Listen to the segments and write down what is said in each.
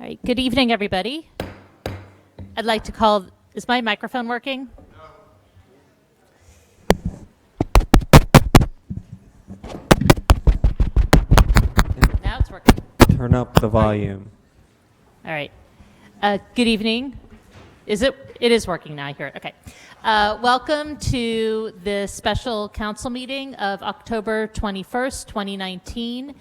right, good evening, everybody. I'd like to call, is my microphone working? Now it's working. Turn up the volume. All right. Good evening. Is it? It is working now. I hear it. Okay. Welcome to the special council meeting of October 21st, 2019,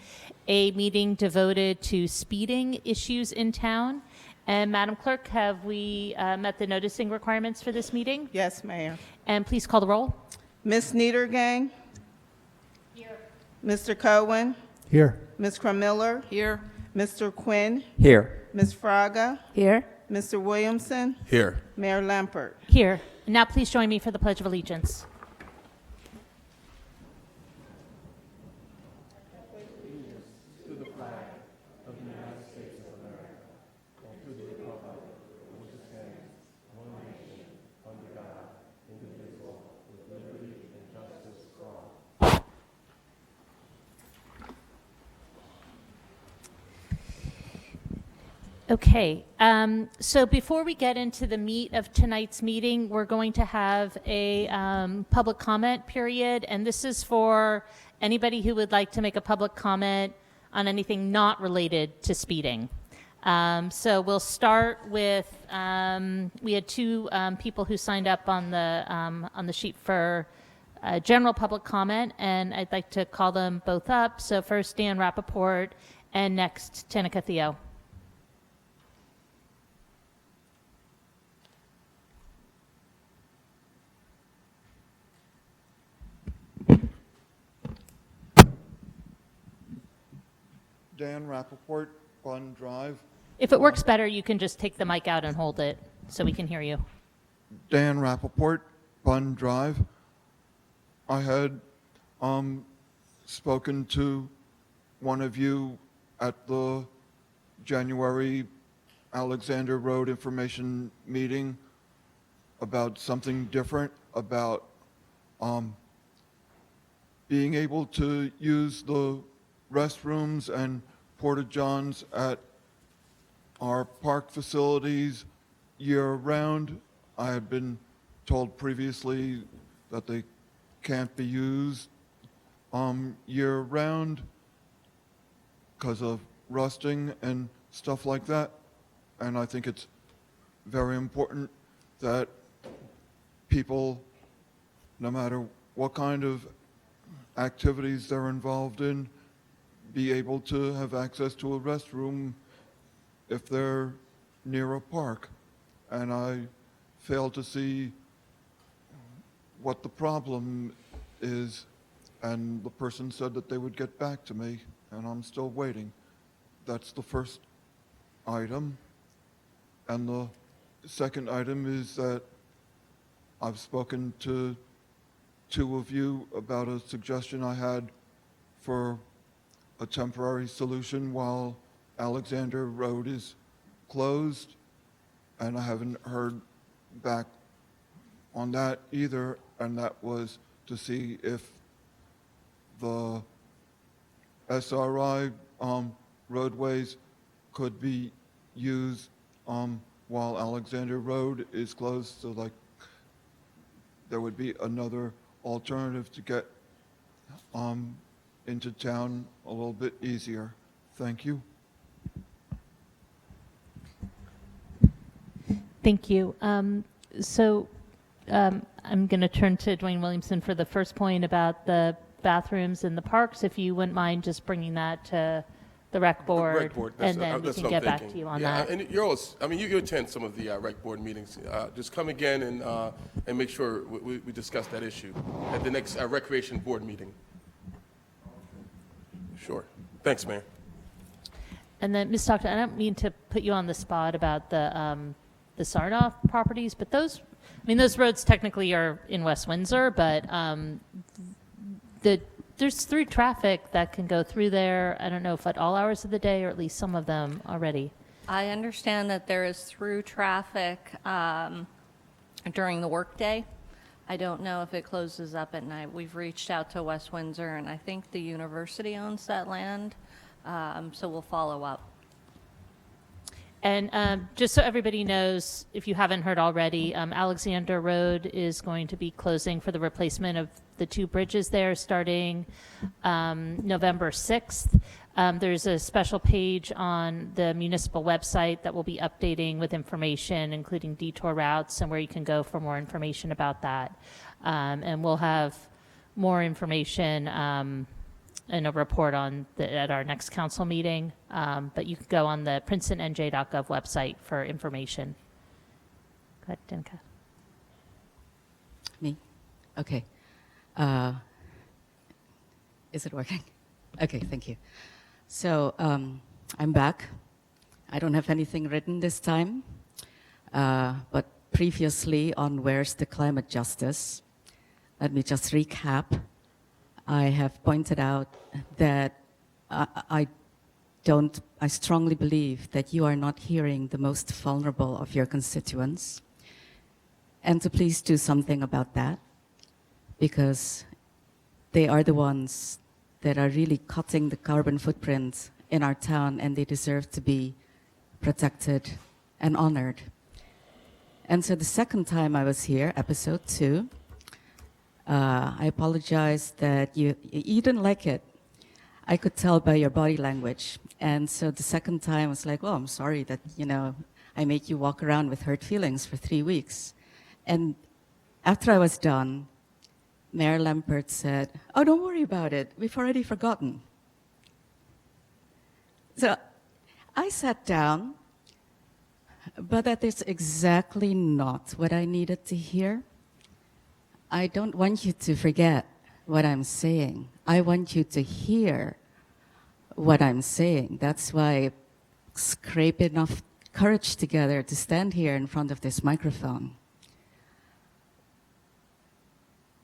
a meeting devoted to speeding issues in town. And Madam Clerk, have we met the noticing requirements for this meeting? Yes, Mayor. And please call the roll. Ms. Niedergang? Here. Mr. Cohen? Here. Ms. Crumiller? Here. Mr. Quinn? Here. Ms. Fraga? Here. Mr. Williamson? Here. Mayor Lampert? Here. And now please join me for the Pledge of Allegiance. Okay, so before we get into the meat of tonight's meeting, we're going to have a public comment period, and this is for anybody who would like to make a public comment on anything not related to speeding. So we'll start with, we had two people who signed up on the sheet for general public comment, and I'd like to call them both up. So first, Dan Rappaport, and next, Tanika Theo. Dan Rappaport, Bun Drive. If it works better, you can just take the mic out and hold it so we can hear you. Dan Rappaport, Bun Drive. I had spoken to one of you at the January Alexander Road information meeting about something different, about being able to use the restrooms and porta-johns at our park facilities year-round. I had been told previously that they can't be used year-round because of rusting and stuff like that. And I think it's very important that people, no matter what kind of activities they're involved in, be able to have access to a restroom if they're near a park. And I fail to see what the problem is. And the person said that they would get back to me, and I'm still waiting. That's the first item. And the second item is that I've spoken to two of you about a suggestion I had for a temporary solution while Alexander Road is closed, and I haven't heard back on that either, and that was to see if the SRI roadways could be used while Alexander Road is closed, so like there would be another alternative to get into town a little bit easier. Thank you. Thank you. I'm going to turn to Dwayne Williamson for the first point about the bathrooms in the parks. If you wouldn't mind just bringing that to the rec board, and then we can get back to you on that. And you're always, I mean, you attend some of the rec board meetings. Just come again and make sure we discuss that issue at the next recreation board meeting. Sure. Thanks, Mayor. And then, Ms. Stockton, I don't mean to put you on the spot about the Sarnoff properties, but those roads technically are in West Windsor, but there's through traffic that can go through there. I don't know if at all hours of the day, or at least some of them already. I understand that there is through traffic during the workday. I don't know if it closes up at night. We've reached out to West Windsor, and I think the university owns that land, so we'll follow up. And just so everybody knows, if you haven't heard already, Alexander Road is going to be closing for the replacement of the two bridges there starting November 6th. There's a special page on the municipal website that will be updating with information, including detour routes and where you can go for more information about that. And we'll have more information in a report at our next council meeting. But you can go on the princetonnj.gov website for information. Go ahead, Danica. Me? Okay. Is it working? Okay, thank you. So I'm back. I don't have anything written this time, but previously on Where's the Climate Justice, let me just recap. I have pointed out that I strongly believe that you are not hearing the most vulnerable of your constituents, and to please do something about that, because they are the ones that are really cutting the carbon footprint in our town, and they deserve to be protected and honored. And so the second time I was here, episode 2, I apologize that you didn't like it. I could tell by your body language. And so the second time I was like, well, I'm sorry that, I made you walk around with hurt feelings for 3 weeks. And after I was done, Mayor Lampert said, oh, don't worry about it. We've already forgotten. So I sat down, but that is exactly not what I needed to hear. I don't want you to forget what I'm saying. I want you to hear what I'm saying. That's why I scrape enough courage together to stand here in front of this microphone.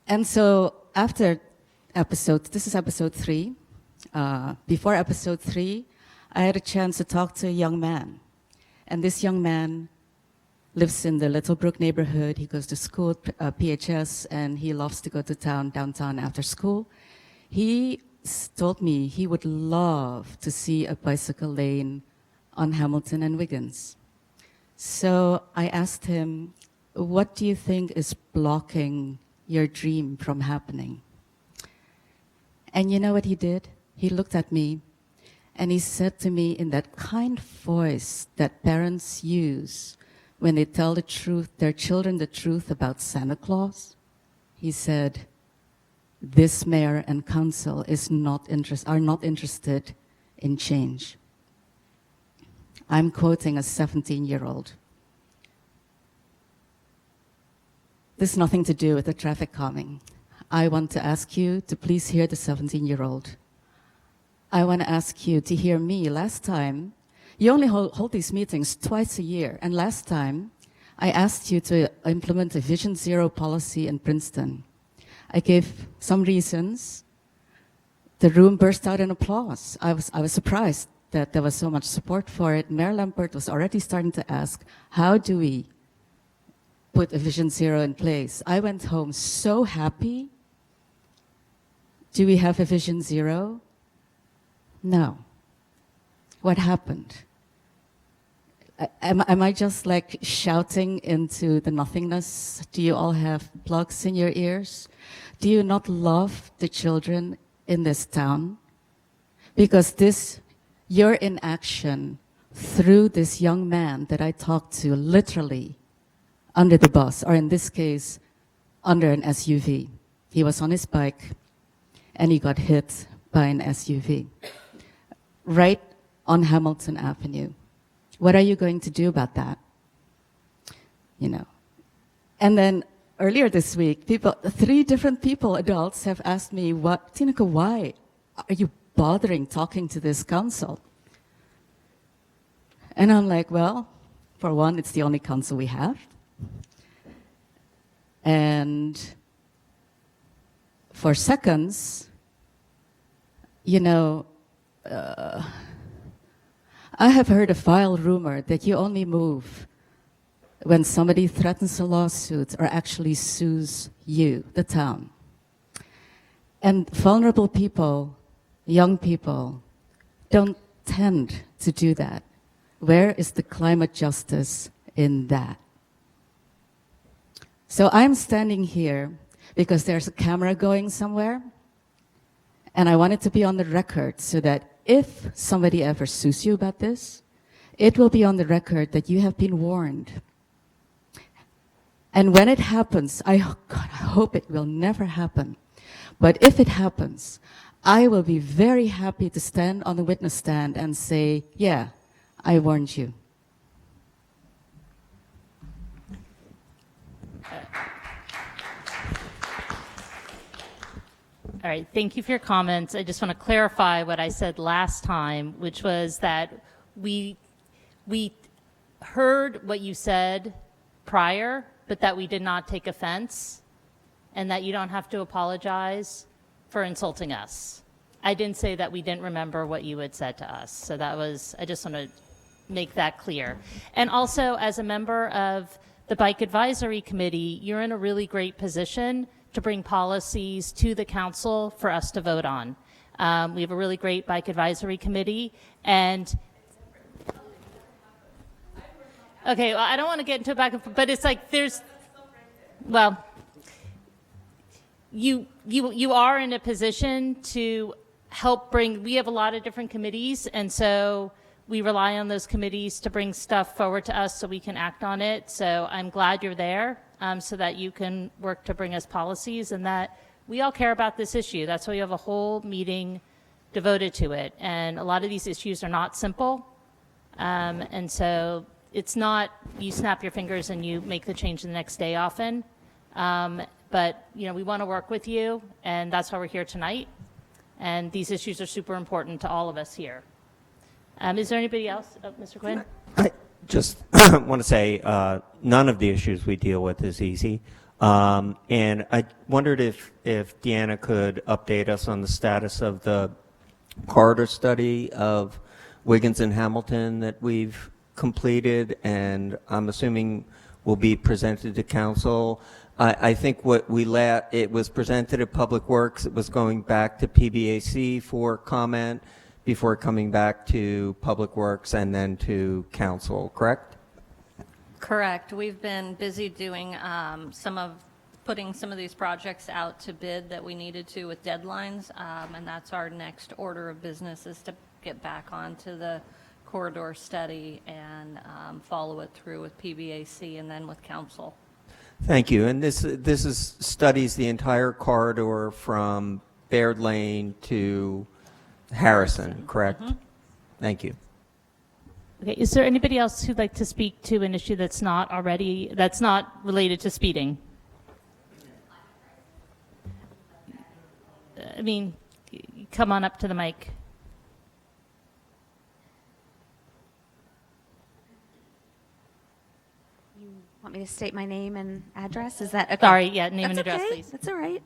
And so after this is episode 3. Before episode 3, I had a chance to talk to a young man. And this young man lives in the Littlebrook neighborhood. He goes to school at PHS, and he loves to go to downtown after school. He told me he would love to see a bicycle lane on Hamilton and Wiggins. So I asked him, what do you think is blocking your dream from happening? And you know what he did? He looked at me and he said to me in that kind voice that parents use when they tell their children the truth about Santa Claus, he said, this mayor and council are not interested in change. I'm quoting a 17-year-old. This has nothing to do with the traffic calming. I want to ask you to please hear the 17-year-old. I want to ask you to hear me. Last time, you only hold these meetings twice a year, and last time, I asked you to implement a Vision Zero policy in Princeton. I gave some reasons. The room burst out in applause. I was surprised that there was so much support for it. Mayor Lampert was already starting to ask, how do we put a Vision Zero in place? I went home so happy. Do we have a Vision Zero? No. What happened? Am I just like shouting into the nothingness? Do you all have plugs in your ears? Do you not love the children in this town? Because your inaction threw this young man that I talked to literally under the bus, or in this case, under an SUV. He was on his bike and he got hit by an SUV right on Hamilton Avenue. What are you going to do about that? And then earlier this week, 3 different people, adults, have asked me, Tineke, why are you bothering talking to this council? And I'm like, well, for one, it's the only council we have. And for seconds, I have heard a vile rumor that you only move when somebody threatens a lawsuit or actually sues you, the town. And vulnerable people, young people, don't tend to do that. Where is the climate justice in that? So I'm standing here because there's a camera going somewhere, and I want it to be on the record so that if somebody ever sues you about this, it will be on the record that you have been warned. And when it happens, God, I hope it will never happen. But if it happens, I will be very happy to stand on the witness stand and say, yeah, I warned you. All right, thank you for your comments. I just want to clarify what I said last time, which was that we heard what you said prior, but that we did not take offense, and that you don't have to apologize for insulting us. I didn't say that we didn't remember what you had said to us. So that was, I just want to make that clear. And also, as a member of the Bike Advisory Committee, you're in a really great position to bring policies to the council for us to vote on. We have a really great Bike Advisory Committee, and okay, well, I don't want to get into it back and forth, but it's like well, you are in a position to help bring, we have a lot of different committees, and so we rely on those committees to bring stuff forward to us so we can act on it. So I'm glad you're there, so that you can work to bring us policies, and that we all care about this issue. That's why we have a whole meeting devoted to it. And a lot of these issues are not simple. And so it's not you snap your fingers and you make the change the next day often. But, you know, we want to work with you, and that's why we're here tonight. And these issues are super important to all of us here. Is there anybody else? Mr. Quinn? I just want to say none of the issues we deal with is easy. And I wondered if Deanna could update us on the status of the corridor study of Wiggins and Hamilton that we've completed, and I'm assuming will be presented to council. I think it was presented at Public Works. It was going back to PBAC for comment before coming back to Public Works and then to council, correct? Correct. We've been busy doing putting some of these projects out to bid that we needed to with deadlines, and that's our next order of business, is to get back onto the corridor study and follow it through with PBAC and then with council. Thank you. And this studies the entire corridor from Baird Lane to Harrison, correct? Mm-hmm. Thank you. Okay, is there anybody else who'd like to speak to an issue that's not related to speeding? I mean, come on up to the mic. You want me to state my name and address? Is that okay? Sorry, yeah, name and That's address, okay. please. That's all right.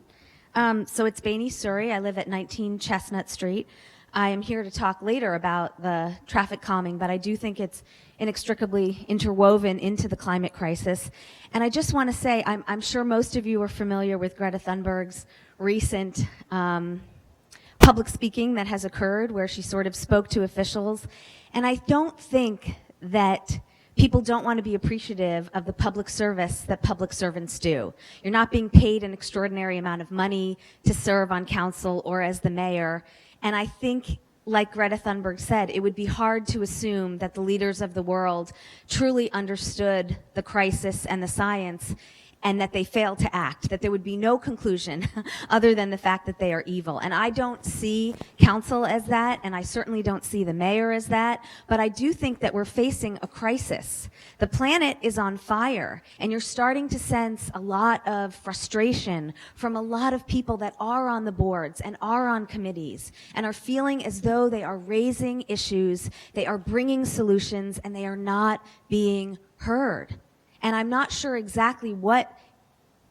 So it's Bainey Surrey. I live at 19 Chestnut Street. I am here to talk later about the traffic calming, but I do think it's inextricably interwoven into the climate crisis. And I just want to say, I'm sure most of you are familiar with Greta Thunberg's recent public speaking that has occurred, where she sort of spoke to officials. And I don't think that people don't want to be appreciative of the public service that public servants do. You're not being paid an extraordinary amount of money to serve on council or as the mayor. And I think, like Greta Thunberg said, it would be hard to assume that the leaders of the world truly understood the crisis and the science, and that they failed to act, that there would be no conclusion other than the fact that they are evil. And I don't see council as that, and I certainly don't see the mayor as that, but I do think that we're facing a crisis. The planet is on fire, and you're starting to sense a lot of frustration from a lot of people that are on the boards and are on committees and are feeling as though they are raising issues, they are bringing solutions, and they are not being heard. And I'm not sure exactly what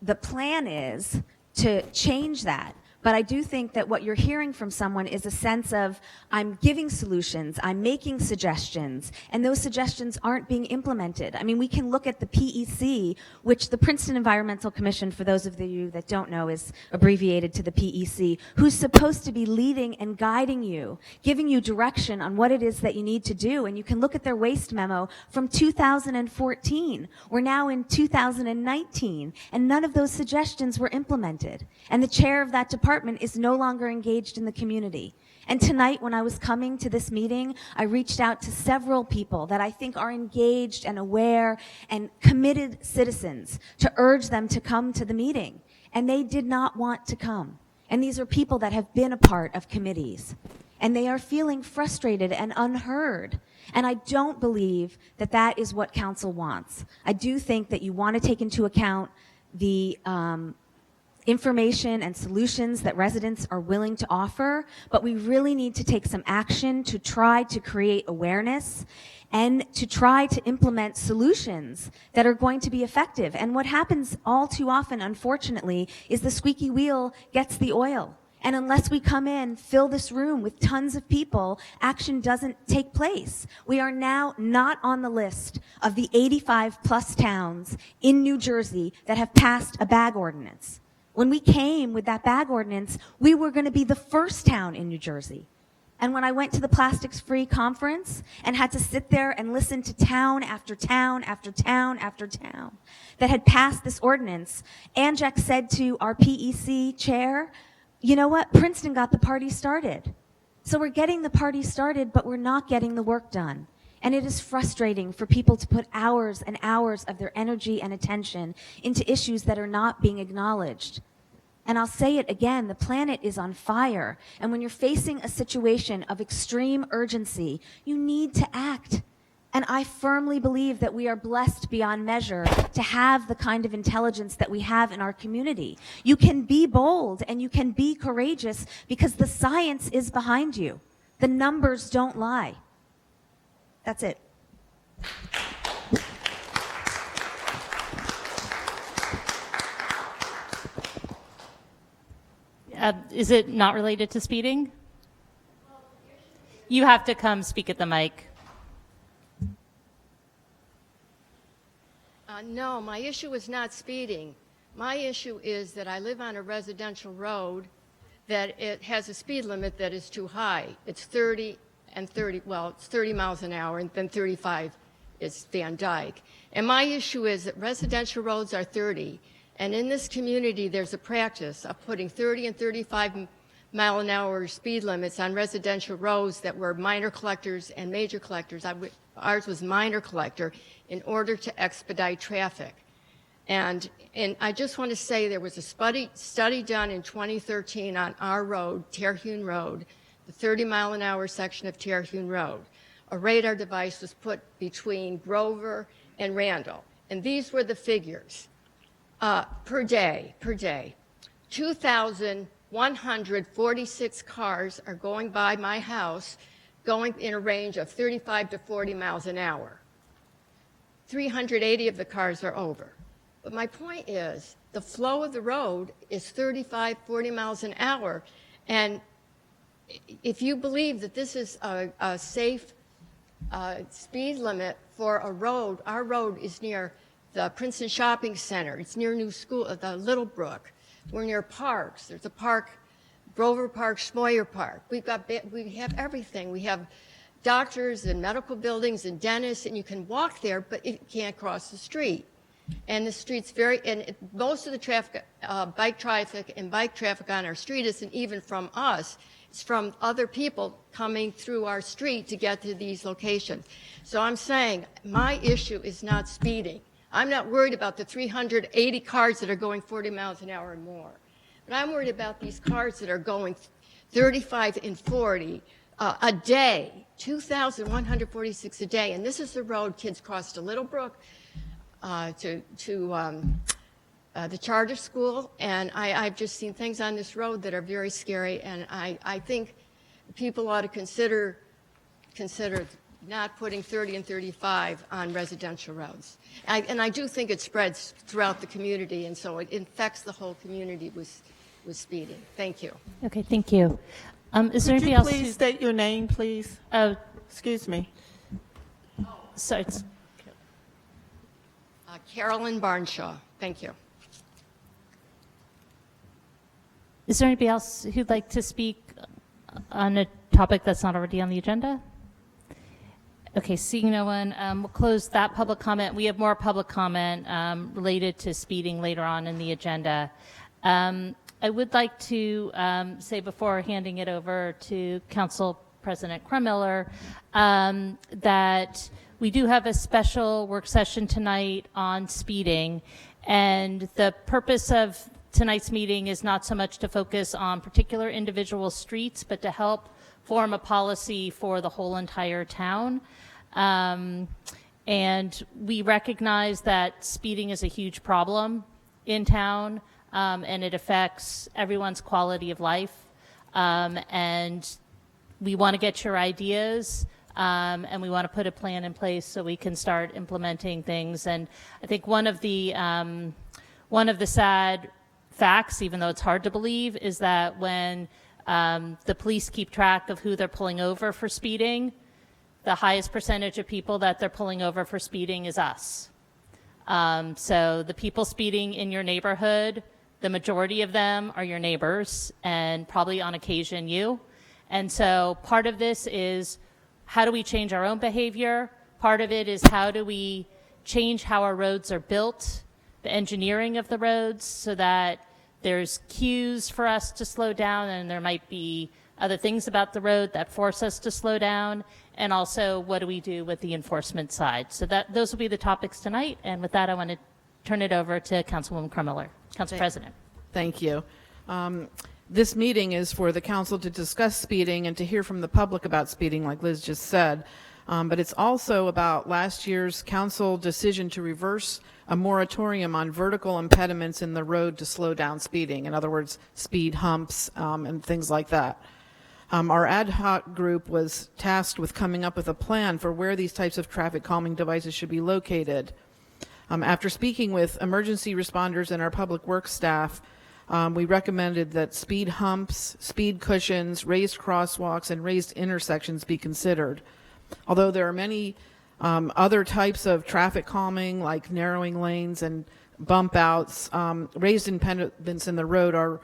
the plan is to change that. But I do think that what you're hearing from someone is a sense of, I'm giving solutions, I'm making suggestions, and those suggestions aren't being implemented. I mean, we can look at the PEC, which the Princeton Environmental Commission, for those of you that don't know, is abbreviated to the PEC, who's supposed to be leading and guiding you, giving you direction on what it is that you need to do. And you can look at their waste memo from 2014. We're now in 2019, and none of those suggestions were implemented. And the chair of that department is no longer engaged in the community. And tonight, when I was coming to this meeting, I reached out to several people that I think are engaged and aware and committed citizens to urge them to come to the meeting. And they did not want to come. And these are people that have been a part of committees. And they are feeling frustrated and unheard. And I don't believe that that is what council wants. I do think that you want to take into account the information and solutions that residents are willing to offer, but we really need to take some action to try to create awareness and to try to implement solutions that are going to be effective. And what happens all too often, unfortunately, is the squeaky wheel gets the oil. And unless we come in, fill this room with tons of people, action doesn't take place. We are now not on the list of the 85 plus towns in New Jersey that have passed a bag ordinance. When we came with that bag ordinance, we were going to be the first town in New Jersey. And when I went to the Plastics Free conference and had to sit there and listen to town after town after town after town that had passed this ordinance, Anjek said to our PEC chair, you know what, Princeton got the party started. So we're getting the party started, but we're not getting the work done. And it is frustrating for people to put hours and hours of their energy and attention into issues that are not being acknowledged. And I'll say it again, the planet is on fire. And when you're facing a situation of extreme urgency, you need to act. And I firmly believe that we are blessed beyond measure to have the kind of intelligence that we have in our community. You can be bold and you can be courageous because the science is behind you. The numbers don't lie. That's it. Is it not related to speeding? You have to come speak at the mic. No, my issue is not speeding. My issue is that I live on a residential road that it has a speed limit that is too high. It's 30 and 30, well, it's 30 miles an hour, and then 35 is Van Dyke. And my issue is that residential roads are 30, and in this community there's a practice of putting 30 and 35 mile an hour speed limits on residential roads that were minor collectors and major collectors. Ours was minor collector in order to expedite traffic. And I just want to say there was a study done in 2013 on our road, Terhune Road, the 30 mile an hour section of Terhune Road. A radar device was put between Grover and Randall. And these were the figures. Per day, 2,146 cars are going by my house, going in a range of 35 to 40 miles an hour. 380 of the cars are over. But my point is, the flow of the road is 35, 40 miles an hour. And if you believe that this is a safe speed limit for a road, our road is near the Princeton Shopping Center. It's near New School, the Littlebrook. We're near parks. There's a park, Grover Park, Schmoyer Park. We have everything. We have doctors and medical buildings and dentists, and you can walk there, but you can't cross the street. And the street's most of the traffic, bike traffic on our street isn't even from us. It's from other people coming through our street to get to these locations. So I'm saying my issue is not speeding. I'm not worried about the 380 cars that are going 40 miles an hour or more. But I'm worried about these cars that are going 35 and 40 a day, 2,146 a day. And this is the road kids cross to Littlebrook, to the charter school. And I've just seen things on this road that are very scary. And I think people ought to consider not putting 30 and 35 on residential roads. And I do think it spreads throughout the community, and so it infects the whole community with with speeding. Thank you. Okay, thank you. Is there Could anybody you else? please state your name, please? Excuse me. Sorry. Carolyn Barnshaw. Thank you. Is there anybody else who'd like to speak on a topic that's not already on the agenda? Okay, seeing no one, we'll close that public comment. We have more public comment related to speeding later on in the agenda. I would like to say before handing it over to Council President Krumiller that we do have a special work session tonight on speeding, and the purpose of tonight's meeting is not so much to focus on particular individual streets, but to help form a policy for the whole entire town. And we recognize that speeding is a huge problem in town, and it affects everyone's quality of life. And we want to get your ideas, and we want to put a plan in place so we can start implementing things. And I think one of the sad facts, even though it's hard to believe, is that when the police keep track of who they're pulling over for speeding, the highest percentage of people that they're pulling over for speeding is us. So the people speeding in your neighborhood, the majority of them are your neighbors, and probably on occasion you. And so part of this is how do we change our own behavior? Part of it is how do we change how our roads are built, the engineering of the roads, so that there's cues for us to slow down, and there might be other things about the road that force us to slow down, and also what do we do with the enforcement side. So those will be the topics tonight, and with that I want to turn it over to Councilwoman Krumiller, Council President. Thank you. This meeting is for the council to discuss speeding and to hear from the public about speeding, like Liz just said. But it's also about last year's council decision to reverse a moratorium on vertical impediments in the road to slow down speeding. In other words, speed humps and things like that. Our ad hoc group was tasked with coming up with a plan for where these types of traffic calming devices should be located. After speaking with emergency responders and our public works staff, we recommended that speed humps, speed cushions, raised crosswalks, and raised intersections be considered. Although there are many other types of traffic calming, like narrowing lanes and bump outs, raised impediments in the road are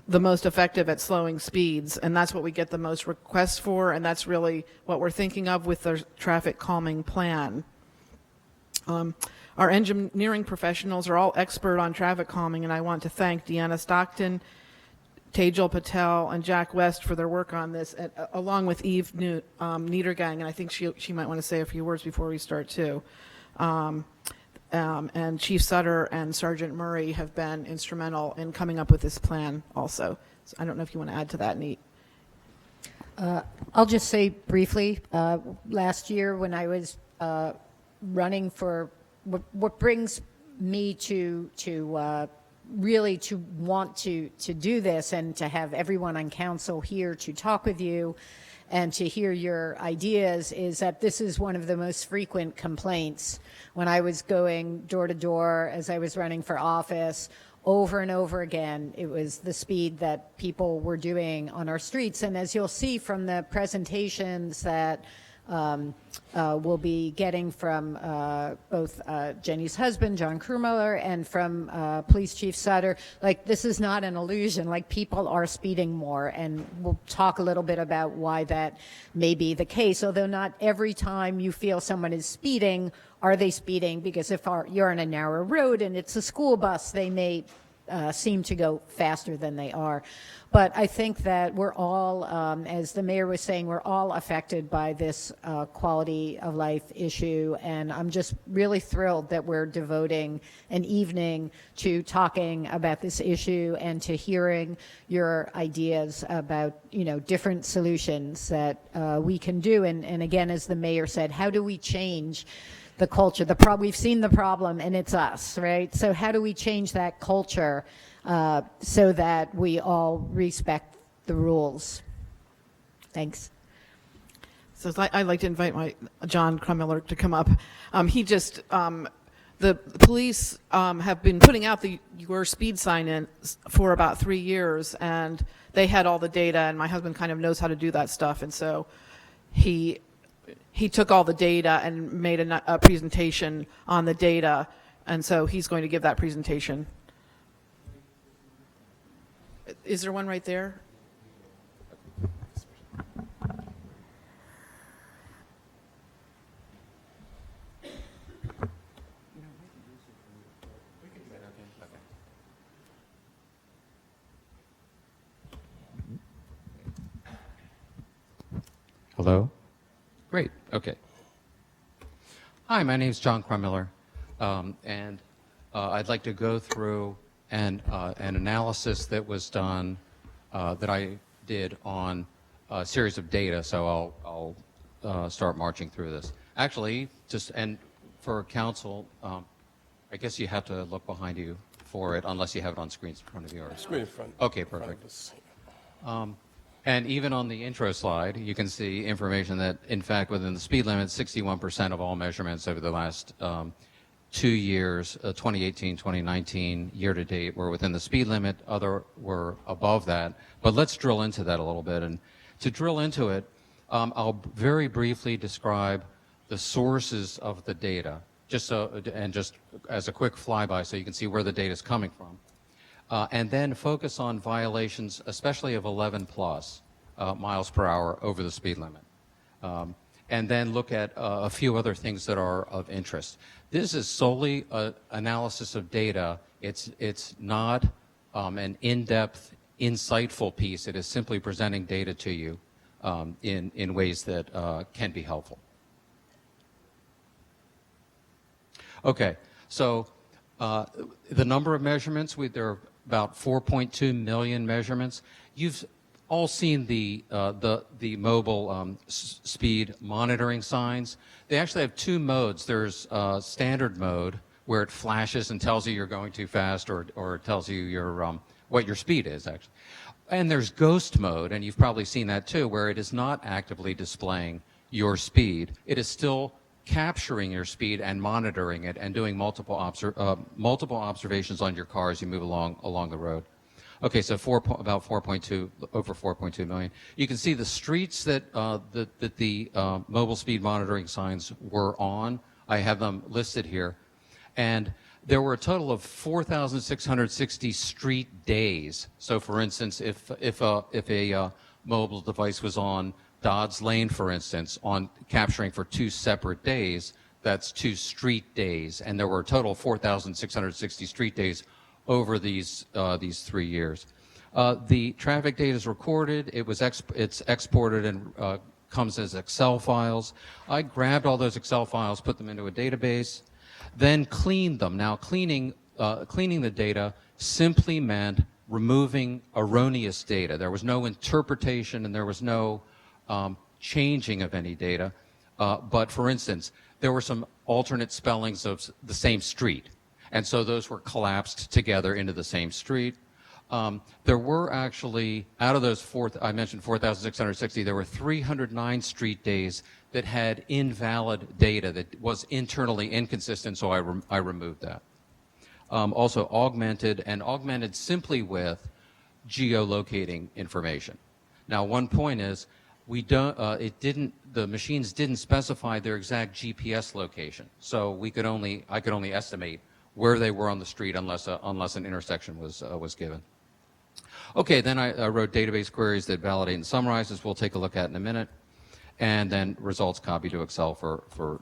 the most effective at slowing speeds, and that's what we get the most requests for, and that's really what we're thinking of with the traffic calming plan. Our engineering professionals are all expert on traffic calming, and I want to thank Deanna Stockton, Tejal Patel, and Jack West for their work on this, along with Eve Niedergang, and I think she might want to say a few words before we start too. And Chief Sutter and Sergeant Murray have been instrumental in coming up with this plan also. So I don't know if you want to add to that, Neat. I'll just say briefly, last year when I was running for what brings me to really to want to do this and to have everyone on council here to talk with you and to hear your ideas is that this is one of the most frequent complaints. When I was going door to door as I was running for office, over and over again, it was the speed that people were doing on our streets. And as you'll see from the presentations that we'll be getting from both Jenny's husband, John Krumiller, and from Police Chief Sutter, like this is not an illusion, like people are speeding more, and we'll talk a little bit about why that may be the case, although not every time you feel someone is speeding, are they speeding, because if you're on a narrow road and it's a school bus, they may seem to go faster than they are. But I think that we're all, as the mayor was saying, we're all affected by this quality of life issue. And I'm just really thrilled that we're devoting an evening to talking about this issue and to hearing your ideas about, different solutions that we can do. And again, as the mayor said, how do we change the culture? We've seen the problem and it's us, right? So how do we change that culture so that we all respect the rules? Thanks. So I'd like to invite John Krumiller to come up. He just the police have been putting out the your speed sign in for about 3 years, and they had all the data, and my husband kind of knows how to do that stuff, and so he took all the data and made a presentation on the data, and so he's going to give that presentation. Is there one right there? Hello? Great, okay. Hi, my name is John Krumiller, and I'd like to go through an analysis that was done, that I did on a series of data, so I'll start marching through this. Actually, and for council, I guess you have to look behind you for it, unless you have it on screens in front of you. Screen in front. Okay, perfect. And even on the intro slide, you can see information that, in fact, within the speed limit, 61% of all measurements over the last 2 years, 2018, 2019, year to date, were within the speed limit. Other were above that. But let's drill into that a little bit. And to drill into it, I'll very briefly describe the sources of the data, just as a quick flyby, so you can see where the data is coming from. And then focus on violations, especially of 11 plus miles per hour over the speed limit. And then look at a few other things that are of interest. This is solely an analysis of data. It's not an in-depth, insightful piece. It is simply presenting data to you in ways that can be helpful. Okay, so the number of measurements, there are about 4.2 million measurements. You've all seen the mobile speed monitoring signs. They actually have two modes. There's standard mode, where it flashes and tells you you're going too fast, or it tells you your what your speed is, actually. And there's ghost mode, and you've probably seen that too, where it is not actively displaying your speed. It is still capturing your speed and monitoring it and doing multiple observations on your car as you move along the road. Okay, so about 4.2, over 4.2 million. You can see the streets that the mobile speed monitoring signs were on. I have them listed here. And there were a total of 4,660 street days. So for instance, if a mobile device was on Dodds Lane, for instance, on capturing for 2 separate days, that's 2 street days, and there were a total of 4,660 street days over these 3 years. The traffic data is recorded. It's exported and comes as Excel files. I grabbed all those Excel files, put them into a database, then cleaned them. Now, cleaning the data simply meant removing erroneous data. There was no interpretation, and there was no changing of any data. But for instance, there were some alternate spellings of the same street. And so those were collapsed together into the same street. There were actually, out of those I mentioned 4,660, there were 309 street days that had invalid data that was internally inconsistent, so I removed that. Also augmented simply with geolocating information. Now, one point is, the machines didn't specify their exact GPS location, so I could only estimate where they were on the street unless an intersection was given. Okay, then I wrote database queries that validate and summarize, as we'll take a look at in a minute, and then results copied to Excel for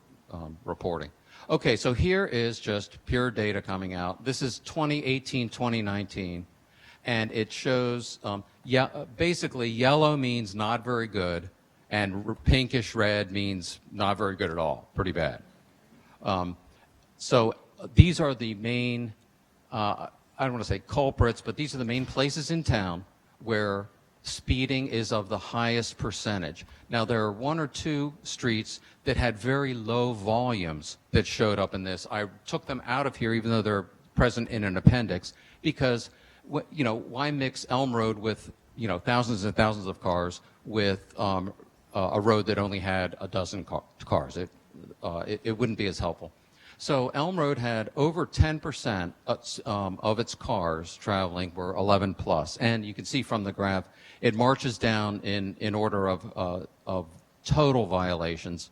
reporting. Okay, so here is just pure data coming out. This is 2018, 2019. And it shows, basically yellow means not very good, and pinkish red means not very good at all, pretty bad. So these are the main, I don't want to say culprits, but these are the main places in town where speeding is of the highest percentage. Now, there are 1 or 2 streets that had very low volumes that showed up in this. I took them out of here, even though they're present in an appendix, because why mix Elm Road with, thousands and thousands of cars with a road that only had a dozen cars? It wouldn't be as helpful. So Elm Road had over 10% of its cars traveling were 11 plus, and you can see from the graph it marches down in order of total violations.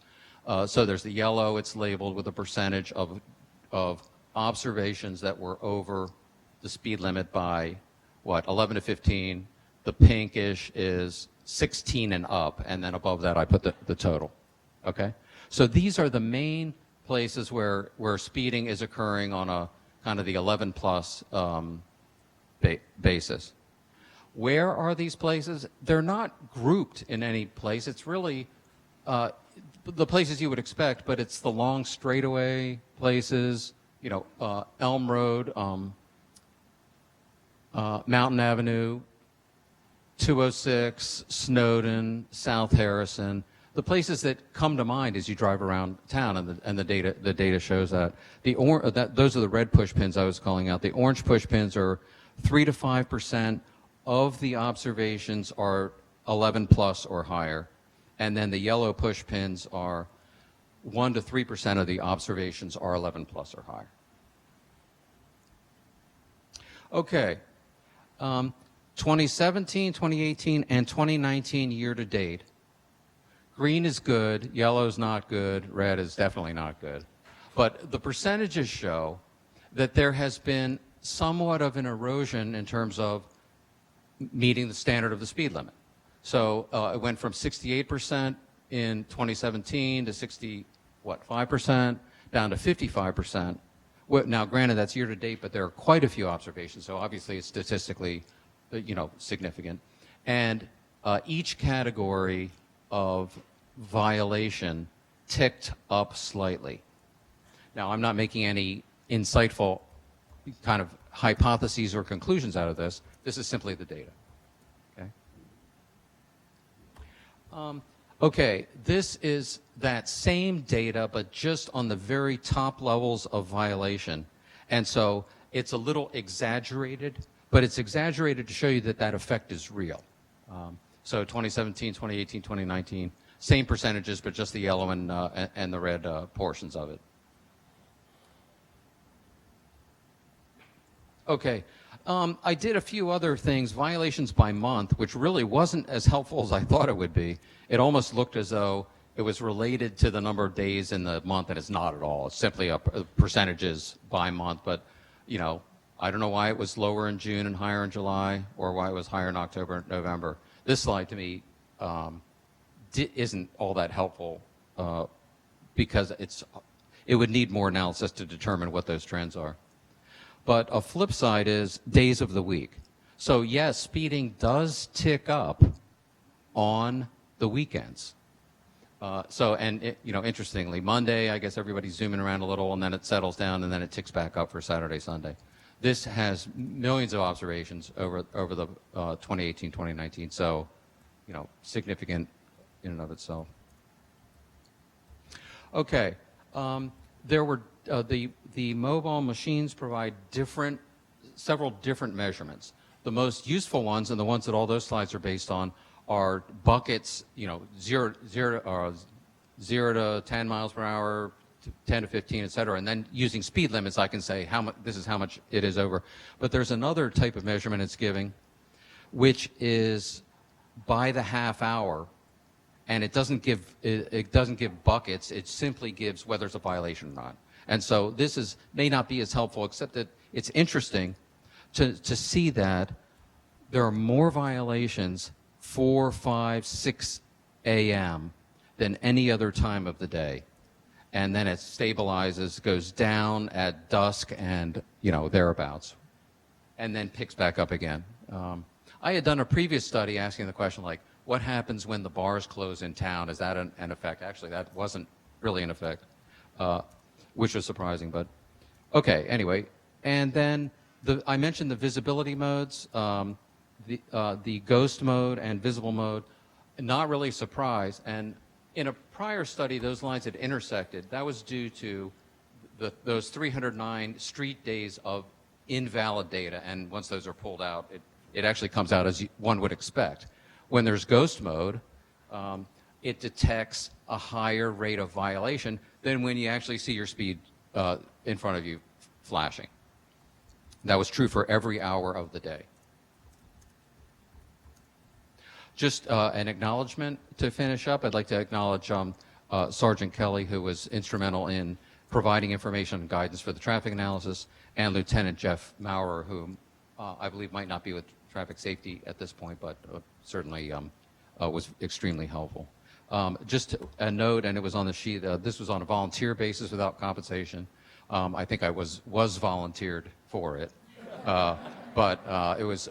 So there's the yellow; it's labeled with a percentage of observations that were over the speed limit by 11 to 15. The pinkish is 16 and up, and then above that I put the total. Okay, so these are the main places where speeding is occurring on a kind of the 11 plus basis. Where are these places? They're not grouped in any place. It's really the places you would expect, but it's the long straightaway places, Elm Road, Mountain Avenue, 206, Snowden, South Harrison, the places that come to mind as you drive around town, and the data shows that. Those are the red push pins I was calling out. The orange push pins are 3 to 5% of the observations are 11 plus or higher, and then the yellow push pins are 1 to 3% of the observations are 11 plus or higher. Okay. 2017, 2018, and 2019 year to date. Green is good, yellow is not good, red is definitely not good. But the percentages show that there has been somewhat of an erosion in terms of meeting the standard of the speed limit. So it went from 68% in 2017 to 5% down to 55%. Well, now, granted, that's year to date, but there are quite a few observations, so obviously it's statistically, significant. And each category of violation ticked up slightly. Now, I'm not making any insightful kind of hypotheses or conclusions out of this. This is simply the data. Okay. Okay, this is that same data, but just on the very top levels of violation. And so it's a little exaggerated, but it's exaggerated to show you that that effect is real. So 2017, 2018, 2019, same percentages, but just the yellow and the red portions of it. Okay. I did a few other things, violations by month, which really wasn't as helpful as I thought it would be. It almost looked as though it was related to the number of days in the month, and it's not at all. It's simply a percentages by month. But, I don't know why it was lower in June and higher in July, or why it was higher in October and November. This slide, to me, isn't all that helpful because it would need more analysis to determine what those trends are. But a flip side is days of the week. So yes, speeding does tick up on the weekends. Interestingly, Monday, I guess everybody's zooming around a little, and then it settles down, and then it ticks back up for Saturday, Sunday. This has millions of observations over the 2018, 2019. So, significant in and of itself. Okay, there were the mobile machines provide several different measurements. The most useful ones, and the ones that all those slides are based on, are buckets, 0 to 10 miles per hour, 10 to 15, et cetera. And then using speed limits, I can say this is how much it is over. But there's another type of measurement it's giving, which is by the half hour, and it doesn't give buckets. It simply gives whether it's a violation or not. And so this may not be as helpful, except that it's interesting to see that there are more violations 4, 5, 6 a.m. than any other time of the day. And then it stabilizes, goes down at dusk and, thereabouts, and then picks back up again. I had done a previous study asking the question, like, what happens when the bars close in town? Is that an effect? Actually, that wasn't really an effect, which was surprising, but okay, anyway. And then I mentioned the visibility modes, the ghost mode and visible mode. Not really a surprise. And in a prior study, those lines had intersected. That was due to those 309 street days of invalid data. And once those are pulled out, it actually comes out as one would expect. When there's ghost mode, it detects a higher rate of violation than when you actually see your speed in front of you flashing. That was true for every hour of the day. Just an acknowledgement to finish up. I'd like to acknowledge Sergeant Kelly, who was instrumental in providing information and guidance for the traffic analysis, and Lieutenant Jeff Maurer, who I believe might not be with traffic safety at this point, but certainly was extremely helpful. Just a note, and it was on the sheet, this was on a volunteer basis without compensation. I think I was volunteered for it. But it was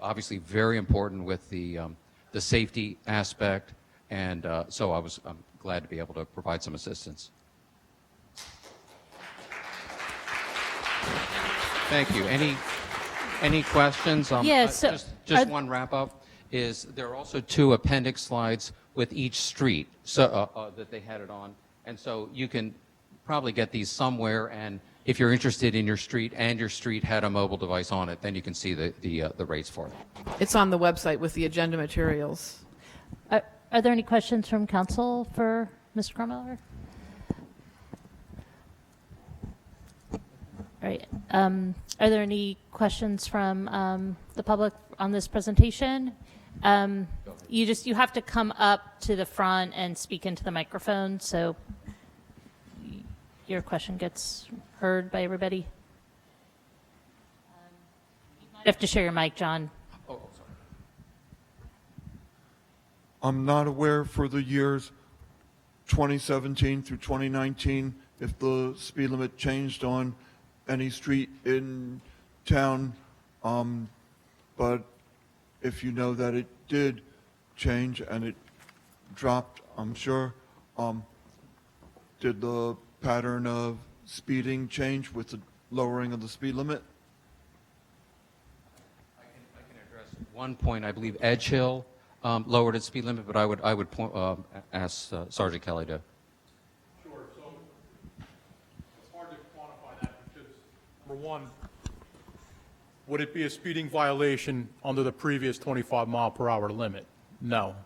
obviously very important with the safety aspect, and so I'm glad to be able to provide some assistance. Thank you. Any questions? Yes. So just one wrap up is there are also 2 appendix slides with each street that they had it on, and so you can probably get these somewhere, and if you're interested in your street and your street had a mobile device on it, then you can see the rates for it. It's on the website with the agenda materials. Are there any questions from council for Mr. Cromwell? All right. Are there any questions from the public on this presentation? You have to come up to the front and speak into the microphone, so your question gets heard by everybody. You have to share your mic, John. Oh, sorry. I'm not aware for the years 2017 through 2019 if the speed limit changed on any street in town, but if you know that it did change and it dropped, I'm sure, did the pattern of speeding change with the lowering of the speed limit? I can address one point. I believe Edge Hill lowered its speed limit, but I would ask Sergeant Kelly to. Sure. So it's hard to quantify that because, number one, would it be a speeding violation under the previous 25-mile-per-hour limit? No.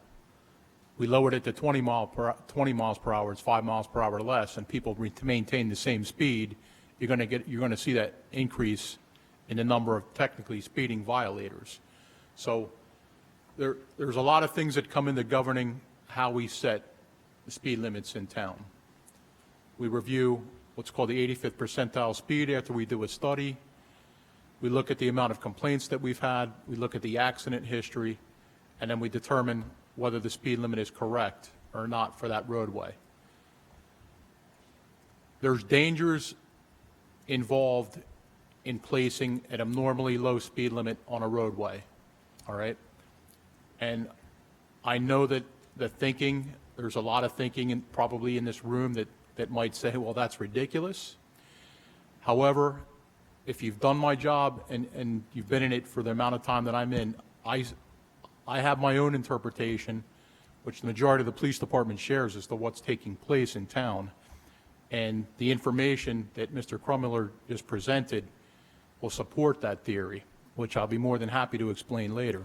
We lowered it to 20 miles per hour. It's 5 miles per hour less, and people maintain the same speed. You're going to see that increase in the number of technically speeding violators. So there's a lot of things that come into governing how we set the speed limits in town. We review what's called the 85th percentile speed after we do a study. We look at the amount of complaints that we've had. We look at the accident history, and then we determine whether the speed limit is correct or not for that roadway. There's dangers involved in placing an abnormally low speed limit on a roadway, all right? And I know that there's a lot of thinking probably in this room that might say, well, that's ridiculous. However, if you've done my job and you've been in it for the amount of time that I'm in, I have my own interpretation, which the majority of the police department shares as to what's taking place in town. And the information that Mr. Crumiller just presented will support that theory, which I'll be more than happy to explain later.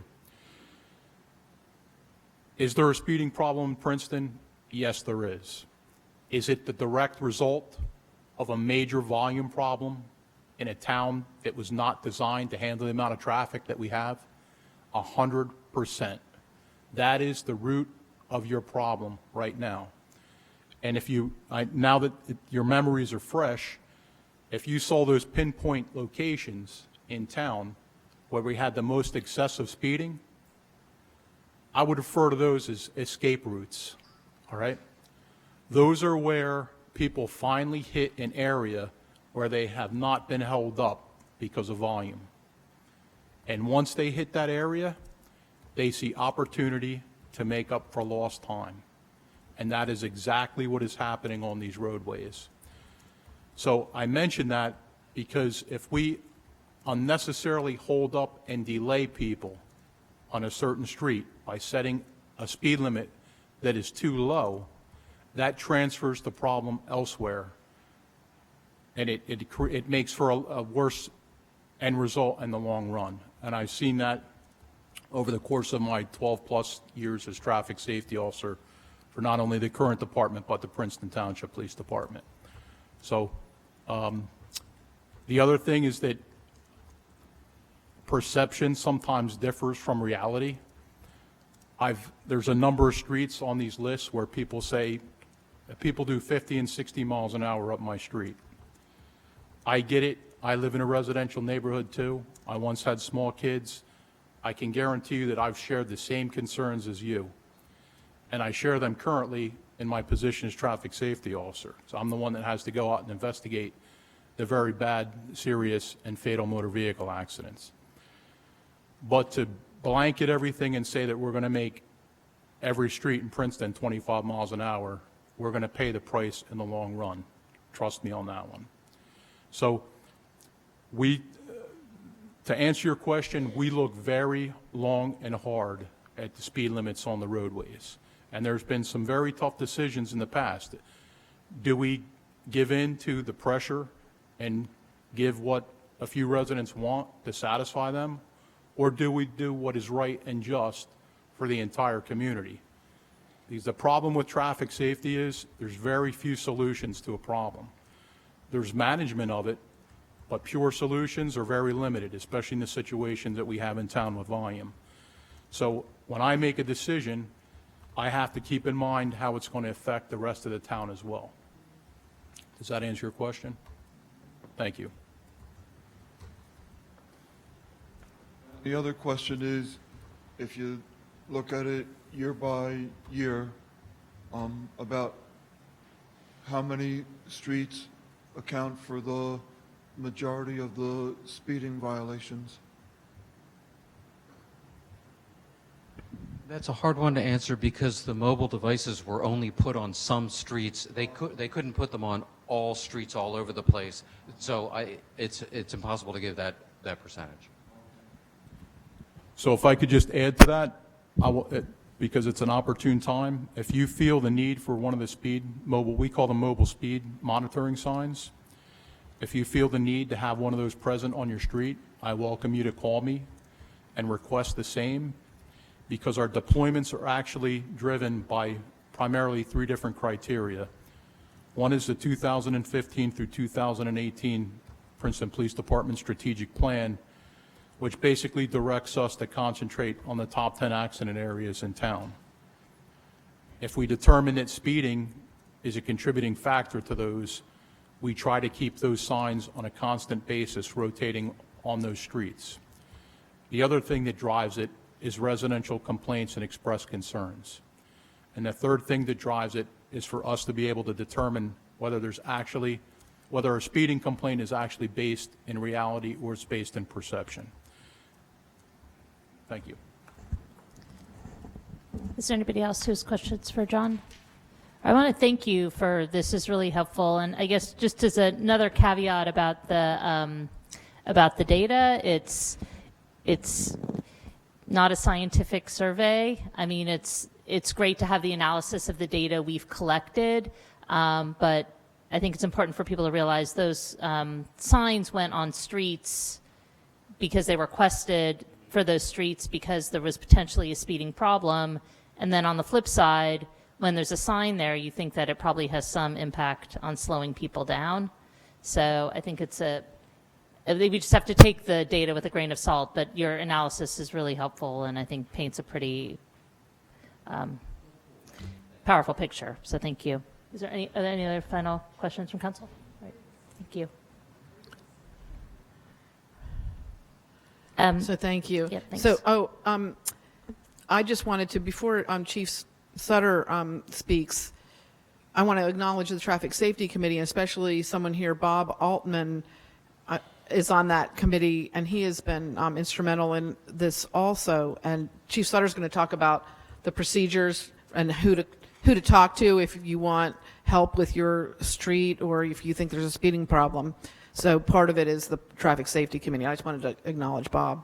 Is there a speeding problem in Princeton? Yes, there is. Is it the direct result of a major volume problem in a town that was not designed to handle the amount of traffic that we have? 100%. That is the root of your problem right now. And now that your memories are fresh, if you saw those pinpoint locations in town where we had the most excessive speeding, I would refer to those as escape routes, all right? Those are where people finally hit an area where they have not been held up because of volume. And once they hit that area, they see opportunity to make up for lost time. And that is exactly what is happening on these roadways. So I mention that because if we unnecessarily hold up and delay people on a certain street by setting a speed limit that is too low, that transfers the problem elsewhere. And it makes for a worse end result in the long run. And I've seen that over the course of my 12-plus years as traffic safety officer for not only the current department, but the Princeton Township Police Department. So The other thing is that perception sometimes differs from reality. There's a number of streets on these lists where people say, people do 50 and 60 miles an hour up my street. I get it. I live in a residential neighborhood too. I once had small kids. I can guarantee you that I've shared the same concerns as you. And I share them currently in my position as traffic safety officer. So I'm the one that has to go out and investigate the very bad, serious, and fatal motor vehicle accidents. But to blanket everything and say that we're going to make every street in Princeton 25 miles an hour, we're going to pay the price in the long run. Trust me on that one. So to answer your question, we look very long and hard at the speed limits on the roadways. And there's been some very tough decisions in the past. Do we give in to the pressure and give what a few residents want to satisfy them? Or do we do what is right and just for the entire community? Because the problem with traffic safety is there's very few solutions to a problem. There's management of it, but pure solutions are very limited, especially in the situations that we have in town with volume. So when I make a decision, I have to keep in mind how it's going to affect the rest of the town as well. Does that answer your question? Thank you. The other question is, if you look at it year by year, about how many streets account for the majority of the speeding violations? That's a hard one to answer because the mobile devices were only put on some streets. They couldn't put them on all streets all over the place. So it's impossible to give that percentage. So if I could just add to that, because it's an opportune time, if you feel the need for one of the we call them mobile speed monitoring signs. If you feel the need to have one of those present on your street, I welcome you to call me and request the same, because our deployments are actually driven by primarily 3 different criteria. One is the 2015 through 2018 Princeton Police Department strategic plan, which basically directs us to concentrate on the top 10 accident areas in town. If we determine that speeding is a contributing factor to those, we try to keep those signs on a constant basis rotating on those streets. The other thing that drives it is residential complaints and expressed concerns. And the third thing that drives it is for us to be able to determine whether a speeding complaint is actually based in reality or it's based in perception. Thank you. Is there anybody else who has questions for John? I want to thank you for this. Is really helpful. And I guess just as another caveat about the data, it's not a scientific survey. I mean, it's great to have the analysis of the data we've collected, but I think it's important for people to realize those signs went on streets because they requested for those streets because there was potentially a speeding problem. And then on the flip side, when there's a sign there, you think that it probably has some impact on slowing people down. So I think we just have to take the data with a grain of salt, but your analysis is really helpful and I think paints a pretty powerful picture. So thank you. Are there any other final questions from council? All right. Thank you. So thank you. Yeah, thanks. So, I just wanted to, before Chief Sutter speaks, I want to acknowledge the Traffic Safety Committee, and especially someone here, Bob Altman, is on that committee, and he has been instrumental in this also. And Chief Sutter is going to talk about the procedures and who to talk to if you want help with your street or if you think there's a speeding problem. So part of it is the Traffic Safety Committee. I just wanted to acknowledge Bob.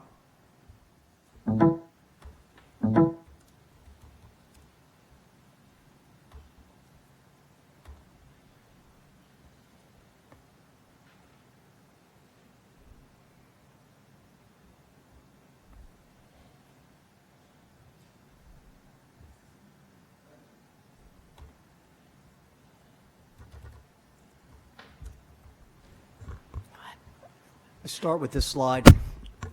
I start with this slide,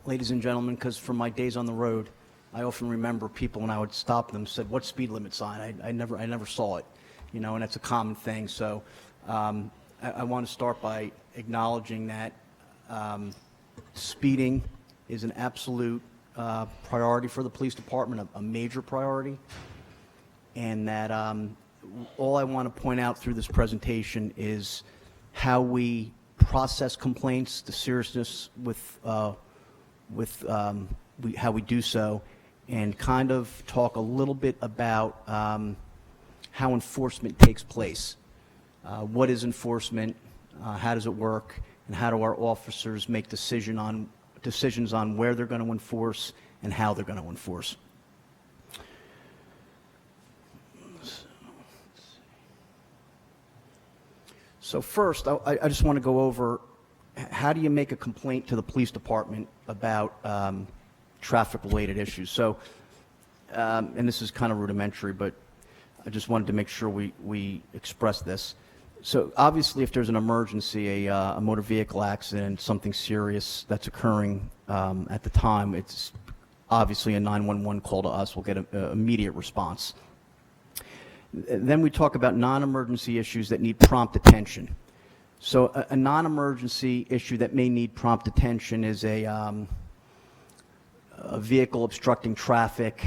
ladies and gentlemen, because from my days on the road, I often remember people when I would stop them said, "What speed limit sign?" I never saw it, you know, and that's a common thing. So I want to start by acknowledging that speeding is an absolute priority for the police department, a major priority, and that all I want to point out through this presentation is how we process complaints, the seriousness with how we do so, and kind of talk a little bit about how enforcement takes place. What is enforcement? How does it work? And how do our officers make decisions on where they're going to enforce and how they're going to enforce? So first, I just want to go over how do you make a complaint to the police department about traffic-related issues. So, and this is kind of rudimentary, but I just wanted to make sure we express this. So obviously, if there's an emergency, a motor vehicle accident, something serious that's occurring at the time, it's obviously a 911 call to us. We'll get an immediate response. Then we talk about non-emergency issues that need prompt attention. So a non-emergency issue that may need prompt attention is a vehicle obstructing traffic,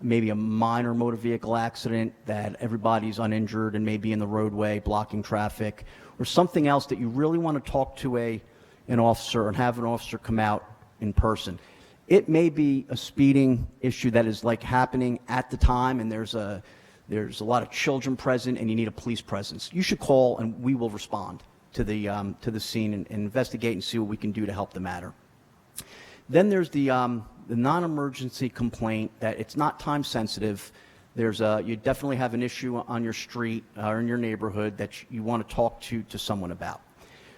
maybe a minor motor vehicle accident that everybody's uninjured and may be in the roadway blocking traffic, or something else that you really want to talk to an officer and have an officer come out in person. It may be a speeding issue that is like happening at the time, and there's a lot of children present, and you need a police presence. You should call, and we will respond to the scene and investigate and see what we can do to help the matter. Then there's the non-emergency complaint that it's not time sensitive. You definitely have an issue on your street or in your neighborhood that you want to talk to someone about.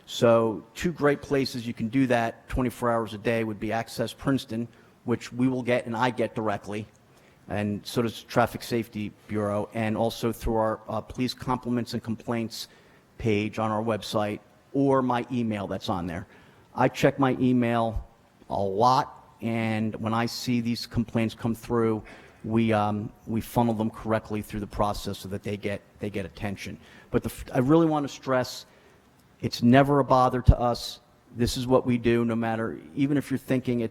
So two great places you can do that 24 hours a day would be Access Princeton, which we will get and I get directly, and so does Traffic Safety Bureau, and also through our police compliments and complaints page on our website, or my email that's on there. I check my email a lot, and when I see these complaints come through, we funnel them correctly through the process so that they get attention. But I really want to stress, it's never a bother to us. This is what we do, no matter, even if you're thinking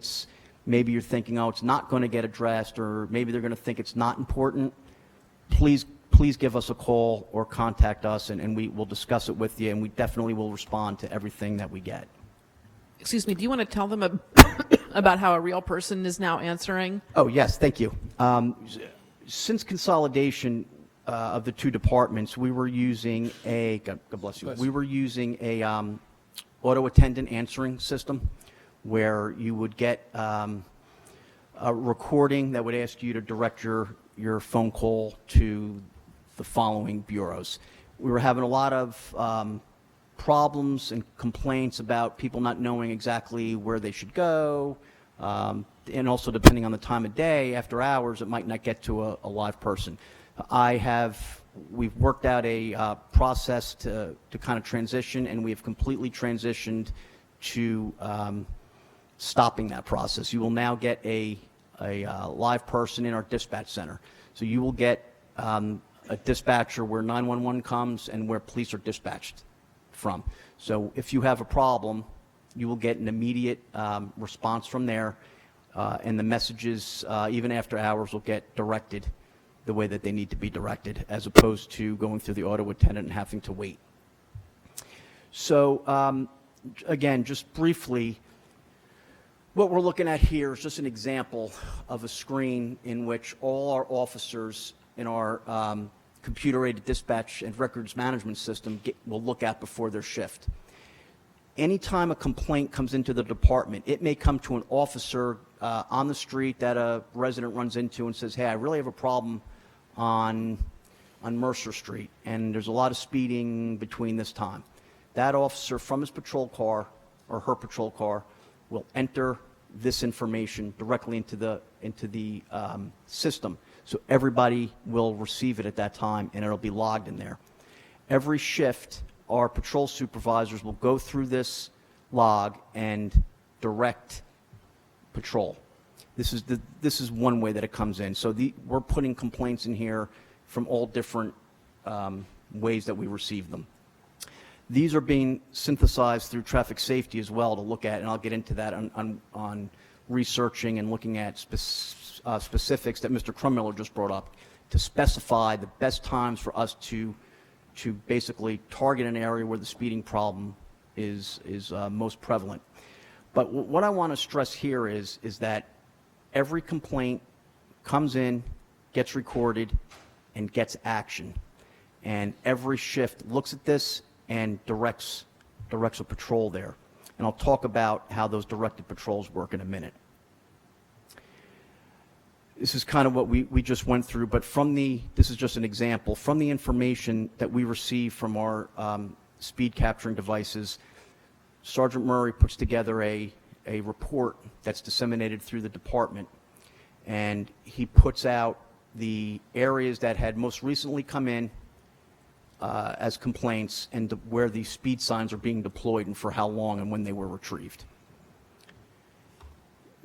maybe you're thinking, oh, it's not going to get addressed, or maybe they're going to think it's not important. Please give us a call or contact us, and we will discuss it with you, and we definitely will respond to everything that we get. Excuse me, do you want to tell them about how a real person is now answering? Oh, yes, thank you. Since consolidation of the two departments, we were using God bless you. We were using a auto attendant answering system where you would get a recording that would ask you to direct your phone call to the following bureaus. We were having a lot of problems and complaints about people not knowing exactly where they should go, and also depending on the time of day, after hours, it might not get to a live person. We've worked out a process to kind of transition, and we have completely transitioned to stopping that process. You will now get a live person in our dispatch center. So you will get a dispatcher where 911 comes and where police are dispatched from. So if you have a problem, you will get an immediate response from there, and the messages, even after hours, will get directed the way that they need to be directed, as opposed to going through the auto attendant and having to wait. So again, just briefly, what we're looking at here is just an example of a screen in which all our officers in our computer-aided dispatch and records management system will look at before their shift. Anytime a complaint comes into the department, it may come to an officer on the street that a resident runs into and says, hey, I really have a problem on Mercer Street, and there's a lot of speeding between this time. That officer from his patrol car or her patrol car will enter this information directly into the system, so everybody will receive it at that time, and it'll be logged in there. Every shift, our patrol supervisors will go through this log and direct patrol. This is one way that it comes in. So we're putting complaints in here from all different ways that we receive them. These are being synthesized through traffic safety as well to look at, and I'll get into that on researching and looking at specifics that Mr. Crummiller just brought up to specify the best times for us to basically target an area where the speeding problem is most prevalent. But what I want to stress here is that every complaint comes in, gets recorded, and gets action. And every shift looks at this and directs a patrol there. And I'll talk about how those directed patrols work in a minute. This is kind of what we just went through, but this is just an example. From the information that we receive from our speed capturing devices, Sergeant Murray puts together a report that's disseminated through the department, and he puts out the areas that had most recently come in as complaints and where the speed signs are being deployed and for how long and when they were retrieved.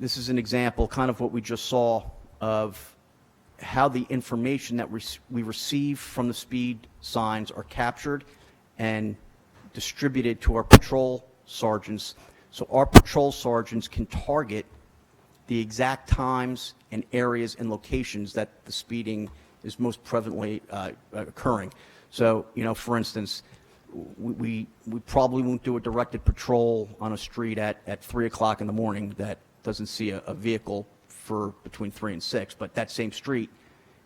This is an example, kind of what we just saw, of how the information that we receive from the speed signs are captured and distributed to our patrol sergeants, so our patrol sergeants can target the exact times and areas and locations that the speeding is most prevalently occurring. So, for instance, we probably won't do a directed patrol on a street at 3 o'clock in the morning that doesn't see a vehicle for between 3 and 6, but that same street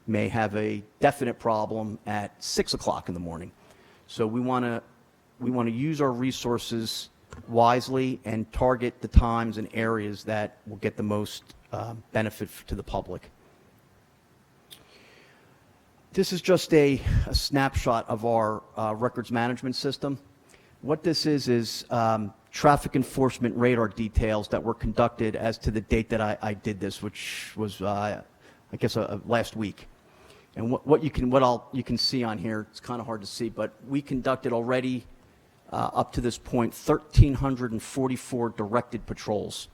may have a definite problem at 6 o'clock in the morning. So we want to use our resources wisely and target the times and areas that will get the most benefit to the public. This is just a snapshot of our records management system. What this is traffic enforcement radar details that were conducted as to the date that I did this, which was, I guess, last week. And what you can see on here, it's kind of hard to see, but we conducted already up to this point 1,344 directed patrols.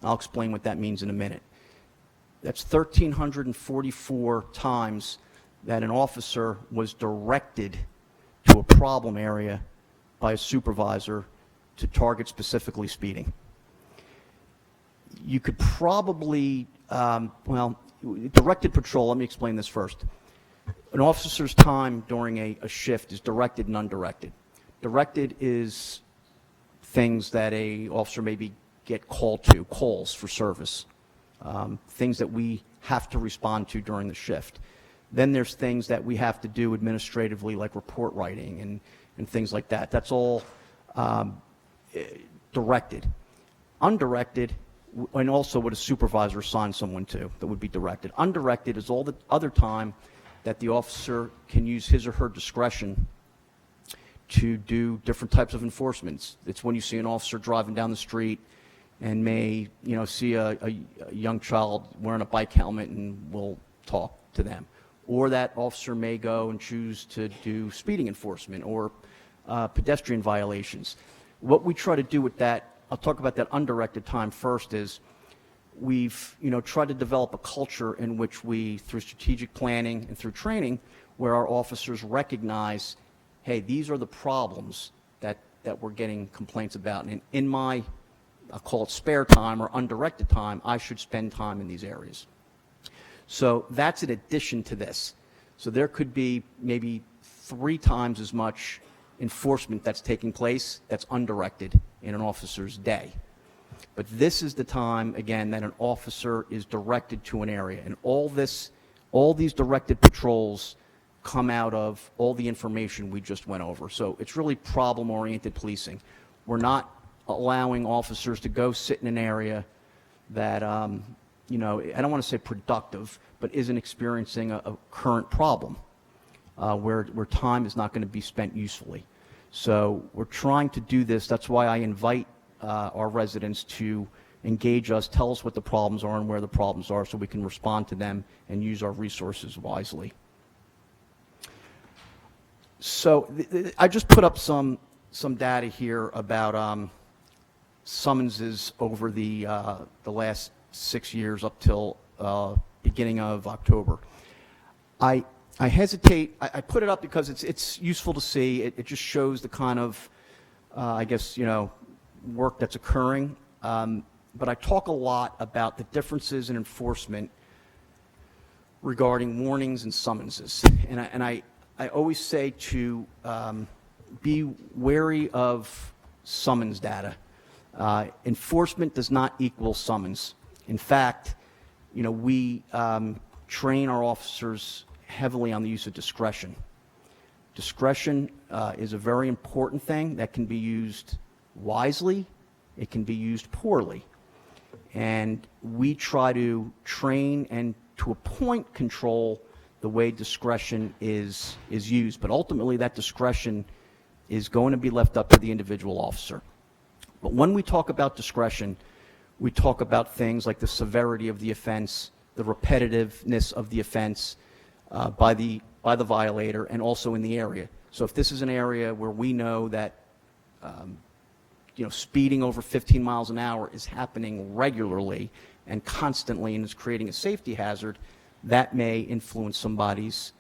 I'll explain what that means in a minute. That's 1,344 times that an officer was directed to a problem area by a supervisor to target specifically speeding. You could probably, directed patrol, let me explain this first. An officer's time during a shift is directed and undirected. Directed is things that a officer maybe get called to, calls for service, things that we have to respond to during the shift. Then there's things that we have to do administratively, like report writing and things like that. That's all directed. Undirected, and also what a supervisor assigns someone to, that would be directed. Undirected is all the other time that the officer can use his or her discretion to do different types of enforcements. It's when you see an officer driving down the street and may, see a young child wearing a bike helmet and will talk to them. Or that officer may go and choose to do speeding enforcement or pedestrian violations. What we try to do with that, I'll talk about that undirected time first, is we've tried to develop a culture in which we, through strategic planning and through training, where our officers recognize, hey, these are the problems that we're getting complaints about. And in my, I'll call it spare time or undirected time, I should spend time in these areas. So that's in addition to this. So there could be maybe 3 times as much enforcement that's taking place that's undirected in an officer's day. But this is the time, again, that an officer is directed to an area. And all these directed patrols come out of all the information we just went over. So it's really problem-oriented policing. We're not allowing officers to go sit in an area that, I don't want to say productive, but isn't experiencing a current problem where time is not going to be spent usefully. So we're trying to do this. That's why I invite our residents to engage us, tell us what the problems are and where the problems are so we can respond to them and use our resources wisely. So I just put up some data here about summonses over the last 6 years up till beginning of October. I hesitate. I put it up because it's useful to see. It just shows the kind of, I guess, work that's occurring. But I talk a lot about the differences in enforcement regarding warnings and summonses. And I always say to be wary of summons data. Enforcement does not equal summons. In fact, we train our officers heavily on the use of discretion. Discretion is a very important thing that can be used wisely. It can be used poorly. And we try to train and to a point control the way discretion is used. But ultimately that discretion is going to be left up to the individual officer. But when we talk about discretion, we talk about things like the severity of the offense, the repetitiveness of the offense by the violator, and also in the area. So if this is an area where we know that speeding over 15 miles an hour is happening regularly and constantly and is creating a safety hazard, that may influence somebody's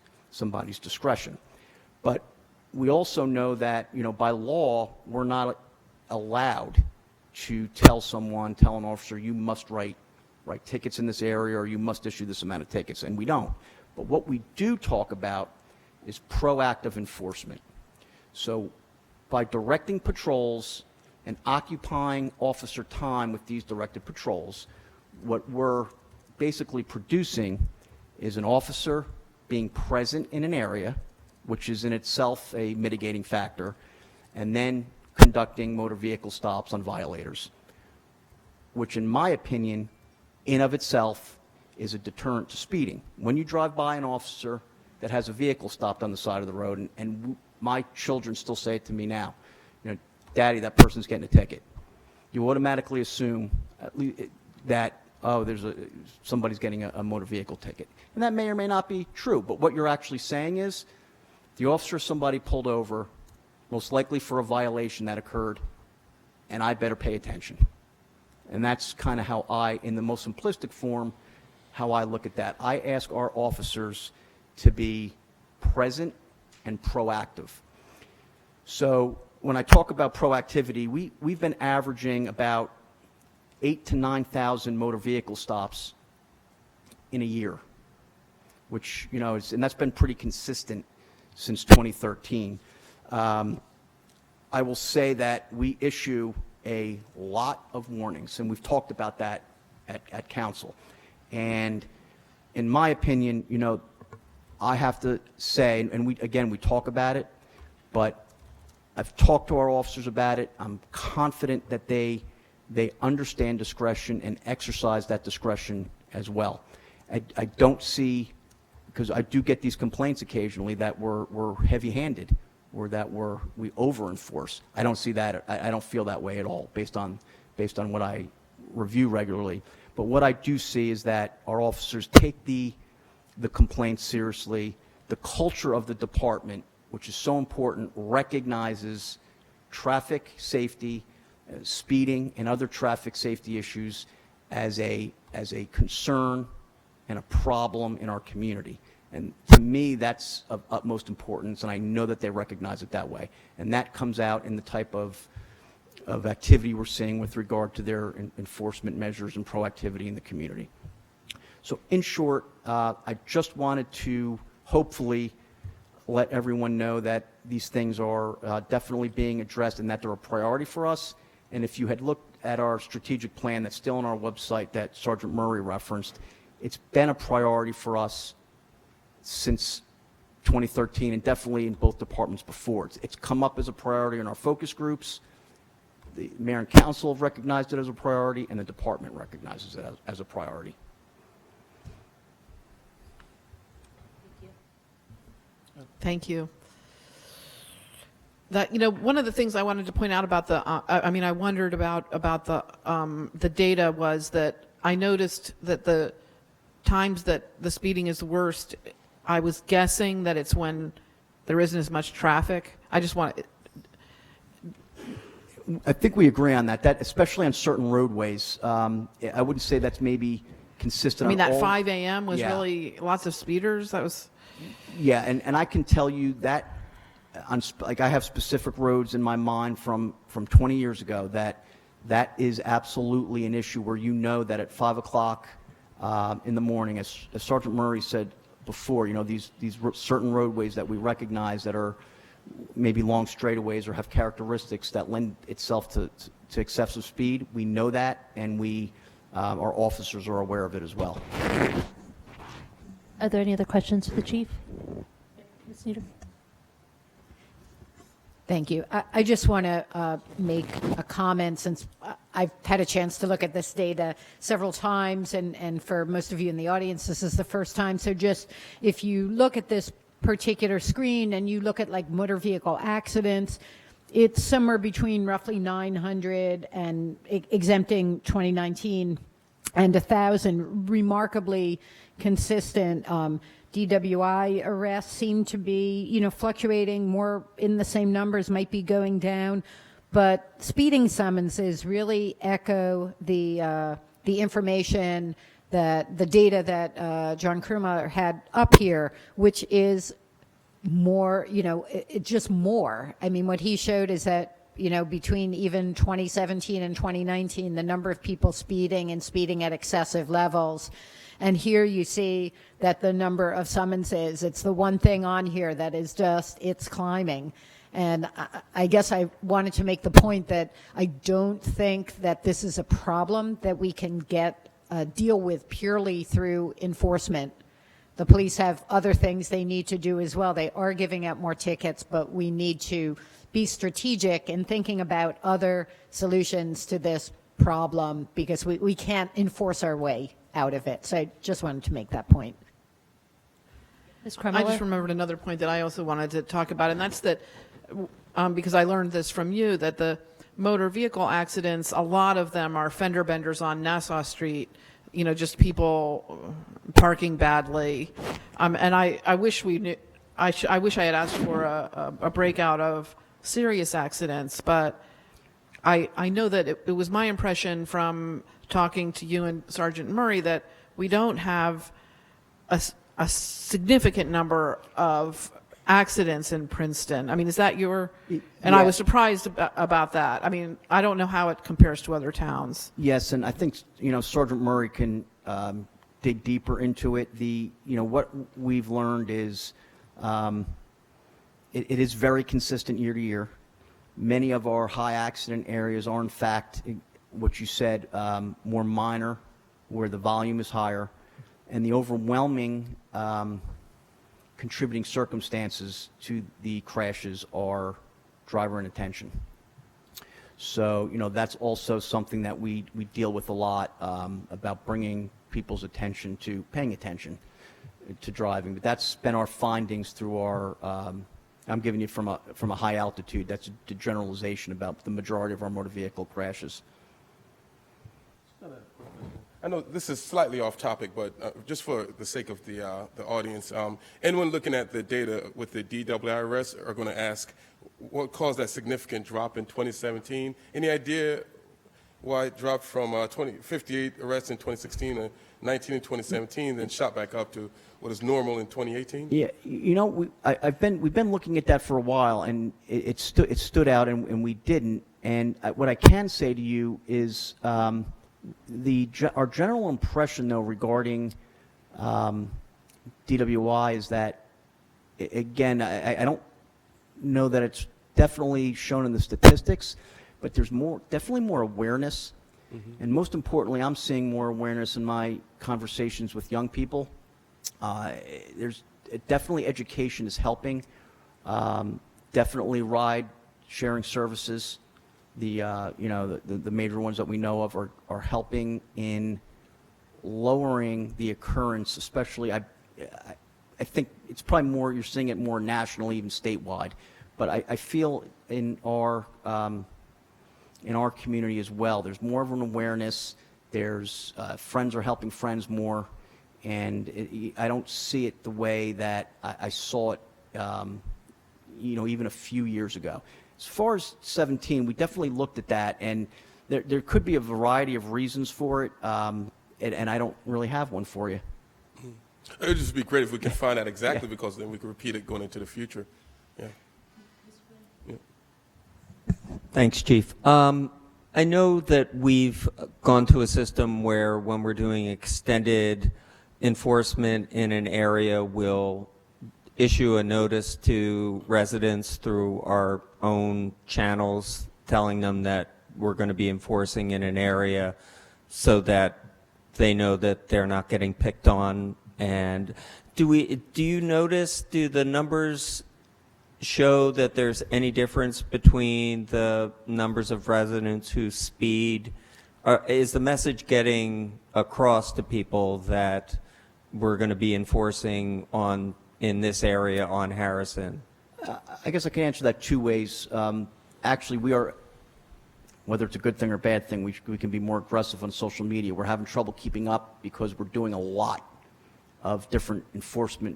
discretion. But we also know that, by law, we're not allowed to tell an officer, you must write tickets in this area or you must issue this amount of tickets, and we don't. But what we do talk about is proactive enforcement. So by directing patrols and occupying officer time with these directed patrols, what we're basically producing is an officer being present in an area, which is in itself a mitigating factor, and then conducting motor vehicle stops on violators, which in my opinion, in of itself, is a deterrent to speeding. When you drive by an officer that has a vehicle stopped on the side of the road, and my children still say it to me now, Daddy, that person's getting a ticket. You automatically assume that, somebody's getting a motor vehicle ticket. And that may or may not be true, but what you're actually saying is the officer somebody pulled over, most likely for a violation that occurred, and I better pay attention. And that's kind of how in the most simplistic form, how I look at that. I ask our officers to be present and proactive. So when I talk about proactivity, we've been averaging about 8,000 to 9,000 motor vehicle stops in a year, which, and that's been pretty consistent since 2013. I will say that we issue a lot of warnings, and we've talked about that at council. And in my opinion, I have to say, and we talk about it, but I've talked to our officers about it. I'm confident that they understand discretion and exercise that discretion as well. I don't see, because I do get these complaints occasionally that we're heavy-handed or that we over-enforce. I don't see that. I don't feel that way at all based on what I review regularly. But what I do see is that our officers take the complaints seriously. The culture of the department, which is so important, recognizes traffic safety, speeding, and other traffic safety issues as a concern and a problem in our community. And to me, that's of utmost importance, and I know that they recognize it that way. And that comes out in the type of activity we're seeing with regard to their enforcement measures and proactivity in the community. So in short, I just wanted to hopefully let everyone know that these things are definitely being addressed and that they're a priority for us. And if you had looked at our strategic plan that's still on our website that Sergeant Murray referenced, it's been a priority for us since 2013 and definitely in both departments before. It's come up as a priority in our focus groups. The mayor and council have recognized it as a priority, and the department recognizes it as a priority. Thank you. That, one of the things I wanted to point out about I wondered about the data was that I noticed that the times that the speeding is worst, I was guessing that it's when there isn't as much traffic. I just want, I think we agree on that. That especially on certain roadways. I wouldn't say that's maybe consistent. I mean, on that all- 5 a.m. was Yeah. really lots of speeders. That was. Yeah, and I can tell you that like I have specific roads in my mind from 20 years ago that is absolutely an issue where you know that at 5 o'clock in the morning, as Sergeant Murray said before, you know, these certain roadways that we recognize that are maybe long straightaways or have characteristics that lend itself to excessive speed. We know that, and our officers are aware of it as well. Are there any other questions for the chief? Ms. Nieder? Thank you. I just want to make a comment since I've had a chance to look at this data several times, and for most of you in the audience, this is the first time. So just if you look at this particular screen and you look at like motor vehicle accidents, it's somewhere between roughly 900 and exempting 2019 and 1,000, remarkably consistent. DWI arrests seem to be, you know, fluctuating more in the same numbers, might be going down, but speeding summonses really echo the information that the data that John Kruma had up here, which is more, you know, it's just more. I mean, what he showed is that, you know, between even 2017 and 2019, the number of people speeding and speeding at excessive levels. And here you see that the number of summonses, it's the one thing on here that is just, it's climbing. And I guess I wanted to make the point that I don't think that this is a problem that we can deal with purely through enforcement. The police have other things they need to do as well. They are giving out more tickets, but we need to be strategic in thinking about other solutions to this problem because we can't enforce our way out of it. So I just wanted to make that point. Ms. I Kremler? just remembered another point that I also wanted to talk about, and that's that because I learned this from you, that the motor vehicle accidents, a lot of them are fender benders on Nassau Street, you know, just people parking badly. And I wish we knew, I wish I had asked for a breakout of serious accidents, but I know that it was my impression from talking to you and Sergeant Murray that we don't have a significant number of accidents in Princeton. I mean, is that your, and I was surprised about that. I mean, I don't know how it compares to other towns. Yes, and I think, you know, Sergeant Murray can dig deeper into it. What we've learned is it is very consistent year to year. Many of our high accident areas are, in fact, what you said, more minor, where the volume is higher, and the overwhelming contributing circumstances to the crashes are driver inattention. So, you know, that's also something that we deal with a lot about bringing people's attention to paying attention to driving. But that's been our findings through our, I'm giving you from a high altitude, that's a generalization about the majority of our motor vehicle crashes. I know this is slightly off topic, but just for the sake of the audience, anyone looking at the data with the DWI arrests are going to ask what caused that significant drop in 2017. Any idea why it dropped from 58 arrests in 2016 to 19 in 2017, then shot back up to what is normal in 2018? Yeah, you know, we've been looking at that for a while, and it stood out, and we didn't. And what I can say to you is our general impression, though, regarding DWI is that, again, I don't know that it's definitely shown in the statistics, but there's definitely more awareness. Mm-hmm. And most importantly, I'm seeing more awareness in my conversations with young people. There's definitely education is helping. Definitely ride sharing services. The major ones that we know of are helping in lowering the occurrence, especially I think it's probably more, you're seeing it more nationally, even statewide. But I feel in our community as well, there's more of an awareness. There's friends are helping friends more, and I don't see it the way that I saw it, even a few years ago. As far as 17, we definitely looked at that, and there could be a variety of reasons for it, and I don't really have one for you. It would just be great if we could find out exactly, because then we could repeat it going into the future. Yeah. Thanks, Chief. I know that we've gone to a system where when we're doing extended enforcement in an area, we'll issue a notice to residents through our own channels telling them that we're going to be enforcing in an area so that they know that they're not getting picked on. And do you notice, do the numbers show that there's any difference between the numbers of residents who speed? Is the message getting across to people that we're going to be enforcing in this area on Harrison? I guess I can answer that two ways. Actually, we are, whether it's a good thing or bad thing, we can be more aggressive on social media. We're having trouble keeping up because we're doing a lot of different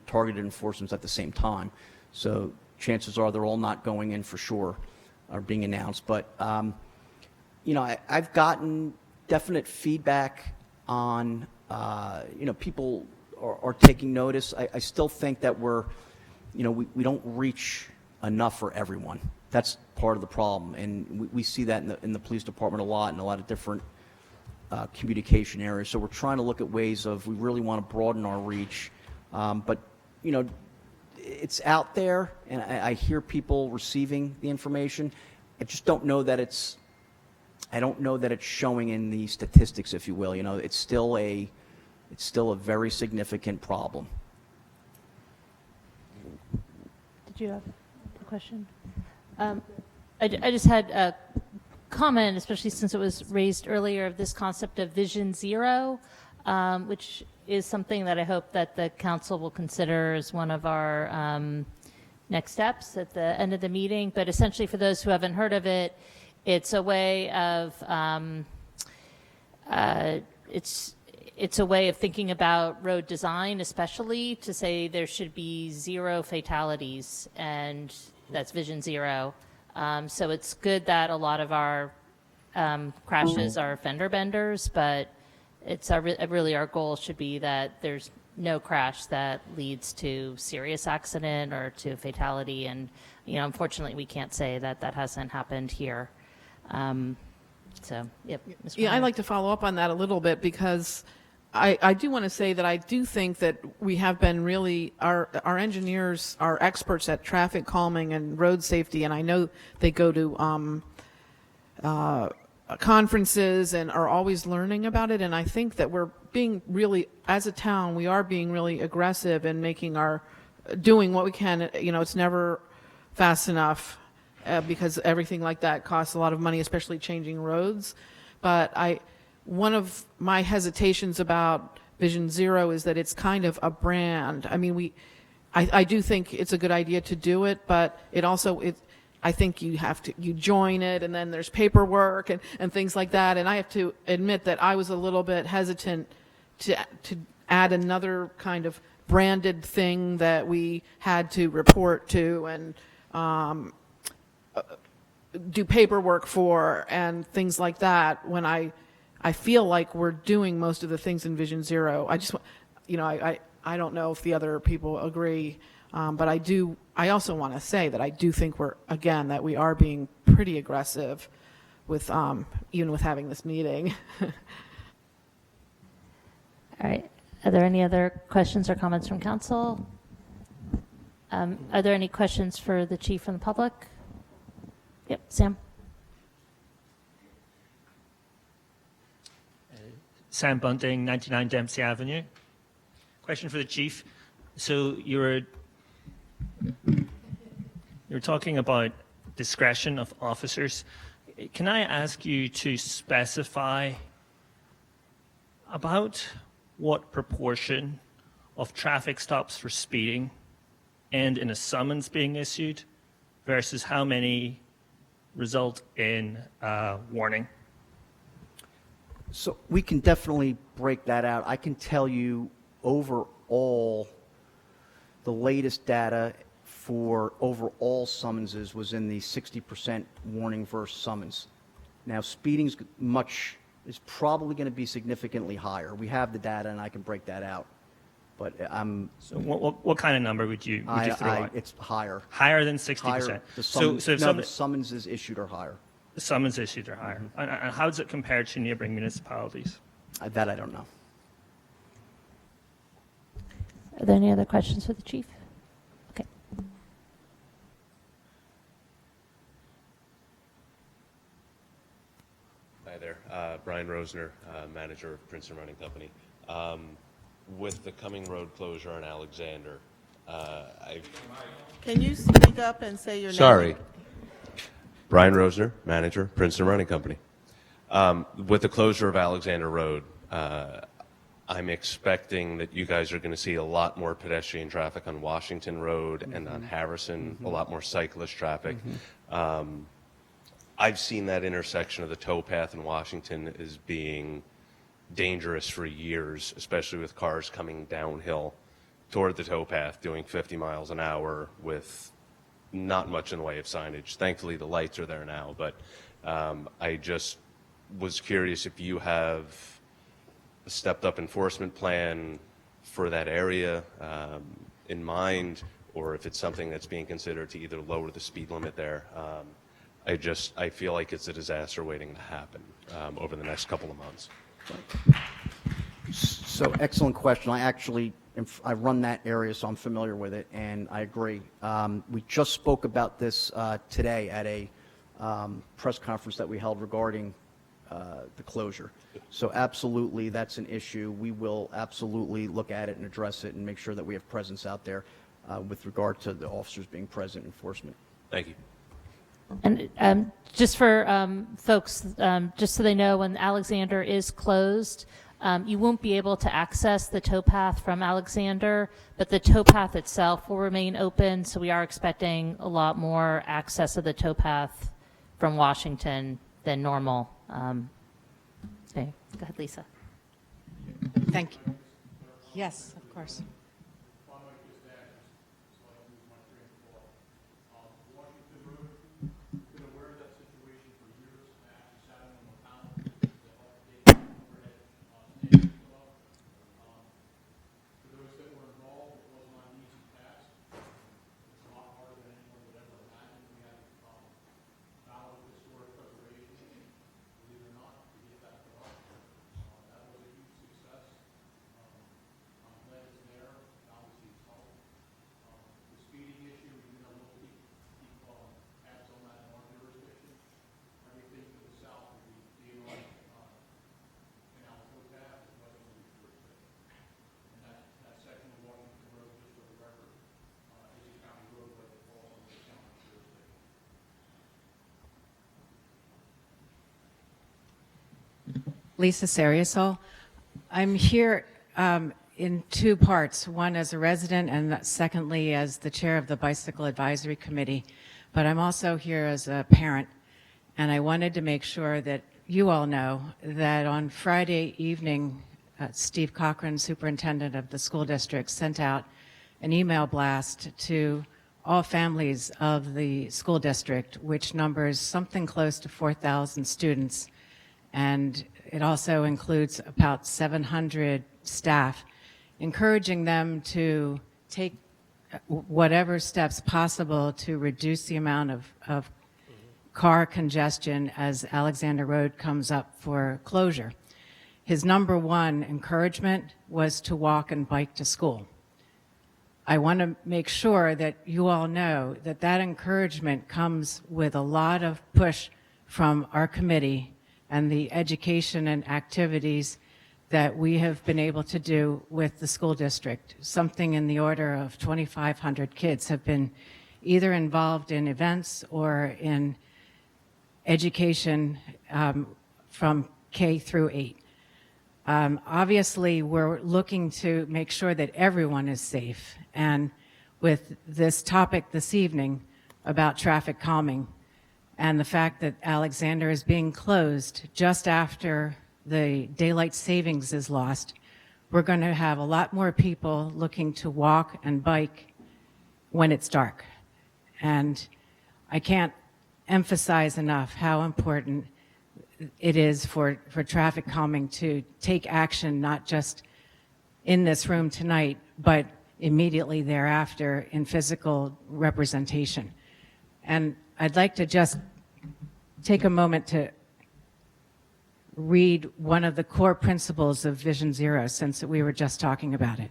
targeted enforcements at the same time. So chances are they're all not going in for sure, or being announced. But, I've gotten definite feedback on, people are taking notice. I still think that we don't reach enough for everyone. That's part of the problem. And we see that in the police department a lot, in a lot of different communication areas. So we're trying to look at ways we really want to broaden our reach. But, it's out there, and I hear people receiving the information. I just don't know that it's showing in the statistics, if you will. It's still a very significant problem. Did you have a question? I just had a comment, especially since it was raised earlier, of this concept of Vision Zero, which is something that I hope that the council will consider as one of our next steps at the end of the meeting. But essentially, for those who haven't heard of it, it's a way of it's a way of thinking about road design, especially to say there should be 0 fatalities, and that's Vision Zero. So it's good that a lot of our crashes are fender benders, but really our goal should be that there's no crash that leads to serious accident or to fatality. And, unfortunately, we can't say that hasn't happened here. So, yep. Mr. Yeah, I'd Meyer. like to follow up on that a little bit, because I do want to say that I do think that we have been really, our engineers are experts at traffic calming and road safety, and I know they go to conferences and are always learning about it. And I think that we're being really, as a town, we are being really aggressive in doing what we can. It's never fast enough because everything like that costs a lot of money, especially changing roads. But one of my hesitations about Vision Zero is that it's kind of a brand. I mean, I do think it's a good idea to do it, but I think you join it, and then there's paperwork and things like that. And I have to admit that I was a little bit hesitant to add another kind of branded thing that we had to report to and do paperwork for and things like that, when I feel like we're doing most of the things in Vision Zero. I don't know if the other people agree, but I also want to say that I do think that we are being pretty aggressive with, even with having this meeting. All right. Are there any other questions or comments from council? Are there any questions for the chief from the public? Yep, Sam. Sam Bunting, 99 Dempsey Avenue. Question for the chief. So you're talking about discretion of officers. Can I ask you to specify about what proportion of traffic stops for speeding end in a summons being issued versus how many result in warning? So we can definitely break that out. I can tell you overall, the latest data for overall summonses was in the 60% warning versus summons. Now, speeding's is probably going to be significantly higher. We have the data, and I can break that out. But So what kind of number would you throw out? It's higher. Higher than 60%? Higher. The summonses issued are higher. The summons issued are higher. And how does it compare to neighboring municipalities? That I don't know. Are there any other questions for the chief? Okay. Hi there. Brian Rosner, manager of Princeton Running Company. With the coming road closure on Alexander, Can you speak up and say your name? Sorry. Brian Rosner, manager, Princeton Running Company. With the closure of Alexander Road, I'm expecting that you guys are going to see a lot more pedestrian traffic on Washington Road and on Harrison, a lot more cyclist traffic. I've seen that intersection of the towpath in Washington as being dangerous for years, especially with cars coming downhill toward the towpath doing 50 miles an hour with not much in the way of signage. Thankfully, the lights are there now, but I just was curious if you have a stepped-up enforcement plan for that area in mind, or if it's something that's being considered to either lower the speed limit there. I feel like it's a disaster waiting to happen over the next couple of months. So excellent question. I run that area, so I'm familiar with it, and I agree. We just spoke about this today at a press conference that we held regarding the closure. So absolutely, that's an issue. We will absolutely look at it and address it and make sure that we have presence out there with regard to the officers being present in enforcement. Thank you. And just for folks, just so they know, when Alexander is closed, you won't be able to access the towpath from Alexander, but the towpath itself will remain open, so we are expecting a lot more access of the towpath from Washington than normal. Okay, go ahead, Lisa. Thank you. Yes, of course. Lisa Sariasol. I'm here in two parts, one as a resident and secondly as the chair of the Bicycle Advisory Committee. But I'm also here as a parent, and I wanted to make sure that you all know that on Friday evening, Steve Cochran, superintendent of the school district, sent out an email blast to all families of the school district, which numbers something close to 4,000 students, and it also includes about 700 staff, encouraging them to take whatever steps possible to reduce the amount of car congestion as Alexander Road comes up for closure. His number one encouragement was to walk and bike to school. I want to make sure that you all know that that encouragement comes with a lot of push from our committee and the education and activities that we have been able to do with the school district. Something in the order of 2,500 kids have been either involved in events or in education from K through 8. Obviously, we're looking to make sure that everyone is safe. And with this topic this evening about traffic calming and the fact that Alexander is being closed just after the daylight savings is lost, we're going to have a lot more people looking to walk and bike when it's dark. And I can't emphasize enough how important it is for traffic calming to take action, not just in this room tonight, but immediately thereafter in physical representation. And I'd like to just take a moment to read one of the core principles of Vision Zero, since we were just talking about it.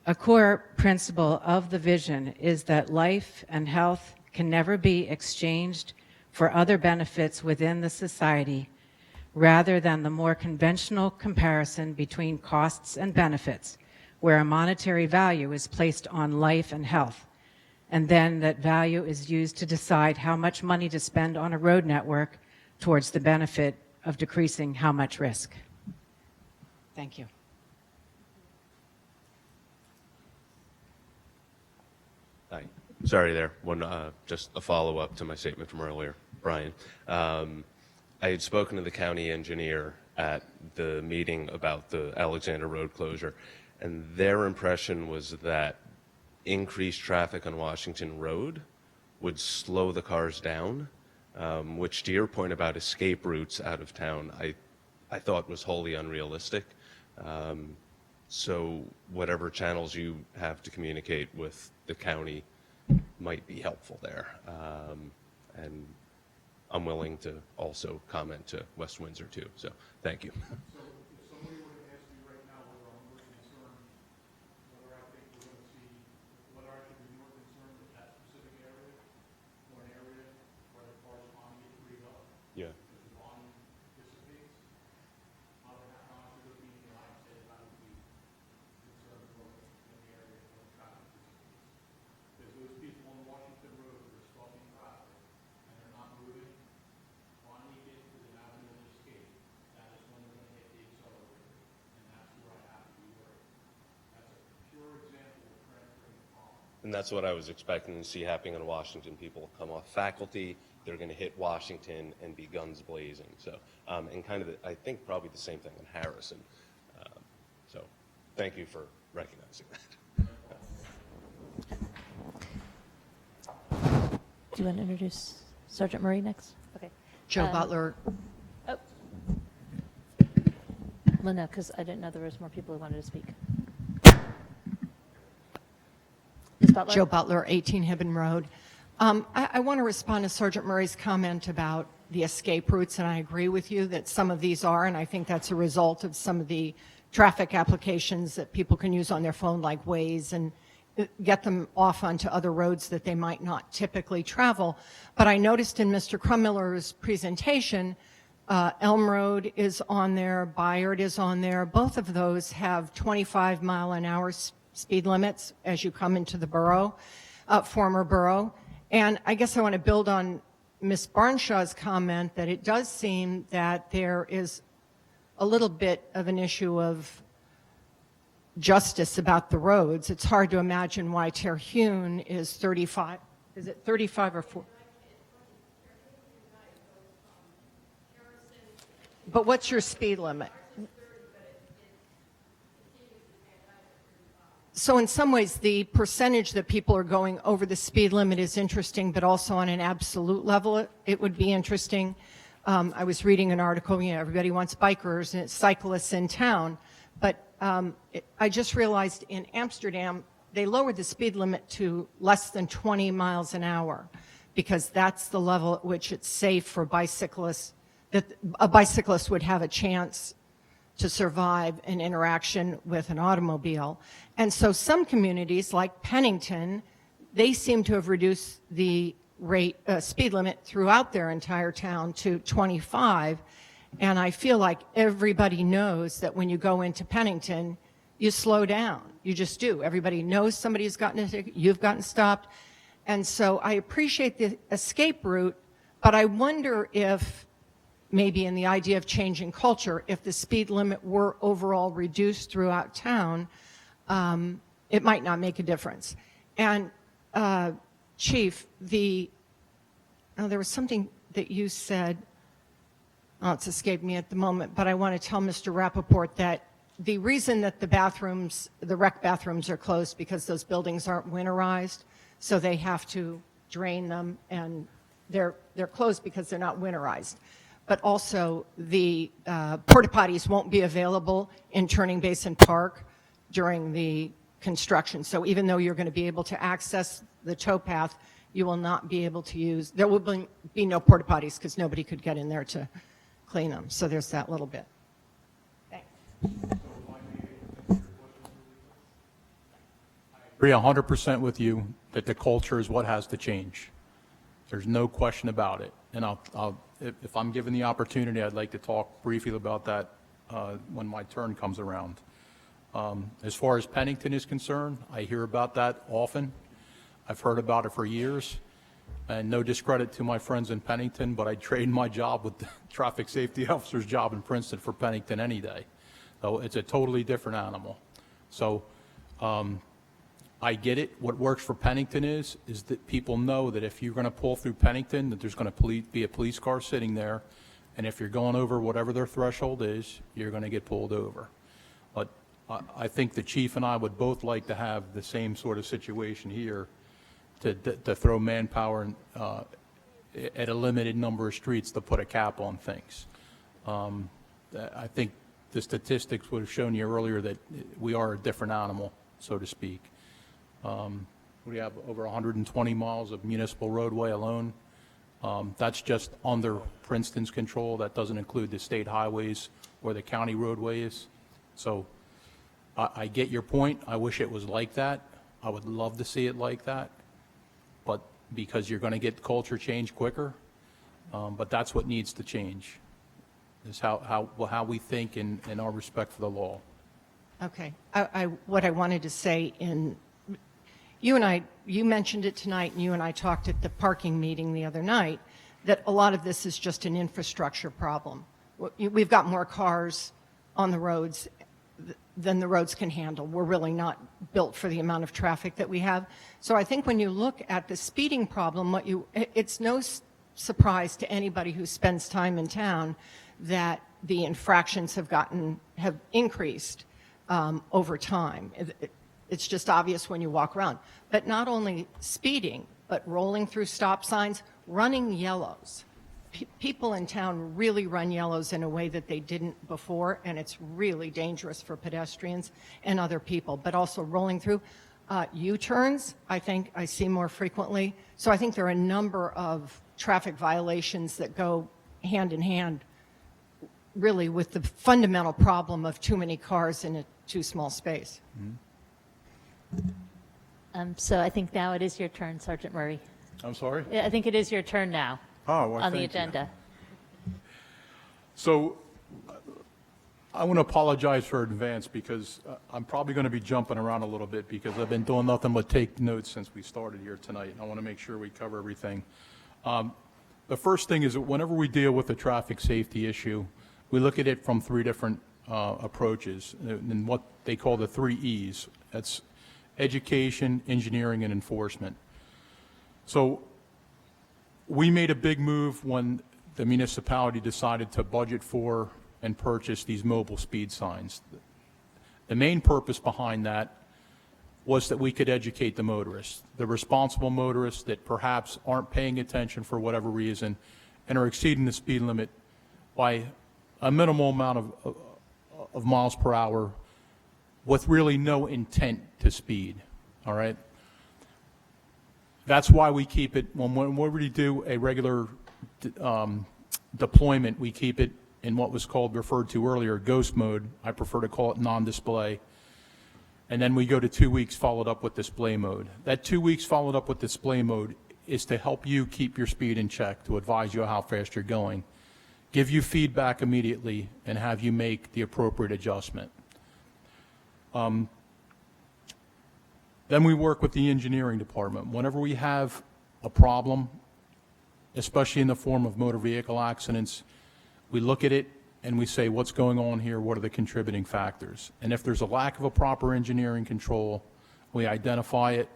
A core principle of the vision is that life and health can never be exchanged for other benefits within the society, rather than the more conventional comparison between costs and benefits, where a monetary value is placed on life and health, and then that value is used to decide how much money to spend on a road network towards the benefit of decreasing how much risk. Thank you. Hi. Sorry there. Just a follow-up to my statement from earlier, Brian. I had spoken to the county engineer at the meeting about the Alexander Road closure, and their impression was that increased traffic on Washington Road would slow the cars down, which, to your point about escape routes out of town, I thought was wholly unrealistic. So whatever channels you have to communicate with the county might be helpful there. And I'm willing to also comment to West Windsor too. So thank you. So if somebody were to ask me right now whether I'm more concerned, whether I think we're going to see, whether I should be more concerned with that specific area or an area where the corresponding get freed up, Yeah. if the volume dissipates, not honestly looking in the eye and say that I would be concerned more in the area where the traffic dissipates. Because those people on Washington Road that are stopping traffic and they're not moving, finally get to the avenue of escape, that is when they're going to hit the accelerator, and that's where I have to be worried. That's a pure example of transferring the problem. And that's what I was expecting to see happening in Washington. People come off faculty, they're going to hit Washington and be guns blazing. So, and kind of, I think probably the same thing in Harrison. So thank you for recognizing that. Do you want to introduce Sergeant Murray next? Okay. Joe Butler. Oh. Well, no, because I didn't know there was more people who wanted to speak. Ms. Butler? Joe Butler, 18 Hibben Road. I want to respond to Sergeant Murray's comment about the escape routes, and I agree with you that some of these are, and I think that's a result of some of the traffic applications that people can use on their phone, like Waze, and get them off onto other roads that they might not typically travel. But I noticed in Mr. Crummiller's presentation, Elm Road is on there, Bayard is on there. Both of those have 25-mile-an-hour speed limits as you come into the borough, former borough. And I guess I want to build on Ms. Barnshaw's comment that it does seem that there is a little bit of an issue of justice about the roads. It's hard to imagine why Terhune is 35. Is it 35 or 40? But what's your speed limit? So in some ways, the percentage that people are going over the speed limit is interesting, but also on an absolute level, it would be interesting. I was reading an article, everybody wants bikers and cyclists in town, but I just realized in Amsterdam, they lowered the speed limit to less than 20 miles an hour because that's the level at which it's safe for bicyclists, that a bicyclist would have a chance to survive an interaction with an automobile. And so some communities like Pennington, they seem to have reduced the speed limit throughout their entire town to 25. And I feel like everybody knows that when you go into Pennington, you slow down. You just do. Everybody knows somebody's gotten a ticket, you've gotten stopped. And so I appreciate the escape route, but I wonder if maybe in the idea of changing culture, if the speed limit were overall reduced throughout town, it might not make a difference. And Chief, there was something that you said It's escaped me at the moment, but I want to tell Mr. Rappaport that the reason that the rec bathrooms are closed because those buildings aren't winterized, so they have to drain them, and they're closed because they're not winterized. But also, the porta potties won't be available in Turning Basin Park during the construction. So even though you're going to be able to access the towpath, you will not be able to use, there will be no porta potties because nobody could get in there to clean them. So there's that little bit. Thanks. Agree 100% with you that the culture is what has to change. There's no question about it. And if I'm given the opportunity, I'd like to talk briefly about that when my turn comes around. As far as Pennington is concerned, I hear about that often. I've heard about it for years. And no discredit to my friends in Pennington, but I'd trade my job with the traffic safety officer's job in Princeton for Pennington any day. So it's a totally different animal. So I get it. What works for Pennington is that people know that if you're going to pull through Pennington, that there's going to be a police car sitting there, and if you're going over whatever their threshold is, you're going to get pulled over. But I think the chief and I would both like to have the same sort of situation here, to throw manpower at a limited number of streets to put a cap on things. I think the statistics would have shown you earlier that we are a different animal, so to speak. We have over 120 miles of municipal roadway alone. That's just under Princeton's control. That doesn't include the state highways or the county roadways. So I get your point. I wish it was like that. I would love to see it like that. But because you're going to get culture change quicker, but that's what needs to change, is how we think and our respect for the law. Okay. What I wanted to say you mentioned it tonight, and you and I talked at the parking meeting the other night, that a lot of this is just an infrastructure problem. We've got more cars on the roads than the roads can handle. We're really not built for the amount of traffic that we have. So I think when you look at the speeding problem, it's no surprise to anybody who spends time in town that the infractions have increased over time. It's just obvious when you walk around. But not only speeding, but rolling through stop signs, running yellows. People in town really run yellows in a way that they didn't before, and it's really dangerous for pedestrians and other people. But also rolling through U-turns, I think I see more frequently. So I think there are a number of traffic violations that go hand in hand, really, with the fundamental problem of too many cars in a too small space. So I think now it is your turn, Sergeant Murray. I'm sorry? I think it is your turn now Well, on the thank you. agenda. So I want to apologize for advance because I'm probably going to be jumping around a little bit because I've been doing nothing but take notes since we started here tonight. I want to make sure we cover everything. The first thing is that whenever we deal with a traffic safety issue, we look at it from three different approaches and what they call the 3 E's. That's education, engineering, and enforcement. So we made a big move when the municipality decided to budget for and purchase these mobile speed signs. The main purpose behind that was that we could educate the motorists, the responsible motorists that perhaps aren't paying attention for whatever reason and are exceeding the speed limit by a minimal amount of miles per hour with really no intent to speed, all right? That's why we keep it, when we do a regular deployment, we keep it in what was referred to earlier, ghost mode. I prefer to call it non-display. And then we go to 2 weeks followed up with display mode. That 2 weeks followed up with display mode is to help you keep your speed in check, to advise you how fast you're going, give you feedback immediately, and have you make the appropriate adjustment. Then we work with the engineering department. Whenever we have a problem, especially in the form of motor vehicle accidents, we look at it and we say, what's going on here? What are the contributing factors? And if there's a lack of a proper engineering control, we identify it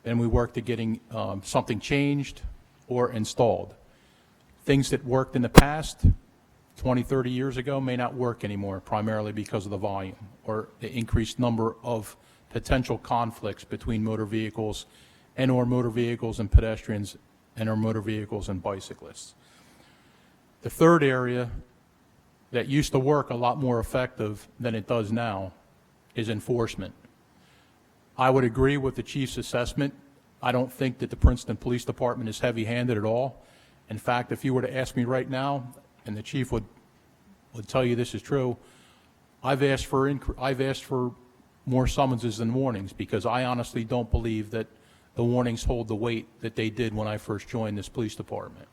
and we work to getting something changed or installed. Things that worked in the past, 20, 30 years ago may not work anymore, primarily because of the volume or the increased number of potential conflicts between motor vehicles and/or motor vehicles and pedestrians and/or motor vehicles and bicyclists. The third area that used to work a lot more effective than it does now is enforcement. I would agree with the chief's assessment. I don't think that the Princeton Police Department is heavy-handed at all. In fact, if you were to ask me right now, and the chief would tell you this is true, I've asked for more summonses than warnings because I honestly don't believe that the warnings hold the weight that they did when I first joined this police department.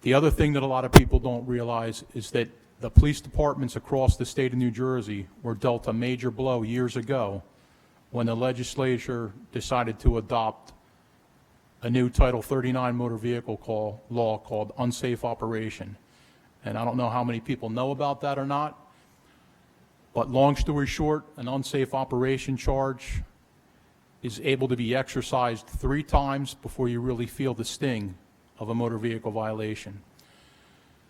The other thing that a lot of people don't realize is that the police departments across the state of New Jersey were dealt a major blow years ago when the legislature decided to adopt a new Title 39 motor vehicle law called unsafe operation. And I don't know how many people know about that or not, but long story short, an unsafe operation charge is able to be exercised 3 times before you really feel the sting of a motor vehicle violation.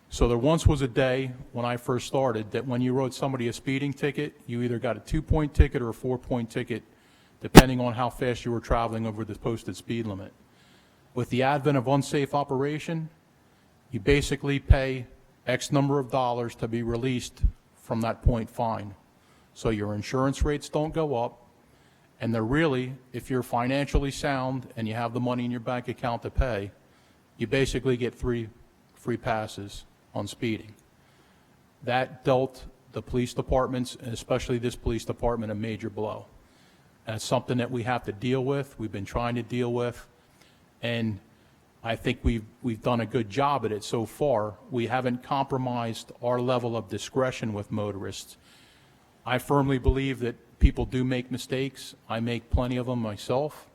So there once was a day when I first started that when you wrote somebody a speeding ticket, you either got a 2-point ticket or a 4-point ticket, depending on how fast you were traveling over the posted speed limit. With the advent of unsafe operation, you basically pay X number of dollars to be released from that point fine. So your insurance rates don't go up, and they're really, if you're financially sound and you have the money in your bank account to pay, you basically get 3 free passes on speeding. That dealt the police departments, and especially this police department, a major blow. And it's something that we have to deal with, we've been trying to deal with, and I think we've done a good job at it so far. We haven't compromised our level of discretion with motorists. I firmly believe that people do make mistakes. I make plenty of them myself.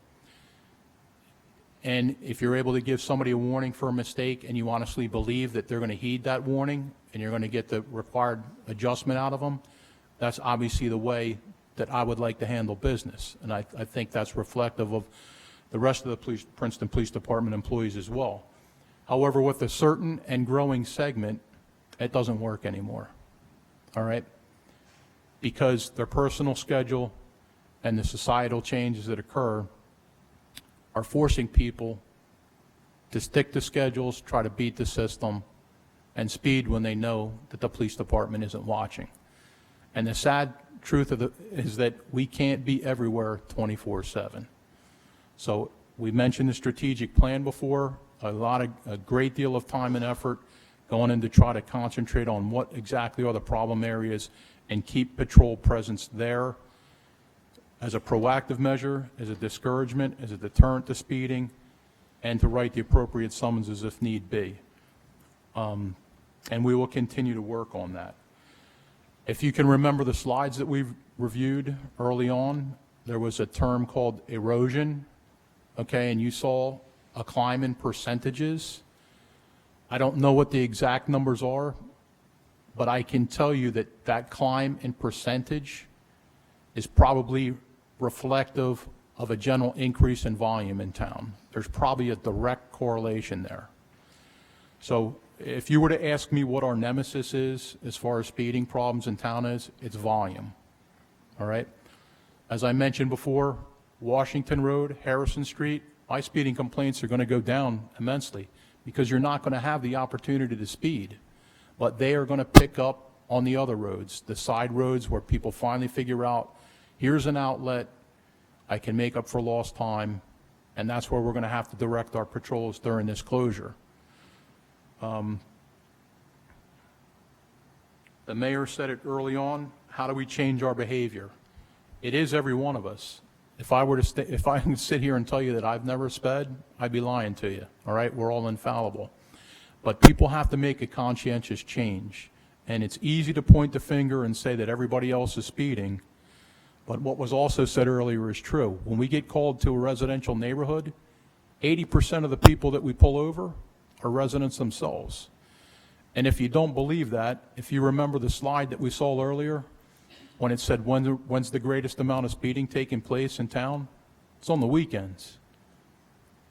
And if you're able to give somebody a warning for a mistake and you honestly believe that they're going to heed that warning and you're going to get the required adjustment out of them, that's obviously the way that I would like to handle business. And I think that's reflective of the rest of the Princeton Police Department employees as well. However, with a certain and growing segment, it doesn't work anymore, all right? Because their personal schedule and the societal changes that occur are forcing people to stick to schedules, try to beat the system, and speed when they know that the police department isn't watching. And the sad truth is that we can't be everywhere 24/7. So we mentioned the strategic plan before, a great deal of time and effort going in to try to concentrate on what exactly are the problem areas and keep patrol presence there as a proactive measure, as a discouragement, as a deterrent to speeding, and to write the appropriate summonses if need be. And we will continue to work on that. If you can remember the slides that we've reviewed early on, there was a term called erosion, okay, and you saw a climb in percentages. I don't know what the exact numbers are, but I can tell you that that climb in percentage is probably reflective of a general increase in volume in town. There's probably a direct correlation there. So if you were to ask me what our nemesis is as far as speeding problems in town is, it's volume, all right? As I mentioned before, Washington Road, Harrison Street, my speeding complaints are going to go down immensely because you're not going to have the opportunity to speed, but they are going to pick up on the other roads, the side roads where people finally figure out, here's an outlet, I can make up for lost time, and that's where we're going to have to direct our patrols during this closure. The mayor said it early on, how do we change our behavior? It is every one of us. If I were to if I could sit here and tell you that I've never sped, I'd be lying to you, all right? We're all infallible. But people have to make a conscientious change. And it's easy to point the finger and say that everybody else is speeding, but what was also said earlier is true. When we get called to a residential neighborhood, 80% of the people that we pull over are residents themselves. And if you don't believe that, if you remember the slide that we saw earlier, when it said when's the greatest amount of speeding taking place in town, it's on the weekends.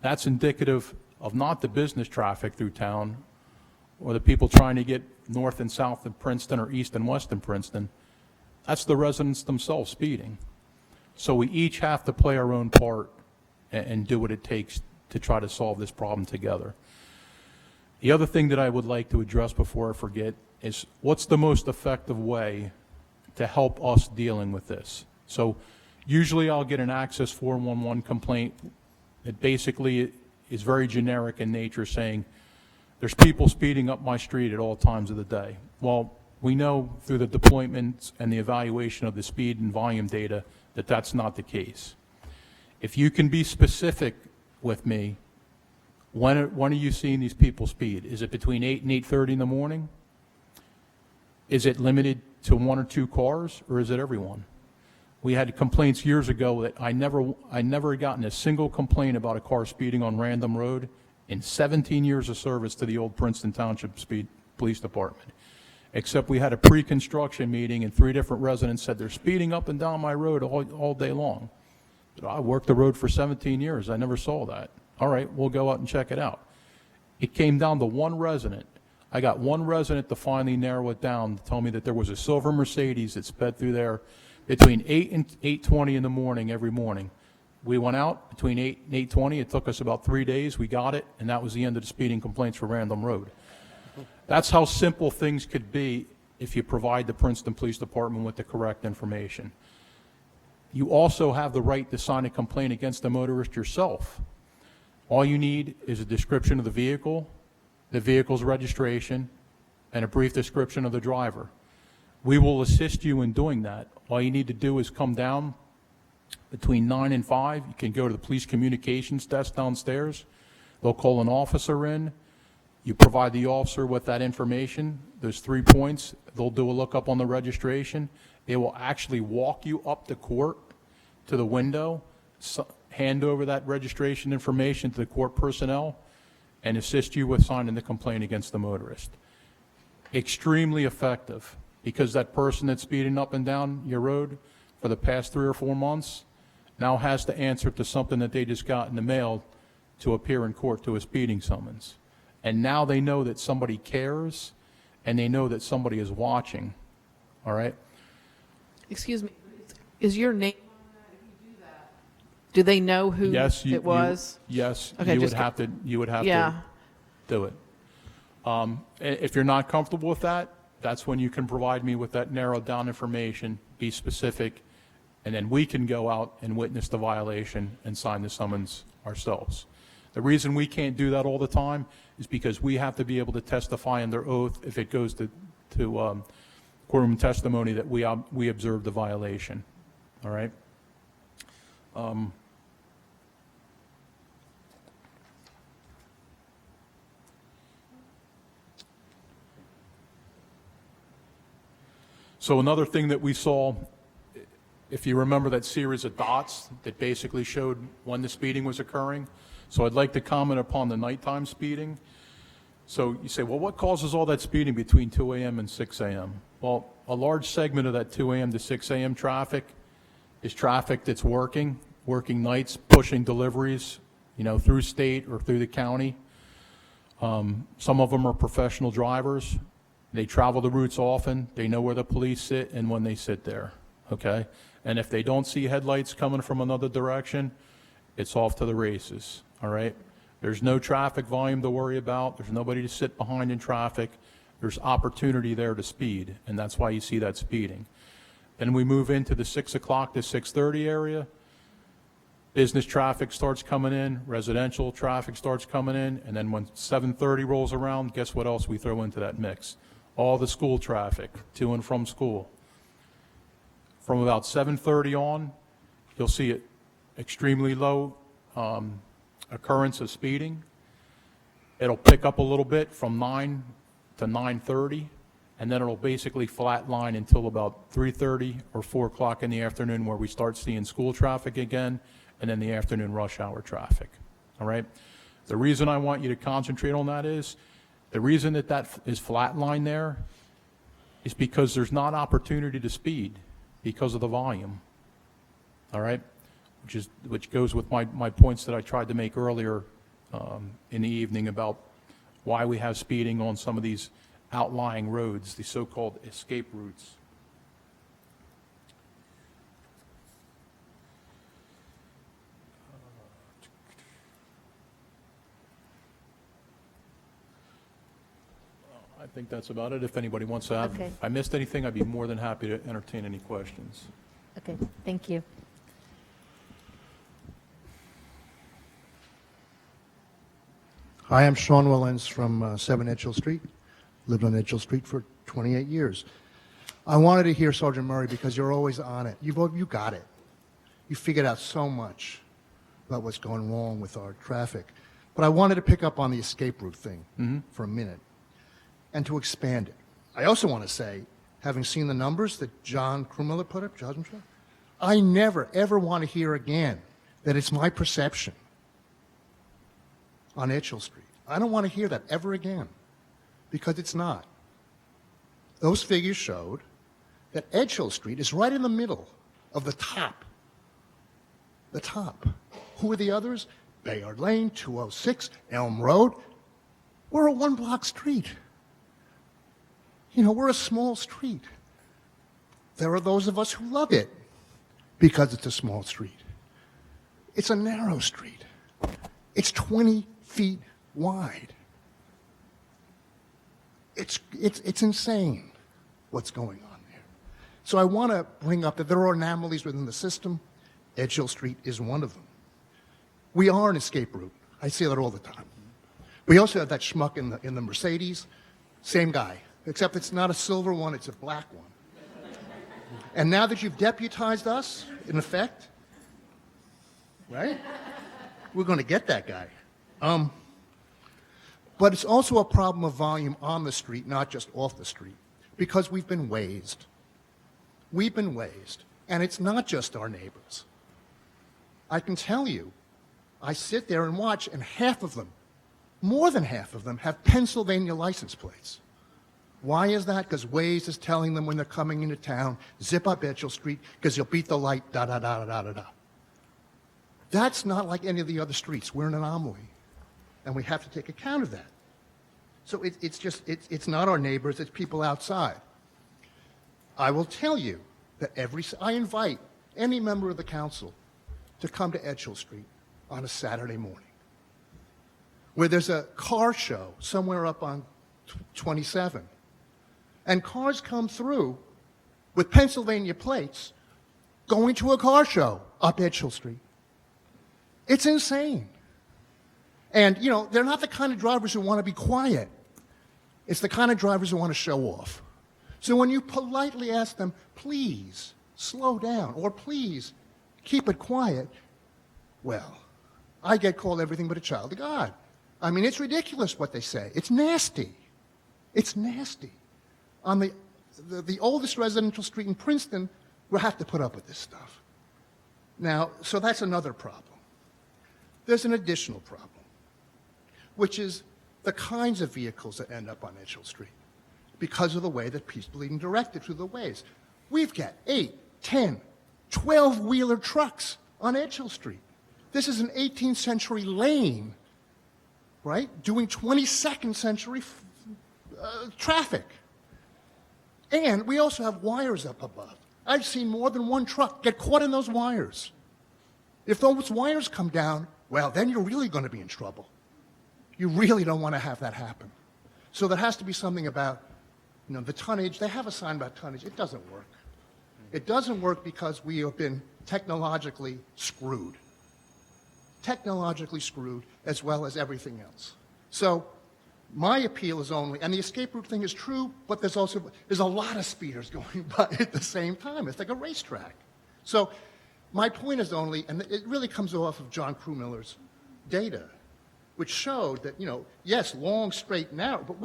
That's indicative of not the business traffic through town, or the people trying to get north and south of Princeton or east and west in Princeton, that's the residents themselves speeding. So we each have to play our own part and do what it takes to try to solve this problem together. The other thing that I would like to address before I forget is what's the most effective way to help us dealing with this? So usually I'll get an Access 411 complaint that basically is very generic in nature, saying there's people speeding up my street at all times of the day. Well, we know through the deployments and the evaluation of the speed and volume data that that's not the case. If you can be specific with me, when are you seeing these people speed? Is it between 8 and 8:30 in the morning? Is it limited to 1 or 2 cars, or is it everyone? We had complaints years ago that I never gotten a single complaint about a car speeding on Random Road in 17 years of service to the old Princeton Township Police Department. Except we had a pre-construction meeting and 3 different residents said they're speeding up and down my road all day long. But I worked the road for 17 years. I never saw that. All right, we'll go out and check it out. It came down to one resident. I got one resident to finally narrow it down to tell me that there was a silver Mercedes that sped through there between 8 and 8:20 in the morning every morning. We went out between 8 and 8:20. It took us about 3 days. We got it, and that was the end of the speeding complaints for Random Road. That's how simple things could be if you provide the Princeton Police Department with the correct information. You also have the right to sign a complaint against the motorist yourself. All you need is a description of the vehicle's registration, and a brief description of the driver. We will assist you in doing that. All you need to do is come down between 9 and 5. You can go to the police communications desk downstairs. They'll call an officer in. You provide the officer with that information, those 3 points. They'll do a lookup on the registration. They will actually walk you up to court to the window, hand over that registration information to the court personnel, and assist you with signing the complaint against the motorist. Extremely effective, because that person that's speeding up and down your road for the past 3 or 4 months now has to answer to something that they just got in the mail to appear in court to a speeding summons. And now they know that somebody cares, and they know that somebody is watching. All right? Excuse me, is your name on that if you do that? Do they know who it was? Yes, Okay, you would have to do it. If you're not comfortable with that, that's when you can provide me with that narrowed down information, be specific, and then we can go out and witness the violation and sign the summons ourselves. The reason we can't do that all the time is because we have to be able to testify under oath if it goes to courtroom testimony that we observed the violation. All right? So another thing that we saw, if you remember that series of dots that basically showed when the speeding was occurring. So I'd like to comment upon the nighttime speeding. So you say, well, what causes all that speeding between 2 a.m. and 6 a.m.? Well, a large segment of that 2 a.m. to 6 a.m. traffic is traffic that's working nights, pushing deliveries, through state or through the county. Some of them are professional drivers. They travel the routes often. They know where the police sit and when they sit there, okay? And if they don't see headlights coming from another direction, it's off to the races, all right? There's no traffic volume to worry about. There's nobody to sit behind in traffic. There's opportunity there to speed, and that's why you see that speeding. Then we move into the 6 o'clock to 6:30 area. Business traffic starts coming in, residential traffic starts coming in, and then when 7:30 rolls around, guess what else we throw into that mix? All the school traffic to and from school. From about 7:30 on, you'll see it extremely low occurrence of speeding. It'll pick up a little bit from 9 to 9:30, and then it'll basically flatline until about 3:30 or 4 o'clock in the afternoon, where we start seeing school traffic again, and then the afternoon rush hour traffic. All right? The reason I want you to concentrate on that is, the reason that is flatline there is because there's not opportunity to speed because of the volume. All right? Which goes with my points that I tried to make earlier in the evening about why we have speeding on some of these outlying roads, the so-called escape routes. I think that's about it. If anybody wants to have, Okay. if I missed anything, I'd be more than happy to entertain any questions. Okay, thank you. Hi, I'm Sean Willens from 7 Edgehill Street. Lived on Edgehill Street for 28 years. I wanted to hear Sergeant Murray because you're always on it. You got it. You figured out so much about what's going wrong with our traffic. But I wanted to pick up on the escape route thing for a minute and to expand it. I also want to say, having seen the numbers that John Krumiller put up, I never, ever want to hear again that it's my perception on Edgehill Street. I don't want to hear that ever again because it's not. Those figures showed that Edgehill Street is right in the middle of the top. The top. Who are the others? Bayard Lane, 206, Elm Road. We're a one-block street. You know, we're a small street. There are those of us who love it because it's a small street. It's a narrow street. It's 20 feet wide. It's insane what's going on there. So I want to bring up that there are anomalies within the system. Edgehill Street is one of them. We are an escape route. I say that all the time. We also have that schmuck in the Mercedes. Same guy, except it's not a silver one, it's a black one. And now that you've deputized us, in effect, right? We're going to get that guy. But it's also a problem of volume on the street, not just off the street, because we've been wazed. We've been wazed. And it's not just our neighbors. I can tell you, I sit there and watch, and half of them, more than half of them, have Pennsylvania license plates. Why is that? Because Waze is telling them when they're coming into town, zip up Edgehill Street, because you'll beat the light, da-da-da-da-da-da. That's not like any of the other streets. We're an anomaly. And we have to take account of that. So it's not our neighbors, it's people outside. I will tell you that I invite any member of the council to come to Edgehill Street on a Saturday morning, where there's a car show somewhere up on 27. And cars come through with Pennsylvania plates going to a car show up Edgehill Street. It's insane. And, you know, they're not the kind of drivers who want to be quiet. It's the kind of drivers who want to show off. So when you politely ask them, please slow down, or please keep it quiet, well, I get called everything but a child of God. I mean, it's ridiculous what they say. It's nasty. It's nasty. On the oldest residential street in Princeton, we'll have to put up with this stuff. Now, so that's another problem. There's an additional problem, which is the kinds of vehicles that end up on Edgehill Street because of the way that people are being directed through the ways. We've got 8, 10, 12-wheeler trucks on Edgehill Street. This is an 18th century lane, right, doing 22nd century traffic. And we also have wires up above. I've seen more than one truck get caught in those wires. If those wires come down, well, then you're really going to be in trouble. You really don't want to have that happen. So there has to be something about, you know, the tonnage. They have a sign about tonnage. It doesn't work. It doesn't work because we have been technologically screwed. Technologically screwed, as well as everything else. So my appeal is only, and the escape route thing is true, but there's a lot of speeders going by at the same time. It's like a racetrack. So my point is only, and it really comes off of John Krumiller's data, which showed that, you know, yes, long, straight, narrow, but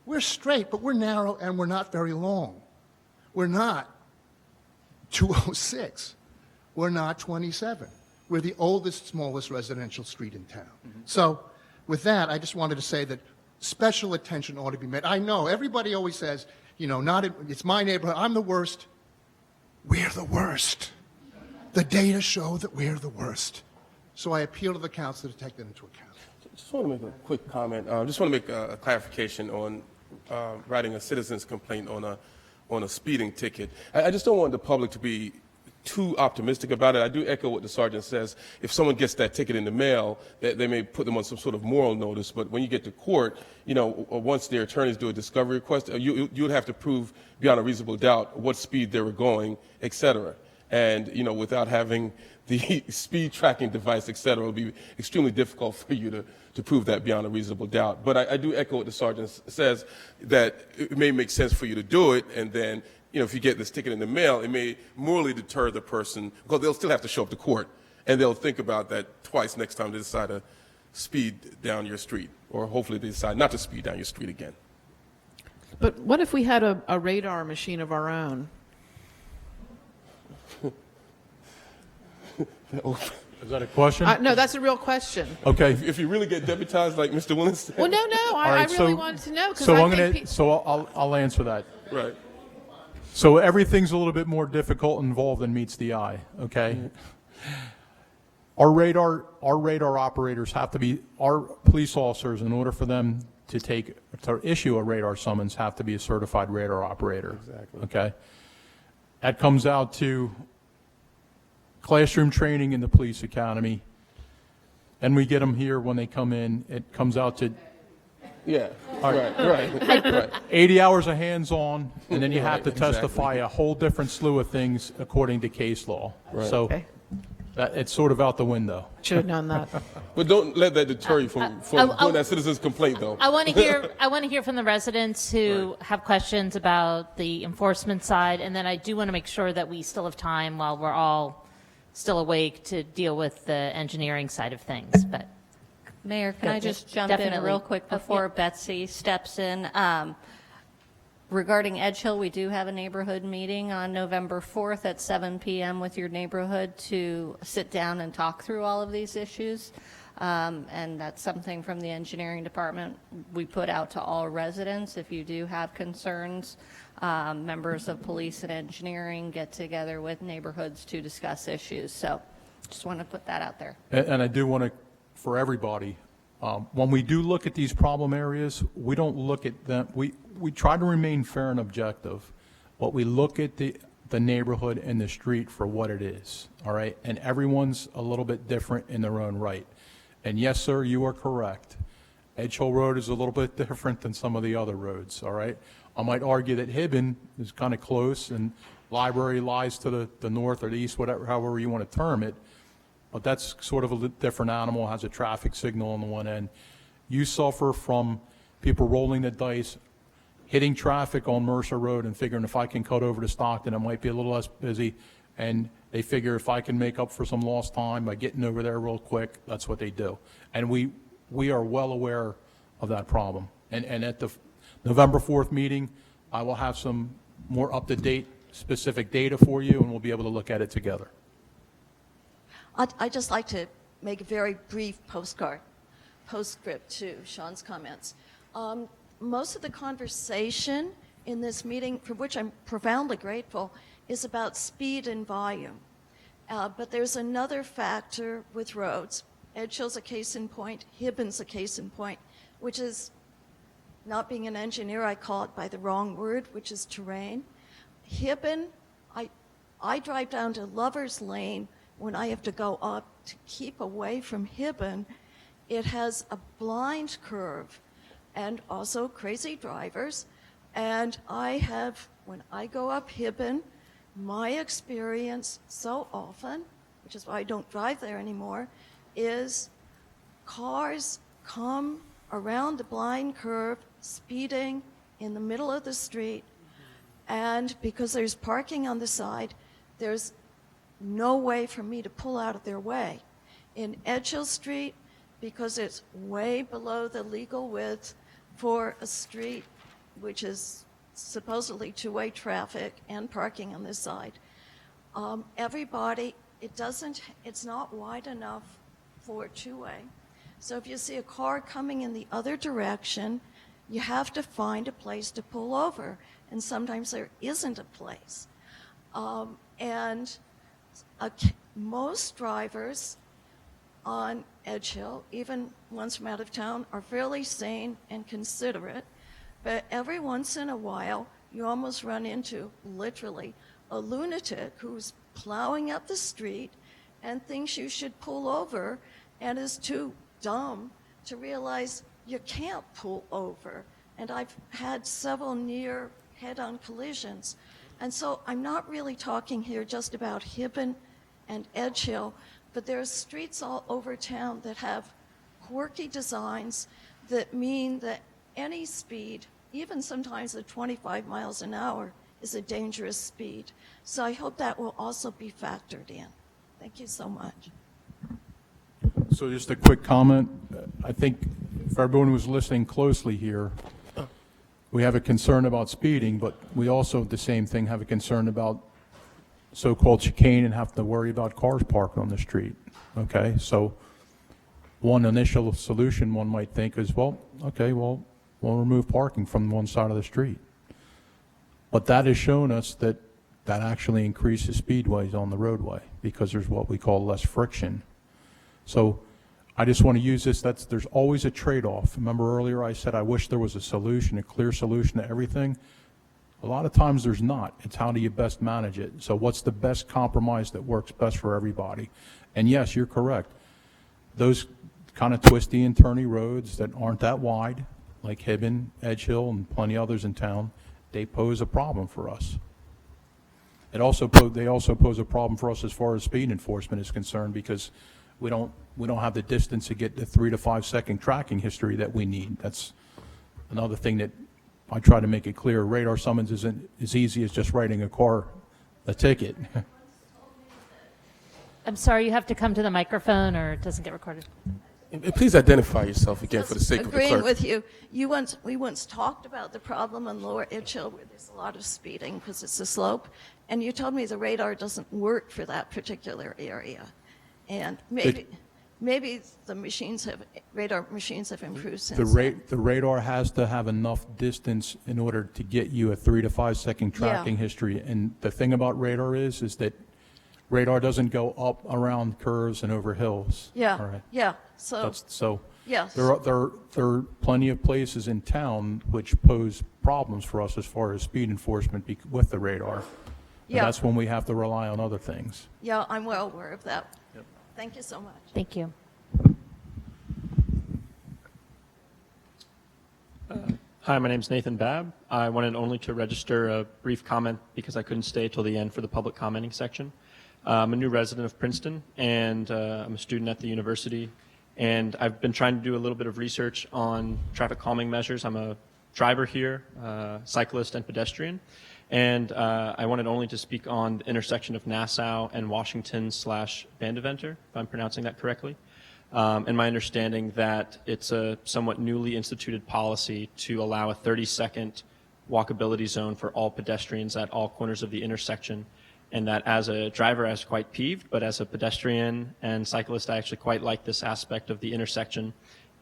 we're straight, but we're narrow and we're not very long. We're not 206. We're not 27. We're the oldest, smallest residential street in town. So with that, I just wanted to say that special attention ought to be made. I know everybody always says, you know, it's my neighborhood, I'm the worst. We're the worst. The data show that we're the worst. So I appeal to the council to take that into account. Just want to make a quick comment. Just want to make a clarification on writing a citizen's complaint on a speeding ticket. I just don't want the public to be too optimistic about it. I do echo what the sergeant says. If someone gets that ticket in the mail, they may put them on some sort of moral notice. But when you get to court, once their attorneys do a discovery request, you would have to prove beyond a reasonable doubt what speed they were going, et cetera. And without having the speed tracking device, et cetera, it would be extremely difficult for you to prove that beyond a reasonable doubt. But I do echo what the sergeant says, that it may make sense for you to do it, and then if you get this ticket in the mail, it may morally deter the person, because they'll still have to show up to court, and they'll think about that twice next time they decide to speed down your street, or hopefully they decide not to speed down your street again. But what if we had a radar machine of our own? Is that a question? No, that's a real question. Okay. If you really get deputized like Mr. Willis said. Well, no, I really wanted to know. So I'll answer that. Right. So everything's a little bit more difficult and involved than meets the eye, okay? Our radar operators have to be, our police officers, in order for them to issue a radar summons, have to be a certified radar operator. Exactly. Okay? That comes out to classroom training in the police academy, and we get them here when they come in. It comes out to Yeah, All right. right. 80 hours of hands-on, and then you have to Right, testify exactly. a whole different slew of things according to case law. Right. So Okay. it's sort of out the window. Should have known that. But don't let that deter you from doing that citizen's complaint, though. I want to hear from the residents who have questions about the enforcement side, and then I do want to make sure that we still have time while we're all still awake to deal with the engineering side of things. But Mayor, can I Good. just jump in Definitely. real quick before Betsy steps in? Regarding Edge Hill, we do have a neighborhood meeting on November 4th at 7 p.m. with your neighborhood to sit down and talk through all of these issues. And that's something from the engineering department we put out to all residents. If you do have concerns, members of police and engineering get together with neighborhoods to discuss issues. So just want to put that out there. And I do want to, for everybody, when we do look at these problem areas, we don't look at them, we try to remain fair and objective, but we look at the neighborhood and the street for what it is, all right? And everyone's a little bit different in their own right. And yes, sir, you are correct. Edge Hill Road is a little bit different than some of the other roads, all right? I might argue that Hibben is kind of close, and Library lies to the north or the east, whatever, however you want to term it. But that's sort of a different animal, has a traffic signal on the one end. You suffer from people rolling the dice, hitting traffic on Mercer Road and figuring if I can cut over to Stockton, it might be a little less busy. And they figure if I can make up for some lost time by getting over there real quick, that's what they do. And we are well aware of that problem. And at the November 4th meeting, I will have some more up-to-date specific data for you, and we'll be able to look at it together. I'd just like to make a very brief postscript to Sean's comments. Most of the conversation in this meeting, for which I'm profoundly grateful, is about speed and volume. But there's another factor with roads. Edge Hill's a case in point, Hibben's a case in point, which is, not being an engineer, I call it by the wrong word, which is terrain. Hibben, I drive down to Lover's Lane when I have to go up to keep away from Hibben. It has a blind curve and also crazy drivers. And when I go up Hibben, my experience so often, which is why I don't drive there anymore, is cars come around the blind curve, speeding in the middle of the street, and because there's parking on the side, there's no way for me to pull out of their way. In Edge Hill Street, because it's way below the legal width for a street which is supposedly two-way traffic and parking on this side, it's not wide enough for two-way. So if you see a car coming in the other direction, you have to find a place to pull over, and sometimes there isn't a place. Most drivers on Edge Hill, even ones from out of town, are fairly sane and considerate. But every once in a while, you almost run into, literally, a lunatic who's plowing up the street and thinks you should pull over and is too dumb to realize you can't pull over. And I've had several near head-on collisions. And so I'm not really talking here just about Hibben and Edge Hill, but there are streets all over town that have quirky designs that mean that any speed, even sometimes at 25 miles an hour, is a dangerous speed. So I hope that will also be factored in. Thank you so much. So just a quick comment. I think if everyone was listening closely here, we have a concern about speeding, but we also, the same thing, have a concern about so-called chicane and have to worry about cars parked on the street. Okay, so one initial solution one might think is, well, okay, well, we'll remove parking from one side of the street. But that has shown us that that actually increases speedways on the roadway because there's what we call less friction. So I just want to use this, there's always a trade-off. Remember earlier I said I wish there was a solution, a clear solution to everything? A lot of times there's not. It's how do you best manage it? So what's the best compromise that works best for everybody? And yes, you're correct. Those kind of twisty and turny roads that aren't that wide, like Hibben, Edge Hill, and plenty others in town, they pose a problem for us. They also pose a problem for us as far as speed enforcement is concerned because we don't have the distance to get the 3 to 5 second tracking history that we need. That's another thing that I try to make it clear. Radar summons isn't as easy as just writing a ticket. I'm sorry, you have to come to the microphone or it doesn't get recorded. Please identify yourself again for the sake of the Agreeing clerk. with you. We once talked about the problem on Lower Edge Hill where there's a lot of speeding because it's a slope, and you told me the radar doesn't work for that particular area. And maybe the radar machines have improved since then. The radar has to have enough distance in order to get you a 3 to 5 second tracking history. And the thing about radar is that radar doesn't go up around curves and over hills. Yeah, All right. yeah. So yes. there are plenty of places in town which pose problems for us as far as speed enforcement with the radar. And that's when we have to rely on other things. Yeah, I'm well aware of that. Yep. Thank you so much. Thank you. Hi, my name is Nathan Babb. I wanted only to register a brief comment because I couldn't stay till the end for the public commenting section. I'm a new resident of Princeton, and I'm a student at the university. And I've been trying to do a little bit of research on traffic calming measures. I'm a driver here, cyclist and pedestrian. And I wanted only to speak on the intersection of Nassau and Washington/Vandeventer, if I'm pronouncing that correctly. And my understanding that it's a somewhat newly instituted policy to allow a 30-second walkability zone for all pedestrians at all corners of the intersection. And that as a driver, I was quite peeved, but as a pedestrian and cyclist, I actually quite like this aspect of the intersection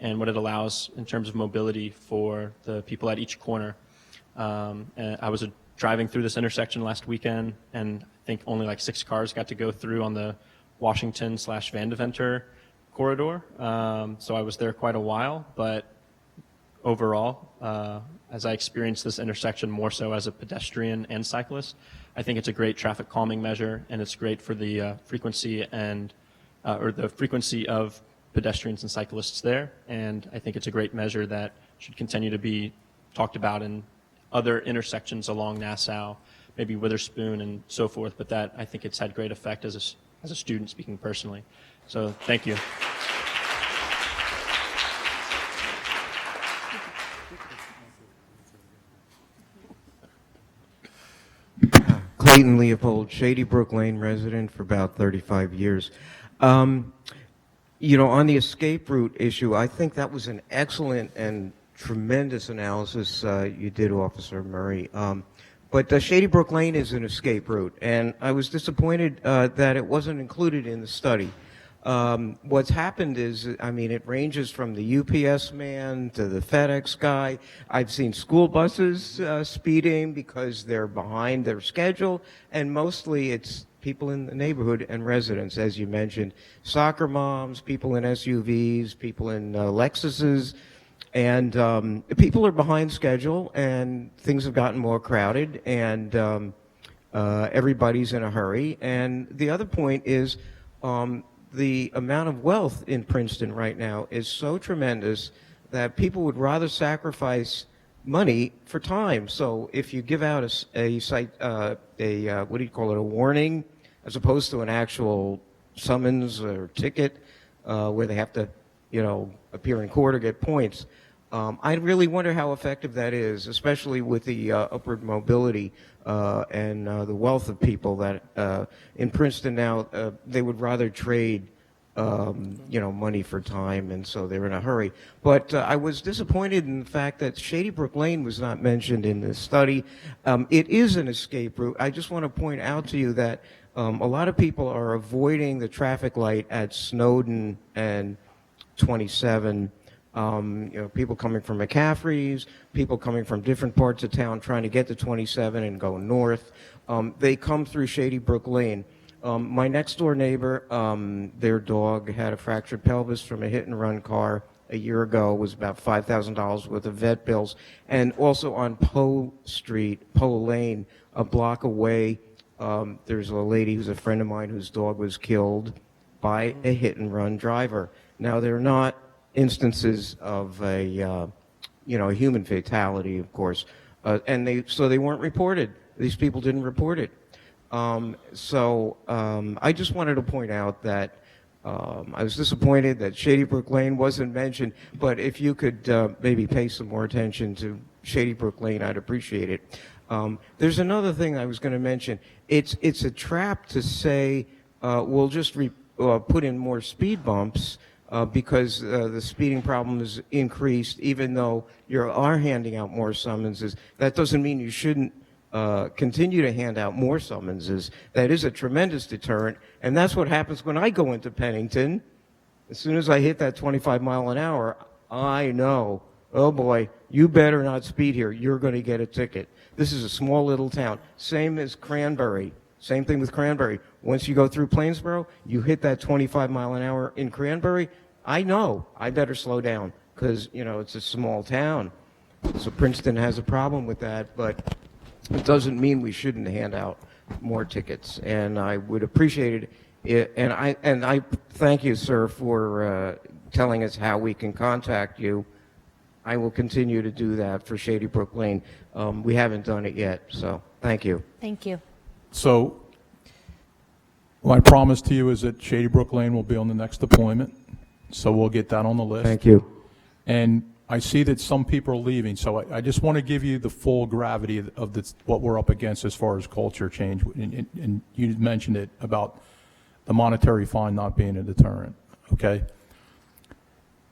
and what it allows in terms of mobility for the people at each corner. And I was driving through this intersection last weekend, and I think only like 6 cars got to go through on the Washington/Vandeventer corridor. So I was there quite a while, but overall, as I experienced this intersection more so as a pedestrian and cyclist, I think it's a great traffic calming measure, and it's great for the frequency of pedestrians and cyclists there. And I think it's a great measure that should continue to be talked about in other intersections along Nassau, maybe Witherspoon and so forth. But that I think it's had great effect as a student speaking personally. So thank you. Clayton Leopold, Shady Brook Lane resident for about 35 years. You know, on the escape route issue, I think that was an excellent and tremendous analysis you did, Officer Murray. But Shady Brook Lane is an escape route, and I was disappointed that it wasn't included in the study. What's happened is, I mean, it ranges from the UPS man to the FedEx guy. I've seen school buses speeding because they're behind their schedule, and mostly it's people in the neighborhood and residents, as you mentioned, soccer moms, people in SUVs, people in Lexuses, and people are behind schedule, and things have gotten more crowded, and everybody's in a hurry. And the other point is the amount of wealth in Princeton right now is so tremendous that people would rather sacrifice money for time. So if you give out a what do you call it, a warning, as opposed to an actual summons or ticket where they have to, appear in court or get points, I really wonder how effective that is, especially with the upward mobility and the wealth of people that in Princeton now, they would rather trade money for time, and so they're in a hurry. But I was disappointed in the fact that Shady Brook Lane was not mentioned in this study. It is an escape route. I just want to point out to you that a lot of people are avoiding the traffic light at Snowden and 27. People coming from McCaffrey's, people coming from different parts of town trying to get to 27 and go north. They come through Shady Brook Lane. My next door neighbor, their dog had a fractured pelvis from a hit and run car a year ago. It was about $5,000 worth of vet bills. And also on Poe Lane, a block away, there's a lady who's a friend of mine whose dog was killed by a hit and run driver. Now, they're not instances of a human fatality, of course, and they weren't reported. These people didn't report it. I just wanted to point out that I was disappointed that Shady Brook Lane wasn't mentioned, but if you could maybe pay some more attention to Shady Brook Lane, I'd appreciate it. There's another thing I was going to mention. It's a trap to say we'll just put in more speed bumps because the speeding problem is increased, even though you are handing out more summonses. That doesn't mean you shouldn't continue to hand out more summonses. That is a tremendous deterrent, and that's what happens when I go into Pennington. As soon as I hit that 25 mile an hour, I know, oh boy, you better not speed here. You're going to get a ticket. This is a small little town. Same as Cranberry. Same thing with Cranberry. Once you go through Plainsboro, you hit that 25 mile an hour in Cranberry, I know I better slow down because, it's a small town. So Princeton has a problem with that, but it doesn't mean we shouldn't hand out more tickets, and I would appreciate it. And I thank you, sir, for telling us how we can contact you. I will continue to do that for Shady Brook Lane. We haven't done it yet, so thank you. Thank you. So my promise to you is that Shady Brook Lane will be on the next deployment, so we'll get that on the list. Thank you. And I see that some people are leaving, so I just want to give you the full gravity of what we're up against as far as culture change. And you mentioned it about the monetary fine not being a deterrent, okay?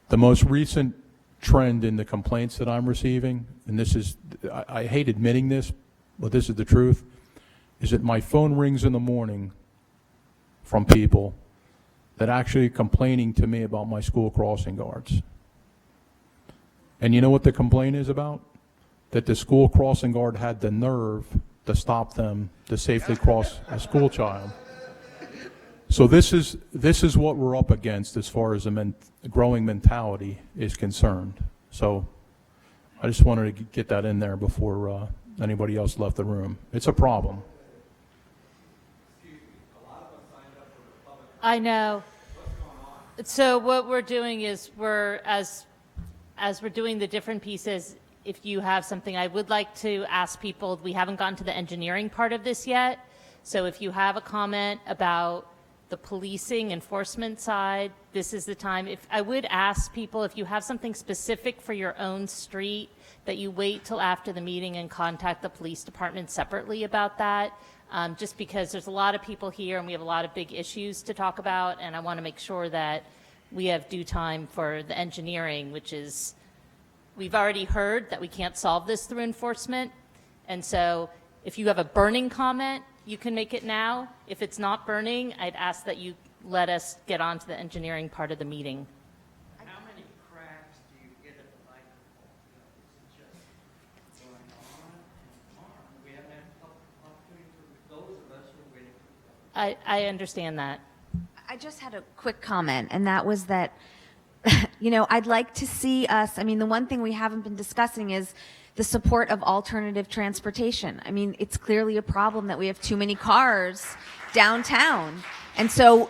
The most recent trend in the complaints that I'm receiving, and this is, I hate admitting this, but this is the truth, is that my phone rings in the morning from people that actually complaining to me about my school crossing guards. And you know what the complaint is about? That the school crossing guard had the nerve to stop them to safely cross a school child. So this is what we're up against as far as a growing mentality is concerned. So I just wanted to get that in there before anybody else left the room. It's a problem. I know. So what we're doing is as we're doing the different pieces, if you have something, I would like to ask people, we haven't gotten to the engineering part of this yet. So if you have a comment about the policing enforcement side, this is the time. If I would ask people, if you have something specific for your own street, that you wait till after the meeting and contact the police department separately about that. Just because there's a lot of people here and we have a lot of big issues to talk about, and I want to make sure that we have due time for the engineering, which is, we've already heard that we can't solve this through enforcement. And so if you have a burning comment, you can make it now. If it's not burning, I'd ask that you let us get on to the engineering part of the meeting. How many cracks do you get at the microphone? Is it just going on and on? We haven't had an opportunity for those of us who are waiting for the public I understand that. I just had a quick comment, and that was that, I'd like to see us, the one thing we haven't been discussing is the support of alternative transportation. It's clearly a problem that we have too many cars downtown. And so,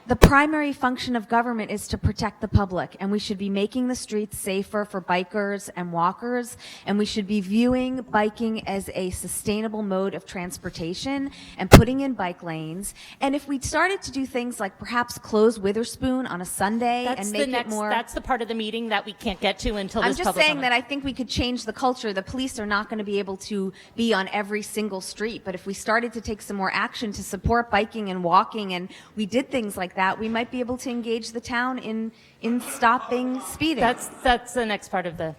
the primary function of government is to protect the public, and we should be making the streets safer for bikers and walkers, and we should be viewing biking as a sustainable mode of transportation and putting in bike lanes. And if we started to do things like perhaps close Witherspoon on a Sunday and make it more... That's the part of the meeting that we can't get to until this I'm just public saying comment. that I think we could change the culture. The police are not going to be able to be on every single street, but if we started to take some more action to support biking and walking, and we did things like that, we might be able to engage the town in stopping speeding. That's the next part of the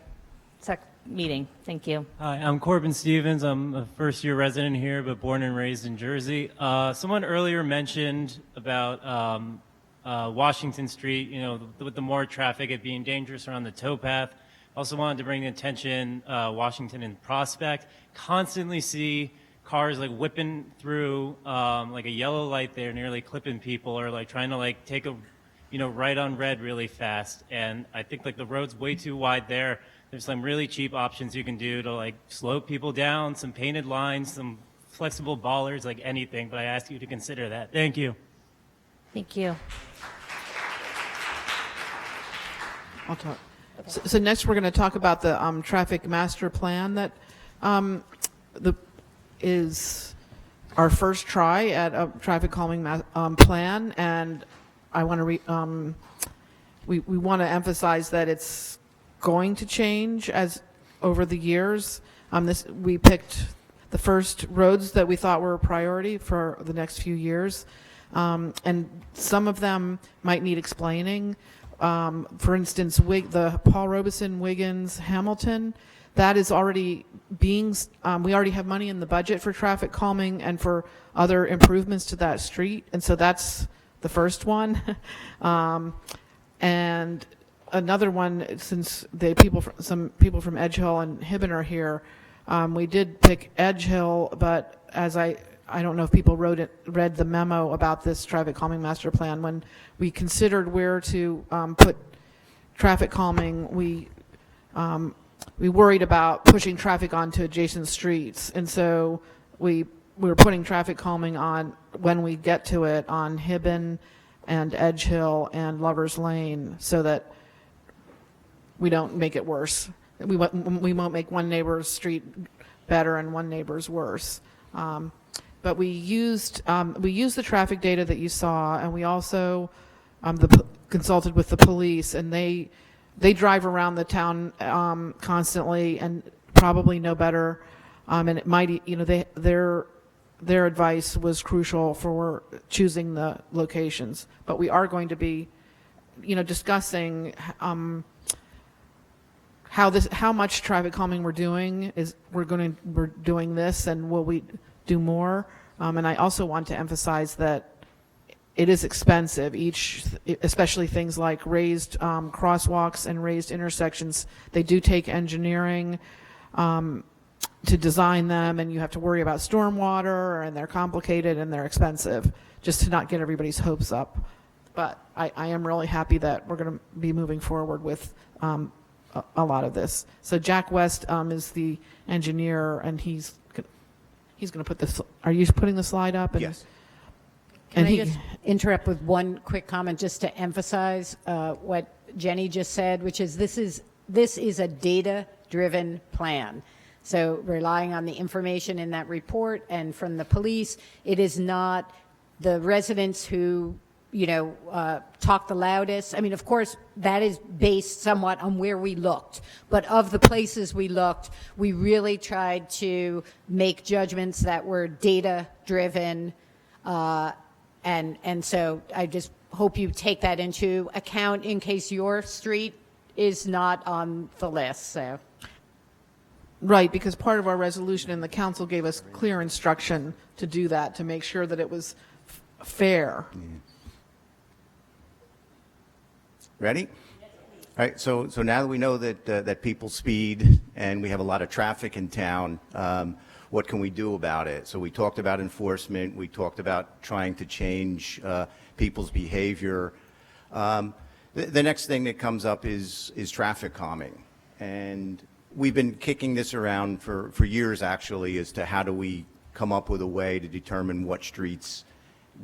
meeting. Thank you. Hi, I'm Corbin Stevens. I'm a first-year resident here, but born and raised in Jersey. Someone earlier mentioned about Washington Street, with the more traffic, it being dangerous around the towpath. Also wanted to bring to attention Washington and Prospect. Constantly see cars like whipping through like a yellow light there, nearly clipping people, or like trying to like take a right on red really fast. And I think like the road's way too wide there. There's some really cheap options you can do to like slow people down, some painted lines, some flexible ballers, like anything. But I ask you to consider that. Thank you. Thank you. I'll talk. So next we're going to talk about the traffic master plan that is our first try at a traffic calming plan, and I want to we want to emphasize that it's going to change as over the years. We picked the first roads that we thought were a priority for the next few years, and some of them might need explaining. For instance, the Paul Robeson, Wiggins, Hamilton, that is already being, we already have money in the budget for traffic calming and for other improvements to that street. And so that's the first one. And another one, since some people from Edge Hill and Hibben are here, we did pick Edge Hill, but as I don't know if people read the memo about this traffic calming master plan. When we considered where to put traffic calming, we worried about pushing traffic onto adjacent streets, and so we were putting traffic calming on, when we get to it, on Hibben and Edge Hill and Lovers Lane, so that we don't make it worse. We won't make one neighbor's street better and one neighbor's worse. But we used the traffic data that you saw, and we also consulted with the police, and they drive around the town constantly and probably know better. And it might, their advice was crucial for choosing the locations. But we are going to be, discussing how much traffic calming we're doing. We're doing this, and will we do more? And I also want to emphasize that it is expensive. Especially things like raised crosswalks and raised intersections, they do take engineering to design them, and you have to worry about stormwater, and they're complicated and they're expensive, just to not get everybody's hopes up. But I am really happy that we're going to be moving forward with a lot of this. So Jack West is the engineer, and he's going to put this. Are you putting the slide up? Yes. Can I just interrupt with one quick comment just to emphasize what Jenny just said, which is this is a data-driven plan. So relying on the information in that report and from the police, it is not the residents who talk the loudest. I mean, of course, that is based somewhat on where we looked. But of the places we looked, we really tried to make judgments that were data-driven. And so I just hope you take that into account in case your street is not on the list. So. Right, because part of our resolution, and the council gave us clear instruction to do that, to make sure that it was fair. Ready? All right. So now that we know that that people speed and we have a lot of traffic in town, what can we do about it? So we talked about enforcement. We talked about trying to change people's behavior. The next thing that comes up is traffic calming. And we've been kicking this around for years, actually, as to how do we come up with a way to determine what streets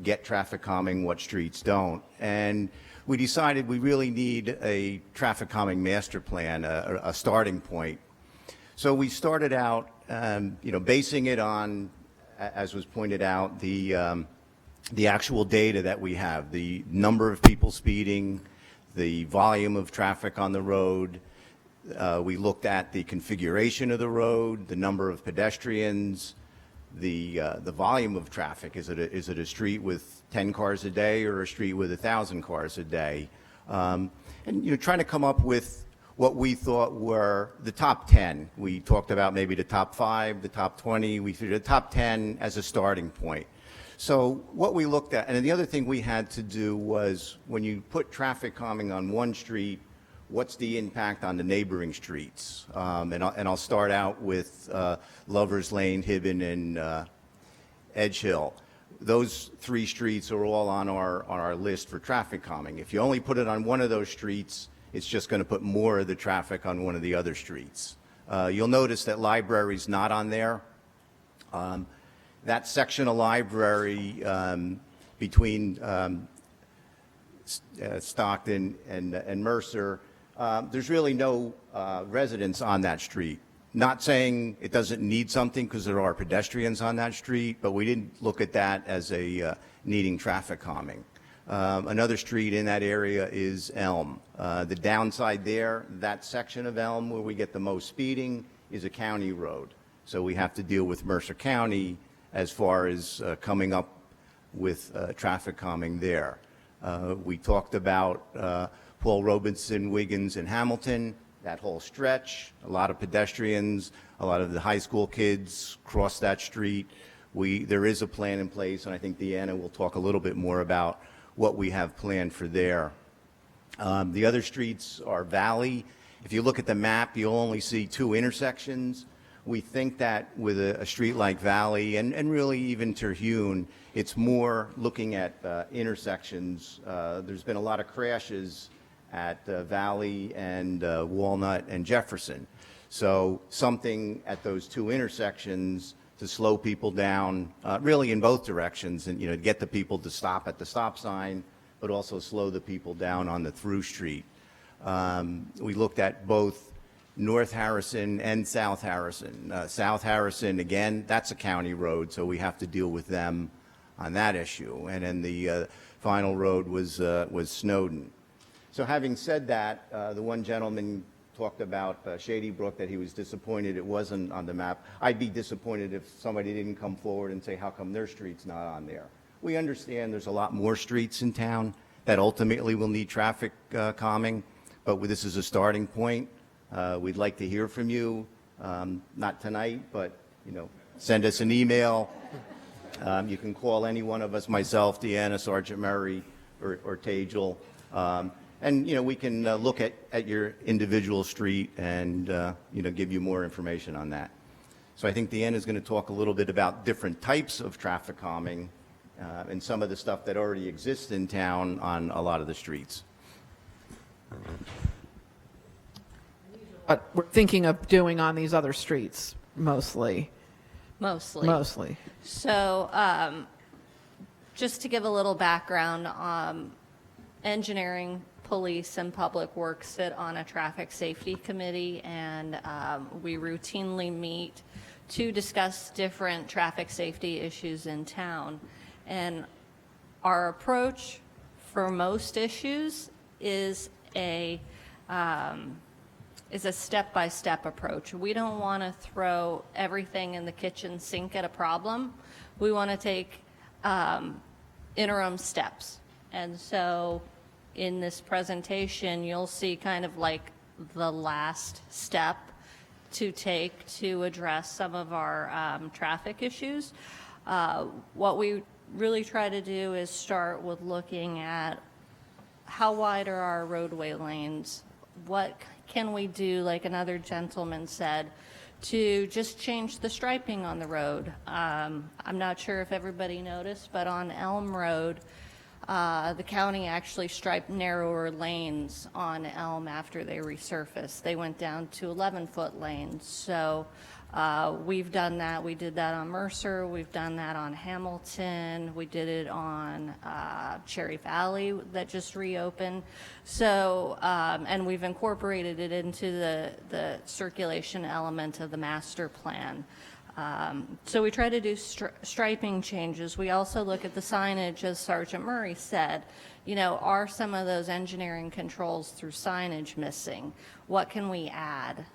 get traffic calming, what streets don't. And we decided we really need a traffic calming master plan, a starting point. So we started out, basing it on, as was pointed out, the actual data that we have, the number of people speeding, the volume of traffic on the road. We looked at the configuration of the road, the number of pedestrians, the volume of traffic. Is it a street with 10 cars a day or a street with 1,000 cars a day? And trying to come up with what we thought were the top 10. We talked about maybe the top 5, the top 20. We figured the top 10 as a starting point. So what we looked at, and the other thing we had to do was when you put traffic calming on one street, what's the impact on the neighboring streets? And I'll start out with Lover's Lane, Hibben, and Edge Hill. Those 3 streets are all on our list for traffic calming. If you only put it on one of those streets, it's just going to put more of the traffic on one of the other streets. You'll notice that Library's not on there. That section of Library between Stockton and Mercer, there's really no residents on that street. Not saying it doesn't need something, because there are pedestrians on that street, but we didn't look at that as a needing traffic calming. Another street in that area is Elm. The downside there, that section of Elm where we get the most speeding is a county road. So we have to deal with Mercer County as far as coming up with traffic calming there. We talked about Paul Robeson, Wiggins, and Hamilton, that whole stretch. A lot of pedestrians, a lot of the high school kids cross that street. There is a plan in place, and I think Deanna will talk a little bit more about what we have planned for there. The other streets are Valley. If you look at the map, you'll only see 2 intersections. We think that with a street like Valley, and really even Terhune, it's more looking at intersections. There's been a lot of crashes at Valley and Walnut and Jefferson. So something at those 2 intersections to slow people down, really in both directions, and get the people to stop at the stop sign, but also slow the people down on the through street. We looked at both North Harrison and South Harrison. South Harrison, again, that's a county road, so we have to deal with them on that issue. And then the final road was Snowden. So having said that, the one gentleman talked about Shady Brook, that he was disappointed it wasn't on the map. I'd be disappointed if somebody didn't come forward and say, how come their street's not on there? We understand there's a lot more streets in town that ultimately will need traffic calming, but this is a starting point. We'd like to hear from you, not tonight, but send us an email. You can call any one of us, myself, Deanna, Sergeant Murray, or Tajel. And we can look at your individual street and give you more information on that. So I think Deanna is going to talk a little bit about different types of traffic calming and some of the stuff that already exists in town on a lot of the streets. What we're thinking of doing on these other streets, mostly. Mostly. So just to give a little background, engineering, police, and public works sit on a traffic safety committee, and we routinely meet to discuss different traffic safety issues in town. And our approach for most issues is a step-by-step approach. We don't want to throw everything in the kitchen sink at a problem. We want to take interim steps. And so in this presentation, you'll see kind of like the last step to take to address some of our traffic issues. What we really try to do is start with looking at how wide are our roadway lanes? What can we do, like another gentleman said, to just change the striping on the road. I'm not sure if everybody noticed, but on Elm Road, the county actually striped narrower lanes on Elm after they resurfaced. They went down to 11-foot lanes. So we've done that. We did that on Mercer. We've done that on Hamilton. We did it on Cherry Valley that just reopened. So, and we've incorporated it into the circulation element of the master plan. So we try to do striping changes. We also look at the signage, as Sergeant Murray said. You know, are some of those engineering controls through signage missing? What can we add?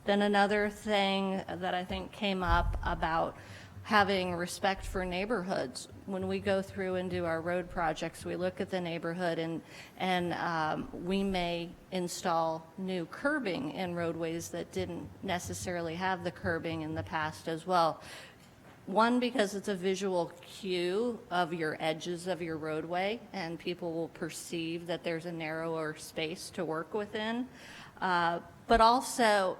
Then another thing that I think came up about having respect for neighborhoods. When we go through and do our road projects, we look at the neighborhood and we may install new curbing in roadways that didn't necessarily have the curbing in the past as well. One, because it's a visual cue of your edges of your roadway, and people will perceive that there's a narrower space to work within. But also,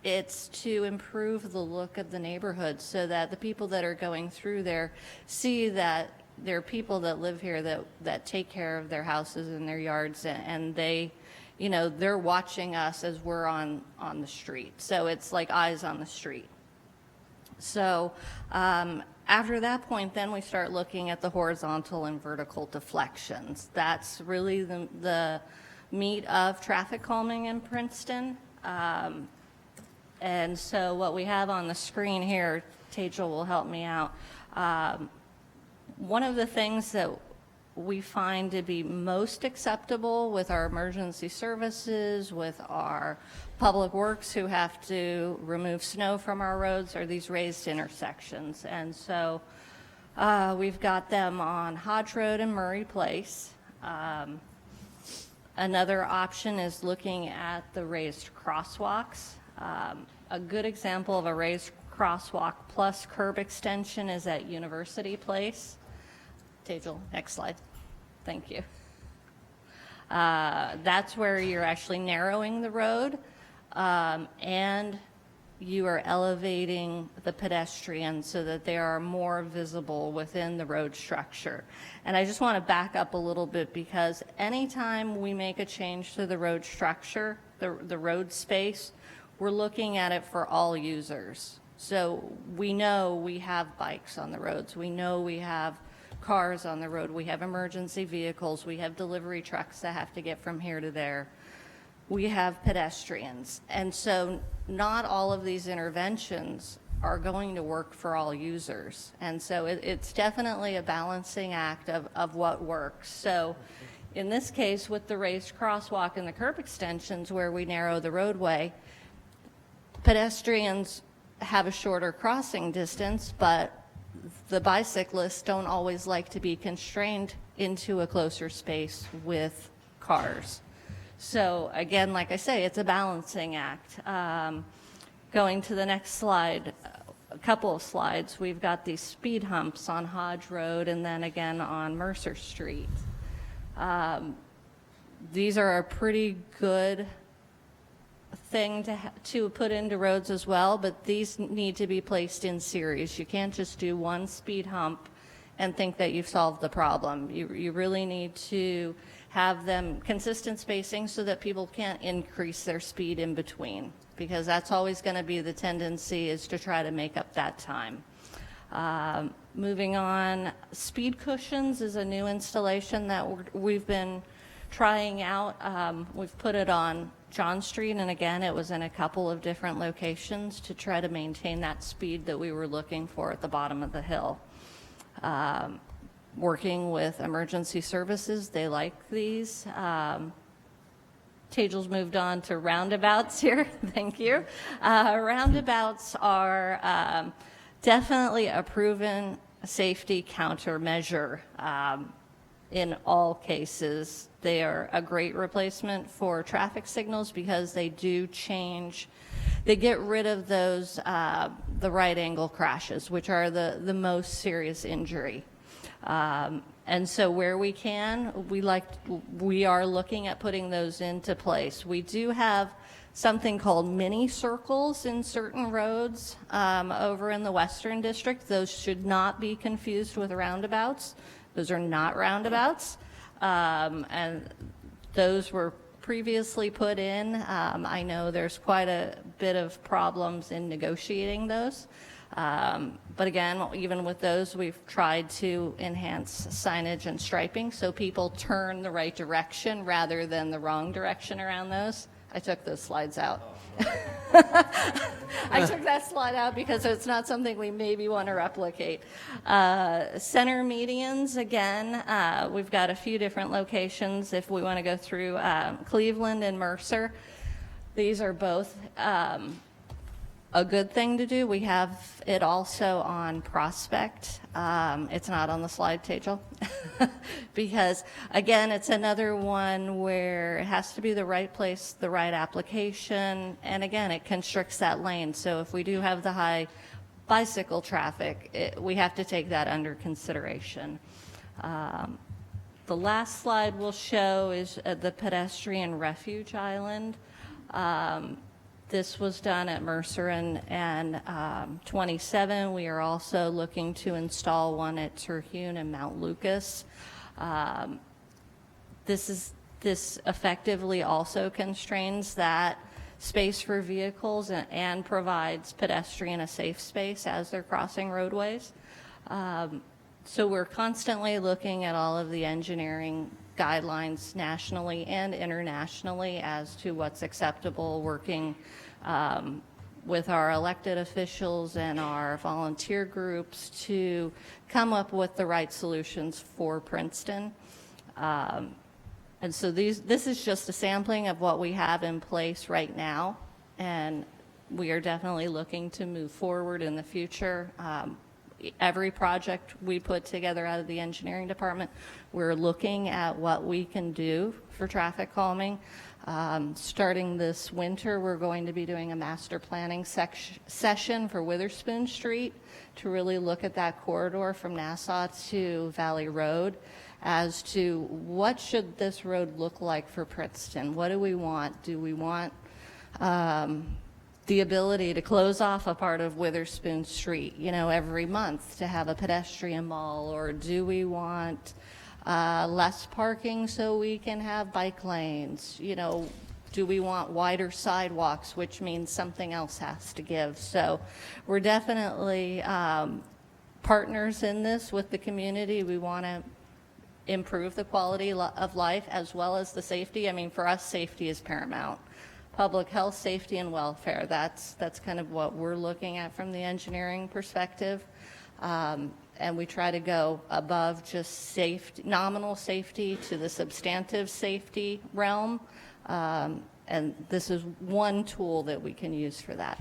it's to improve the look of the neighborhood so that the people that are going through there see that there are people that live here that take care of their houses and their yards, and they, you know, they're watching us as we're on the street. So it's like eyes on the street. So after that point, then we start looking at the horizontal and vertical deflections. That's really the meat of traffic calming in Princeton. And so what we have on the screen here, Tejal will help me out. One of the things that we find to be most acceptable with our emergency services, with our public works who have to remove snow from our roads, are these raised intersections. And so we've got them on Hodge Road and Murray Place. Another option is looking at the raised crosswalks. A good example of a raised crosswalk plus curb extension is at University Place. Tejal, next slide. Thank you. That's where you're actually narrowing the road and you are elevating the pedestrians so that they are more visible within the road structure. And I just want to back up a little bit, because anytime we make a change to the road structure, the road space, we're looking at it for all users. So we know we have bikes on the roads. We know we have cars on the road. We have emergency vehicles. We have delivery trucks that have to get from here to there. We have pedestrians. And so not all of these interventions are going to work for all users. And so it's definitely a balancing act of what works. So in this case, with the raised crosswalk and the curb extensions where we narrow the roadway, pedestrians have a shorter crossing distance, but the bicyclists don't always like to be constrained into a closer space with cars. So again, like I say, it's a balancing act. Going to the next slide, a couple of slides, we've got these speed humps on Hodge Road and then again on Mercer Street. These are a pretty good thing to put into roads as well, but these need to be placed in series. You can't just do one speed hump and think that you've solved the problem. You really need to have them consistent spacing so that people can't increase their speed in between, because that's always going to be the tendency, is to try to make up that time. Moving on, speed cushions is a new installation that we've been trying out. We've put it on John Street, and again, it was in a couple of different locations to try to maintain that speed that we were looking for at the bottom of the hill. Working with emergency services, they like these. Tejal's moved on to roundabouts here. Thank you. Roundabouts are definitely a proven safety countermeasure. In all cases, they are a great replacement for traffic signals because they do change. They get rid of those, the right angle crashes, which are the most serious injury. And so where we can, we are looking at putting those into place. We do have something called mini circles in certain roads over in the Western District. Those should not be confused with roundabouts. Those are not roundabouts. And those were previously put in. I know there's quite a bit of problems in negotiating those. But again, even with those, we've tried to enhance signage and striping so people turn the right direction rather than the wrong direction around those. I took those slides out. I took that slide out because it's not something we maybe want to replicate. Center medians, again, we've got a few different locations if we want to go through Cleveland and Mercer. These are both a good thing to do. We have it also on Prospect. It's not on the slide, Tejal, because again, it's another one where it has to be the right place, the right application, and again, it constricts that lane. So if we do have the high bicycle traffic, we have to take that under consideration. The last slide we'll show is the pedestrian refuge island. This was done at Mercer and 27. We are also looking to install one at Terhune and Mount Lucas. This effectively also constrains that space for vehicles and provides pedestrian a safe space as they're crossing roadways. So we're constantly looking at all of the engineering guidelines nationally and internationally as to what's acceptable, working with our elected officials and our volunteer groups to come up with the right solutions for Princeton. And so this is just a sampling of what we have in place right now, and we are definitely looking to move forward in the future. Every project we put together out of the engineering department, we're looking at what we can do for traffic calming. Starting this winter, we're going to be doing a master planning session for Witherspoon Street to really look at that corridor from Nassau to Valley Road as to what should this road look like for Princeton. What do we want? Do we want the ability to close off a part of Witherspoon Street, every month to have a pedestrian mall, or do we want less parking so we can have bike lanes? Do we want wider sidewalks, which means something else has to give? So we're definitely partners in this with the community. We want to improve the quality of life as well as the safety. I mean, for us, safety is paramount. Public health, safety, and welfare. That's kind of what we're looking at from the engineering perspective. And we try to go above just nominal safety to the substantive safety realm. And this is one tool that we can use for that.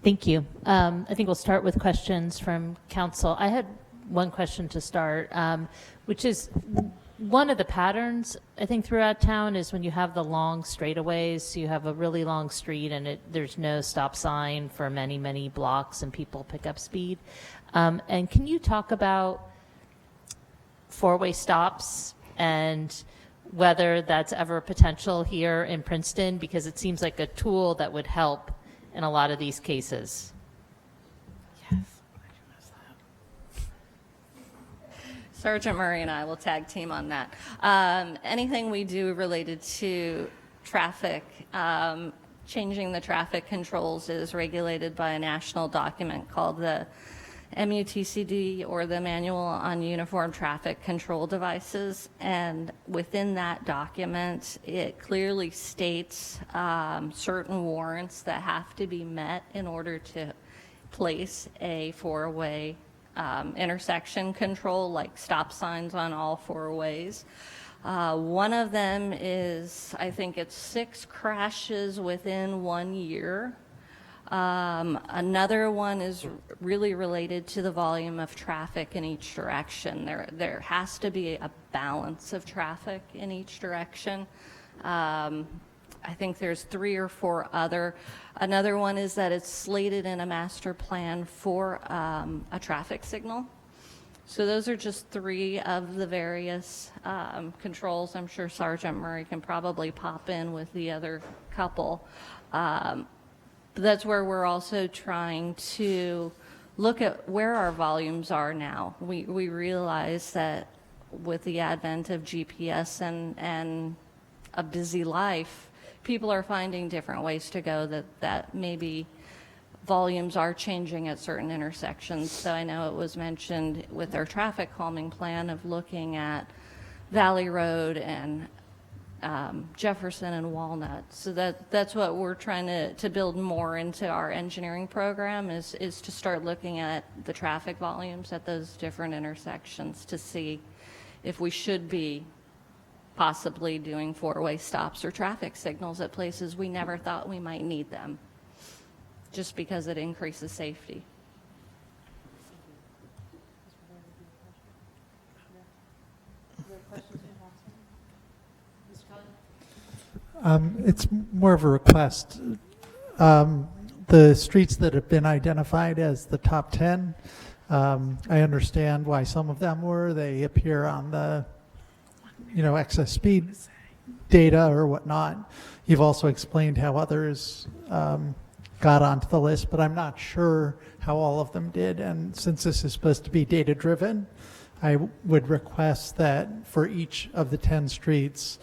Thank you. I think we'll start with questions from council. I had one question to start, which is one of the patterns, I think, throughout town is when you have the long straightaways, so you have a really long street and there's no stop sign for many, many blocks and people pick up speed. And can you talk about four-way stops and whether that's ever potential here in Princeton? Because it seems like a tool that would help in a lot of these cases. Sergeant Murray and I will tag team on that. Anything we do related to traffic, changing the traffic controls is regulated by a national document called the MUTCD, or the Manual on Uniform Traffic Control Devices. And within that document, it clearly states certain warrants that have to be met in order to place a four-way intersection control, like stop signs on all four ways. One of them is, I think it's 6 crashes within 1 year. Another one is really related to the volume of traffic in each direction. There has to be a balance of traffic in each direction. I think there's 3 or 4 other. Another one is that it's slated in a master plan for a traffic signal. So those are just three of the various controls. I'm sure Sergeant Murray can probably pop in with the other couple. But that's where we're also trying to look at where our volumes are now. We realize that with the advent of GPS and a busy life, people are finding different ways to go that maybe volumes are changing at certain intersections. So I know it was mentioned with our traffic calming plan of looking at Valley Road and Jefferson and Walnut. So that's what we're trying to build more into our engineering program is to start looking at the traffic volumes at those different intersections to see if we should be possibly doing four-way stops or traffic signals at places we never thought we might need them, just because it increases safety. It's more of a request. The streets that have been identified as the top 10, I understand why some of them were. They appear on the, excess speed data or whatnot. You've also explained how others got onto the list, but I'm not sure how all of them did. And since this is supposed to be data-driven, I would request that for each of the 10 streets,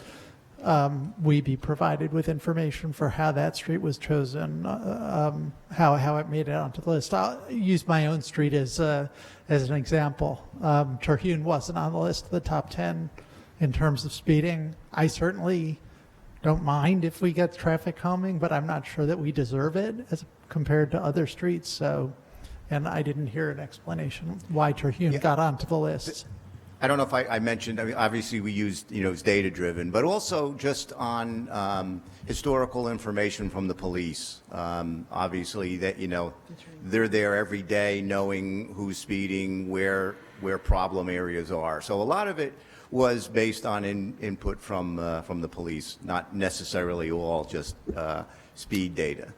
we be provided with information for how that street was chosen, how it made it onto the list. I'll use my own street as an example. Terhune wasn't on the list of the top 10 in terms of speeding. I certainly don't mind if we get traffic calming, but I'm not sure that we deserve it as compared to other streets. So, and I didn't hear an explanation why Terhune got onto the list. I don't know if I mentioned, obviously we used, it's data-driven, but also just on historical information from the police. Obviously that, they're there every day knowing who's speeding, where problem areas are. So a lot of it was based on input from the police, not necessarily all just speed data.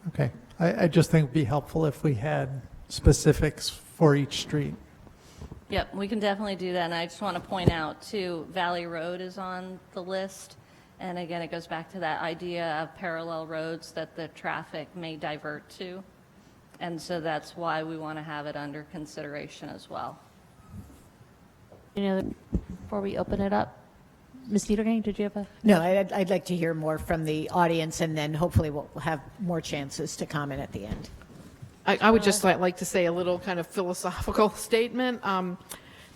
Okay. I just think it would be helpful if we had specifics for each street. Yep, we can definitely do that. And I just want to point out, too, Valley Road is on the list. And again, it goes back to that idea of parallel roads that the traffic may divert to. And so that's why we want to have it under consideration as well. Before we open it up, Ms. Dietergang, did you have a? No, I'd like to hear more from the audience, and then hopefully we'll have more chances to comment at the end. I would just like to say a little kind of philosophical statement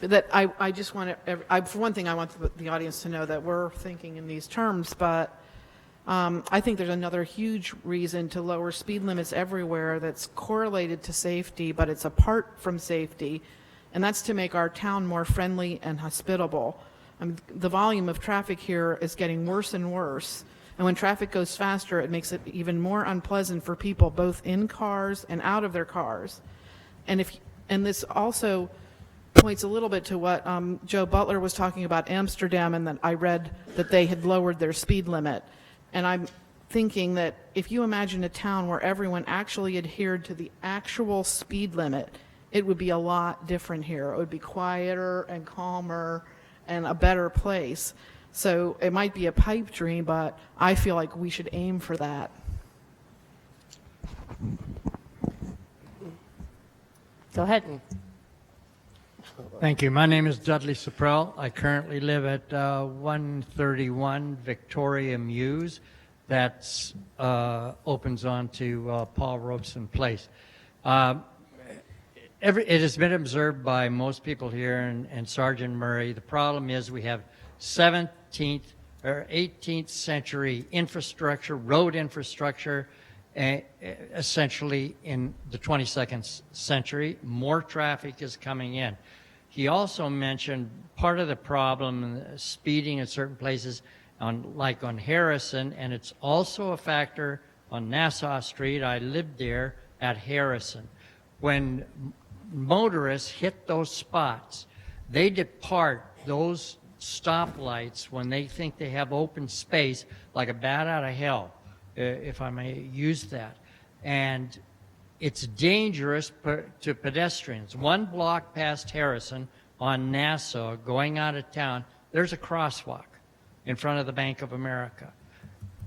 that I just want to, for one thing, I want the audience to know that we're thinking in these terms, but I think there's another huge reason to lower speed limits everywhere that's correlated to safety, but it's apart from safety, and that's to make our town more friendly and hospitable. I mean, the volume of traffic here is getting worse and worse. And when traffic goes faster, it makes it even more unpleasant for people, both in cars and out of their cars. And this also points a little bit to what Joe Butler was talking about Amsterdam, and that I read that they had lowered their speed limit. And I'm thinking that if you imagine a town where everyone actually adhered to the actual speed limit, it would be a lot different here. It would be quieter and calmer and a better place. So it might be a pipe dream, but I feel like we should aim for that. Go ahead. Thank you. My name is Dudley Saprell. I currently live at 131 Victoria Mews. That opens onto Paul Robeson Place. It has been observed by most people here and Sergeant Murray. The problem is we have 17th or 18th century infrastructure, road infrastructure, essentially in the 22nd century. More traffic is coming in. He also mentioned part of the problem, speeding at certain places, like on Harrison, and it's also a factor on Nassau Street. I lived there at Harrison. When motorists hit those spots, they depart those stoplights when they think they have open space like a bat out of hell, if I may use that. And it's dangerous to pedestrians. 1 block past Harrison on Nassau, going out of town, there's a crosswalk in front of the Bank of America.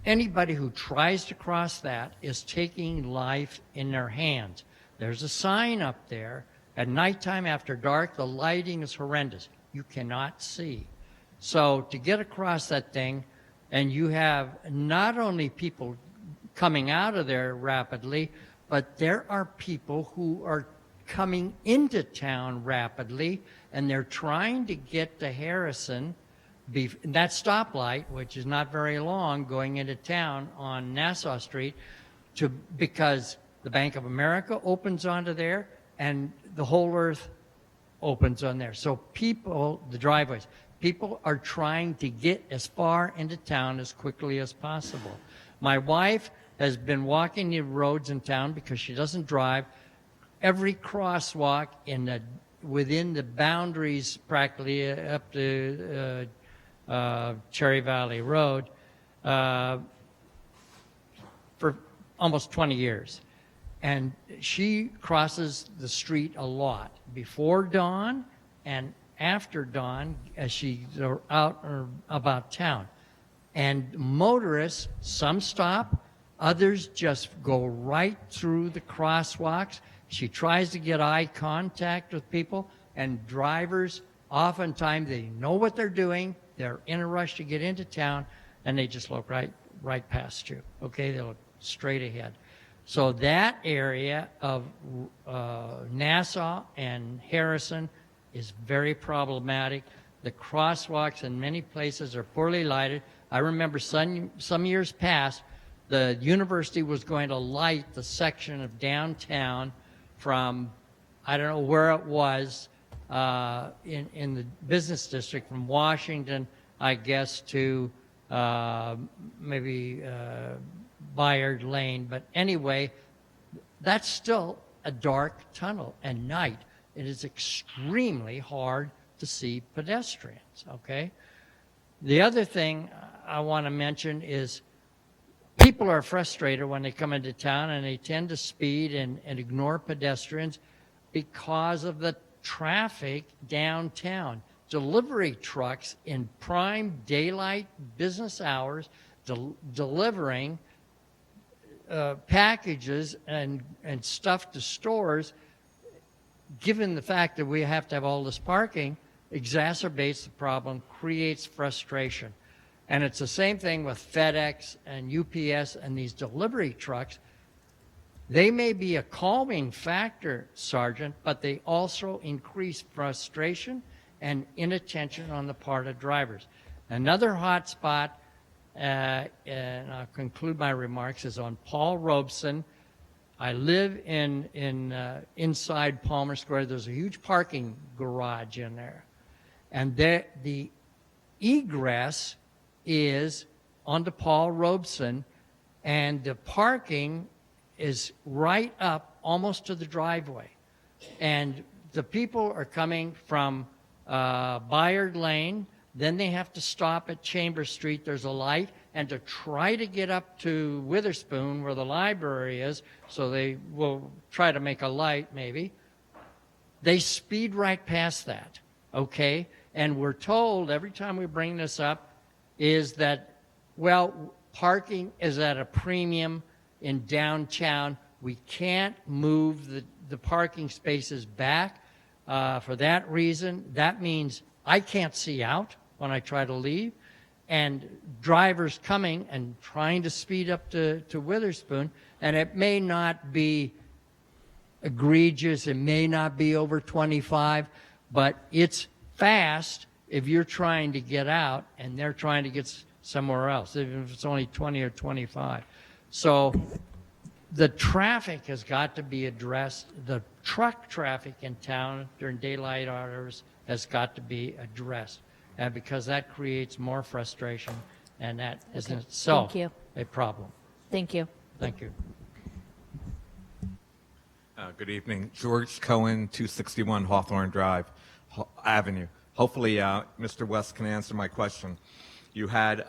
Anybody who tries to cross that is taking life in their hands. There's a sign up there. At nighttime after dark, the lighting is horrendous. You cannot see. So to get across that thing, and you have not only people coming out of there rapidly, but there are people who are coming into town rapidly, and they're trying to get to Harrison, that stoplight, which is not very long, going into town on Nassau Street, because the Bank of America opens onto there, and the whole earth opens on there. So people, the driveways, people are trying to get as far into town as quickly as possible. My wife has been walking the roads in town because she doesn't drive. Every crosswalk within the boundaries, practically up to Cherry Valley Road, for almost 20 years. And she crosses the street a lot, before dawn and after dawn as she's out or about town. And motorists, some stop, others just go right through the crosswalks. She tries to get eye contact with people, and drivers, oftentimes they know what they're doing, they're in a rush to get into town, and they just look right past you. Okay, they look straight ahead. So that area of Nassau and Harrison is very problematic. The crosswalks in many places are poorly lighted. I remember some years past, the university was going to light the section of downtown from, I don't know where it was, in the business district, from Washington, I guess, to maybe Bayard Lane. But anyway, that's still a dark tunnel at night. It is extremely hard to see pedestrians, okay? The other thing I want to mention is people are frustrated when they come into town, and they tend to speed and ignore pedestrians because of the traffic downtown. Delivery trucks in prime daylight business hours delivering packages and stuff to stores, given the fact that we have to have all this parking, exacerbates the problem, creates frustration. And it's the same thing with FedEx and UPS and these delivery trucks. They may be a calming factor, Sergeant, but they also increase frustration and inattention on the part of drivers. Another hot spot, and I'll conclude my remarks, is on Paul Robeson. I live inside Palmer Square. There's a huge parking garage in there. And the egress is onto Paul Robeson, and the parking is right up almost to the driveway. And the people are coming from Bayard Lane, then they have to stop at Chambers Street, there's a light, and to try to get up to Witherspoon where the library is, so they will try to make a light maybe, they speed right past that, okay? And we're told every time we bring this up is that, well, parking is at a premium in downtown. We can't move the parking spaces back for that reason. That means I can't see out when I try to leave, and drivers coming and trying to speed up to Witherspoon, and it may not be egregious, it may not be over 25, but it's fast if you're trying to get out and they're trying to get somewhere else, even if it's only 20 or 25. So the traffic has got to be addressed. The truck traffic in town during daylight hours has got to be addressed, because that creates more frustration, and that is in itself a problem. Thank you. Thank you. Good evening. George Cohen, 261 Hawthorne Drive, Avenue. Hopefully, Mr. West can answer my question. You had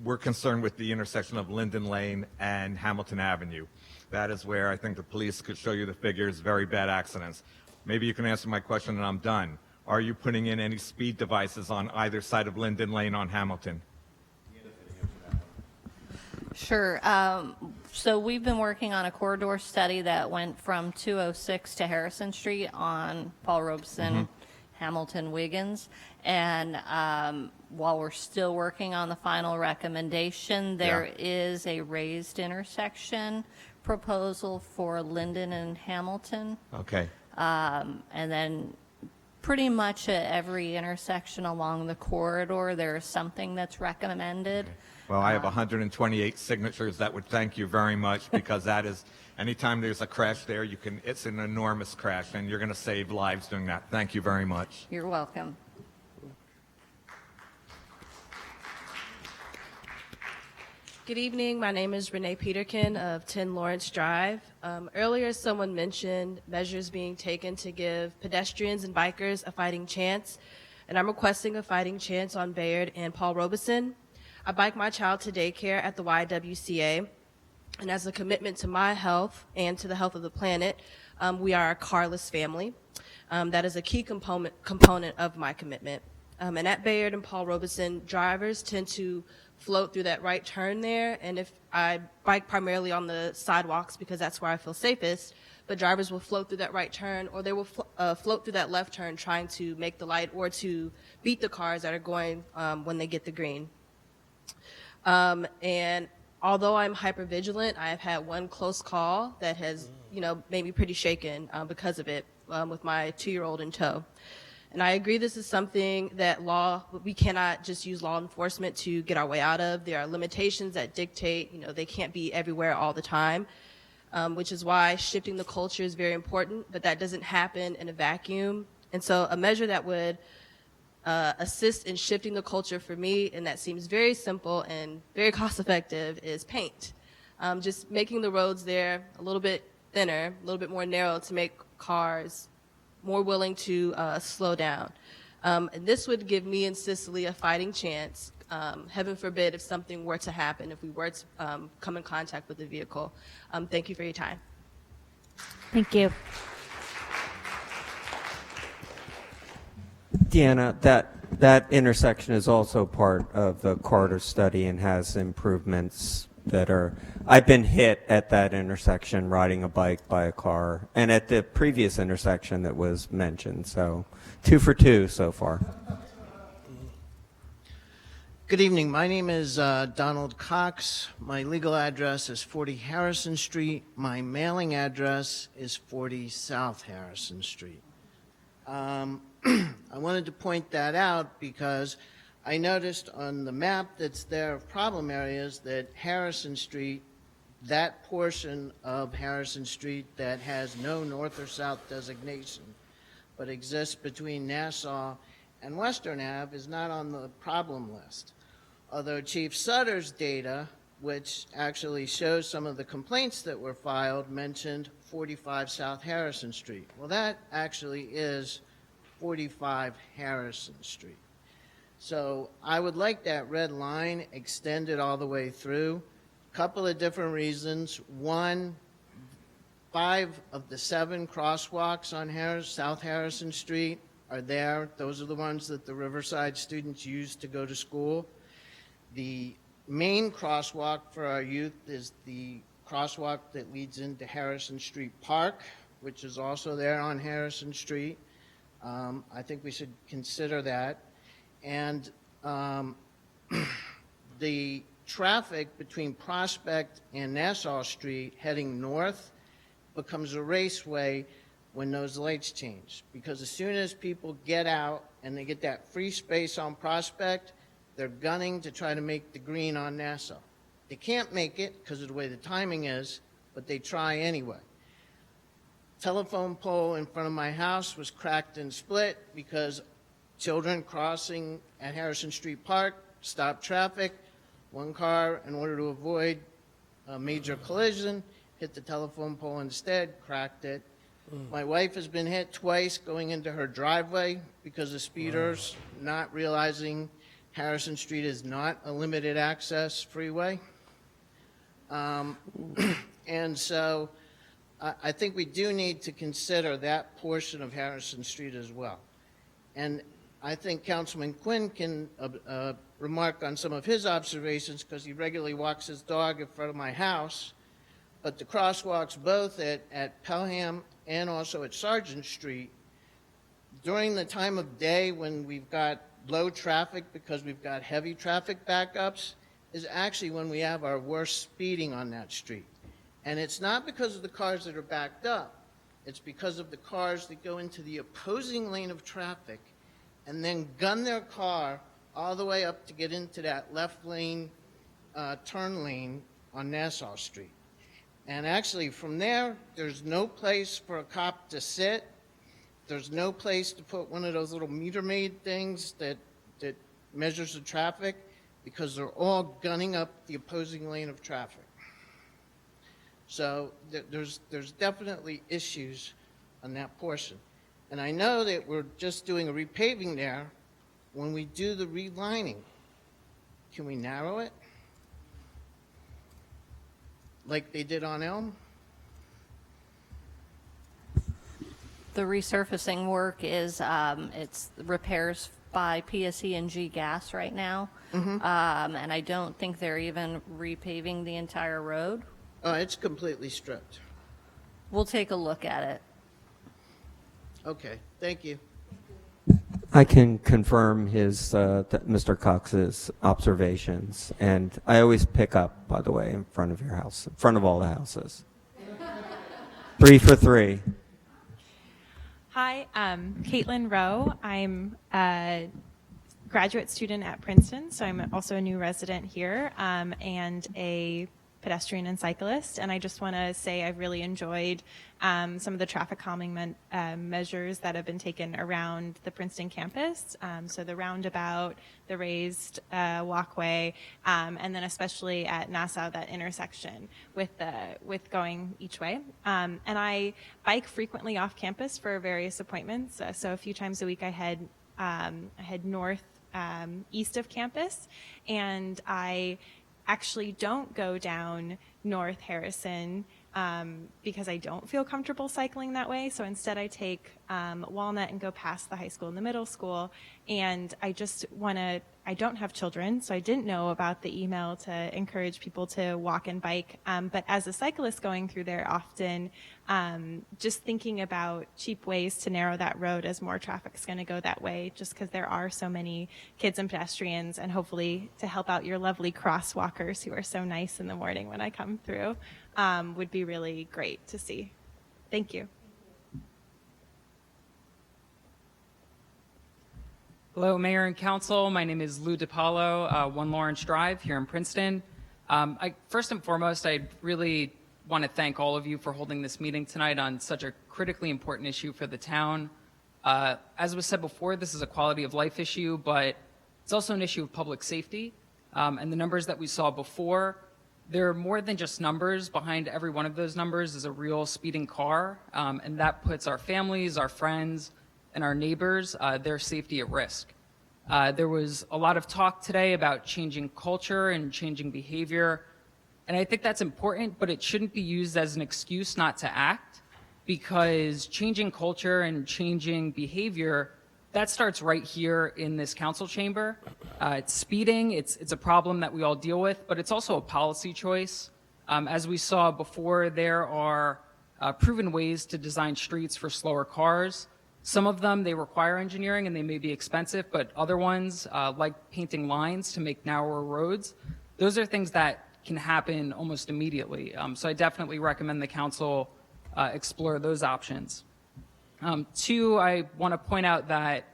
we're concerned with the intersection of Linden Lane and Hamilton Avenue. That is where I think the police could show you the figures, very bad accidents. Maybe you can answer my question and I'm done. Are you putting in any speed devices on either side of Linden Lane on Hamilton? Sure. So we've been working on a corridor study that went from 206 to Harrison Street on Paul Robeson, Hamilton, Wiggins. And while we're still working on the final recommendation, there is a raised intersection proposal for Linden and Hamilton. Okay. And then pretty much at every intersection along the corridor, there is something that's recommended. Well, I have 128 signatures that would thank you very much, because that is, anytime there's a crash there, it's an enormous crash, and you're going to save lives doing that. Thank you very much. You're welcome. Good evening. My name is Renee Peterkin of 10 Lawrence Drive. Earlier, someone mentioned measures being taken to give pedestrians and bikers a fighting chance, and I'm requesting a fighting chance on Bayard and Paul Robeson. I bike my child to daycare at the YWCA, and as a commitment to my health and to the health of the planet, we are a carless family. That is a key component of my commitment. And at Bayard and Paul Robeson, drivers tend to float through that right turn there, and if I bike primarily on the sidewalks because that's where I feel safest, but drivers will float through that right turn, or they will float through that left turn trying to make the light or to beat the cars that are going when they get the green. And although I'm hypervigilant, I have had one close call that has, made me pretty shaken because of it with my 2-year-old in tow. And I agree this is something that we cannot just use law enforcement to get our way out of. There are limitations that dictate, they can't be everywhere all the time, which is why shifting the culture is very important, but that doesn't happen in a vacuum. And so a measure that would assist in shifting the culture for me, and that seems very simple and very cost effective, is paint. Just making the roads there a little bit thinner, a little bit more narrow to make cars more willing to slow down. And this would give me and Cicely a fighting chance, heaven forbid, if something were to happen, if we were to come in contact with the vehicle. Thank you for your time. Thank you. Deanna, that intersection is also part of the corridor study and has improvements that are, I've been hit at that intersection riding a bike by a car, and at the previous intersection that was mentioned, so 2 for 2 so far. Good evening. My name is Donald Cox. My legal address is 40 Harrison Street. My mailing address is 40 South Harrison Street. I wanted to point that out because I noticed on the map that's there of problem areas that Harrison Street, that portion of Harrison Street that has no north or south designation, but exists between Nassau and Western Ave, is not on the problem list. Although Chief Sutter's data, which actually shows some of the complaints that were filed, mentioned 45 South Harrison Street. Well, that actually is 45 Harrison Street. So I would like that red line extended all the way through. A couple of different reasons. One, 5 of the 7 crosswalks on South Harrison Street are there. Those are the ones that the Riverside students use to go to school. The main crosswalk for our youth is the crosswalk that leads into Harrison Street Park, which is also there on Harrison Street. I think we should consider that. And the traffic between Prospect and Nassau Street heading north becomes a raceway when those lights change. Because as soon as people get out and they get that free space on Prospect, they're gunning to try to make the green on Nassau. They can't make it because of the way the timing is, but they try anyway. Telephone pole in front of my house was cracked and split because children crossing at Harrison Street Park stopped traffic. One car, in order to avoid a major collision, hit the telephone pole instead, cracked it. My wife has been hit twice going into her driveway because of speeders not realizing Harrison Street is not a limited access freeway. And so I think we do need to consider that portion of Harrison Street as well. And I think Councilman Quinn can remark on some of his observations because he regularly walks his dog in front of my house. But the crosswalks both at Pelham and also at Sargent Street, during the time of day when we've got low traffic because we've got heavy traffic backups, is actually when we have our worst speeding on that street. And it's not because of the cars that are backed up. It's because of the cars that go into the opposing lane of traffic and then gun their car all the way up to get into that left lane, turn lane on Nassau Street. And actually from there, there's no place for a cop to sit. There's no place to put one of those little meter maid things that measures the traffic because they're all gunning up the opposing lane of traffic. So there's definitely issues on that portion. And I know that we're just doing a repaving there. When we do the relining, can we narrow it? Like they did on Elm? The resurfacing work is, it's repairs by PSE&G Gas right now. And I don't think they're even repaving the entire road. It's completely stripped. We'll take a look at it. Okay, thank you. I can confirm Mr. Cox's observations, and I always pick up, by the way, in front of your house, in front of all the houses. 3 for 3. Hi, Caitlin Rowe. I'm a graduate student at Princeton, so I'm also a new resident here, and a pedestrian and cyclist. And I just want to say I've really enjoyed some of the traffic calming measures that have been taken around the Princeton campus. So the roundabout, the raised walkway, and then especially at Nassau, that intersection with going each way. And I bike frequently off campus for various appointments. So a few times a week I head north east of campus, and I actually don't go down North Harrison because I don't feel comfortable cycling that way. So instead I take Walnut and go past the high school and the middle school. And I don't have children, so I didn't know about the email to encourage people to walk and bike. But as a cyclist going through there often, just thinking about cheap ways to narrow that road as more traffic's going to go that way, just because there are so many kids and pedestrians, and hopefully to help out your lovely crosswalkers who are so nice in the morning when I come through, would be really great to see. Thank you. Hello, Mayor and Council. My name is Lou DiPaolo, 1 Lawrence Drive here in Princeton. First and foremost, I really want to thank all of you for holding this meeting tonight on such a critically important issue for the town. As was said before, this is a quality of life issue, but it's also an issue of public safety. And the numbers that we saw before, there are more than just numbers. Behind every one of those numbers is a real speeding car, and that puts our families, our friends, and our neighbors, their safety at risk. There was a lot of talk today about changing culture and changing behavior, and I think that's important, but it shouldn't be used as an excuse not to act, because changing culture and changing behavior, that starts right here in this council chamber. It's speeding, it's a problem that we all deal with, but it's also a policy choice. As we saw before, there are proven ways to design streets for slower cars. Some of them, they require engineering and they may be expensive, but other ones, like painting lines to make narrower roads, those are things that can happen almost immediately. So I definitely recommend the council explore those options. 2, I want to point out that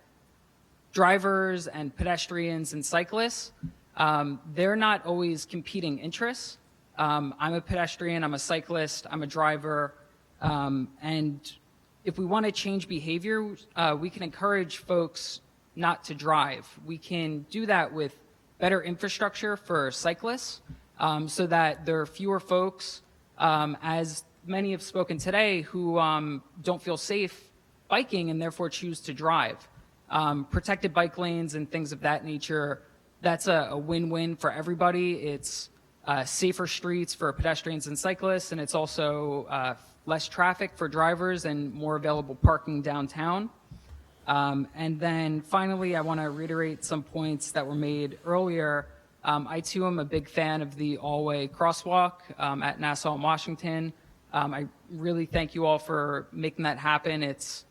drivers and pedestrians and cyclists, they're not always competing interests. I'm a pedestrian, I'm a cyclist, I'm a driver, and if we want to change behavior, we can encourage folks not to drive. We can do that with better infrastructure for cyclists so that there are fewer folks, as many have spoken today, who don't feel safe biking and therefore choose to drive. Protected bike lanes and things of that nature That's a win-win for everybody. It's safer streets for pedestrians and cyclists, and it's also less traffic for drivers and more available parking downtown. And then finally, I want to reiterate some points that were made earlier. I too am a big fan of the all-way crosswalk at Nassau and Washington. I really thank you all for making that happen. It's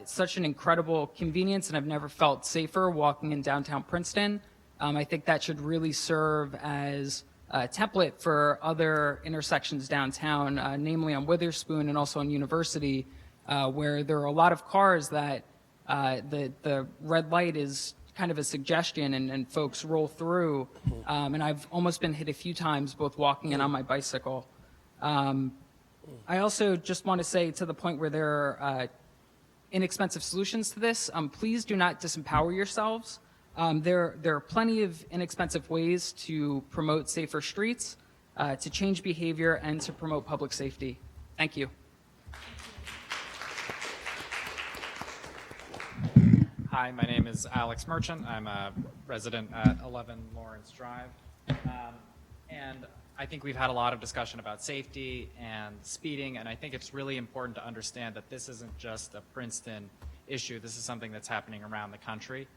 such an incredible convenience, and I've never felt safer walking in downtown Princeton. I think that should really serve as a template for other intersections downtown, namely on Witherspoon and also on University, where there are a lot of cars that the red light is kind of a suggestion and folks roll through. And I've almost been hit a few times, both walking and on my bicycle. I also just want to say, to the point where there are inexpensive solutions to this, please do not disempower yourselves. There are plenty of inexpensive ways to promote safer streets, to change behavior, and to promote public safety. Thank you. Hi, my name is Alex Merchant. I'm a resident at 11 Lawrence Drive. And I think we've had a lot of discussion about safety and speeding, and I think it's really important to understand that this isn't just a Princeton issue. This is something that's happening around the country.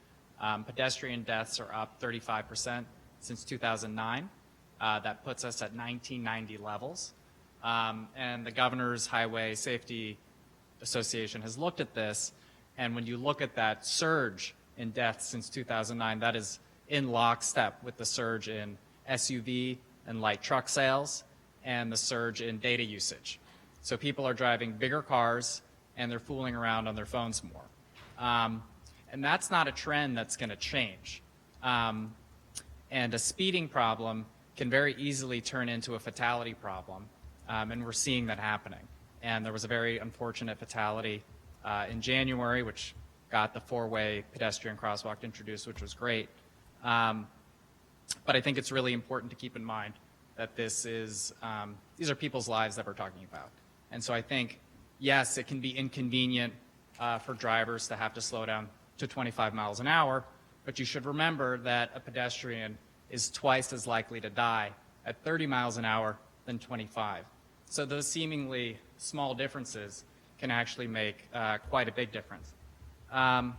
Pedestrian deaths are up 35% since 2009. That puts us at 1990 levels. And the Governor's Highway Safety Association has looked at this, and when you look at that surge in deaths since 2009, that is in lockstep with the surge in SUV and light truck sales and the surge in data usage. So people are driving bigger cars and they're fooling around on their phones more. And that's not a trend that's going to change. And a speeding problem can very easily turn into a fatality problem, and we're seeing that happening. And there was a very unfortunate fatality in January, which got the four-way pedestrian crosswalk introduced, which was great. But I think it's really important to keep in mind that this is, these are people's lives that we're talking about. And so I think, yes, it can be inconvenient for drivers to have to slow down to 25 miles an hour, but you should remember that a pedestrian is twice as likely to die at 30 miles an hour than 25. So those seemingly small differences can actually make quite a big difference. And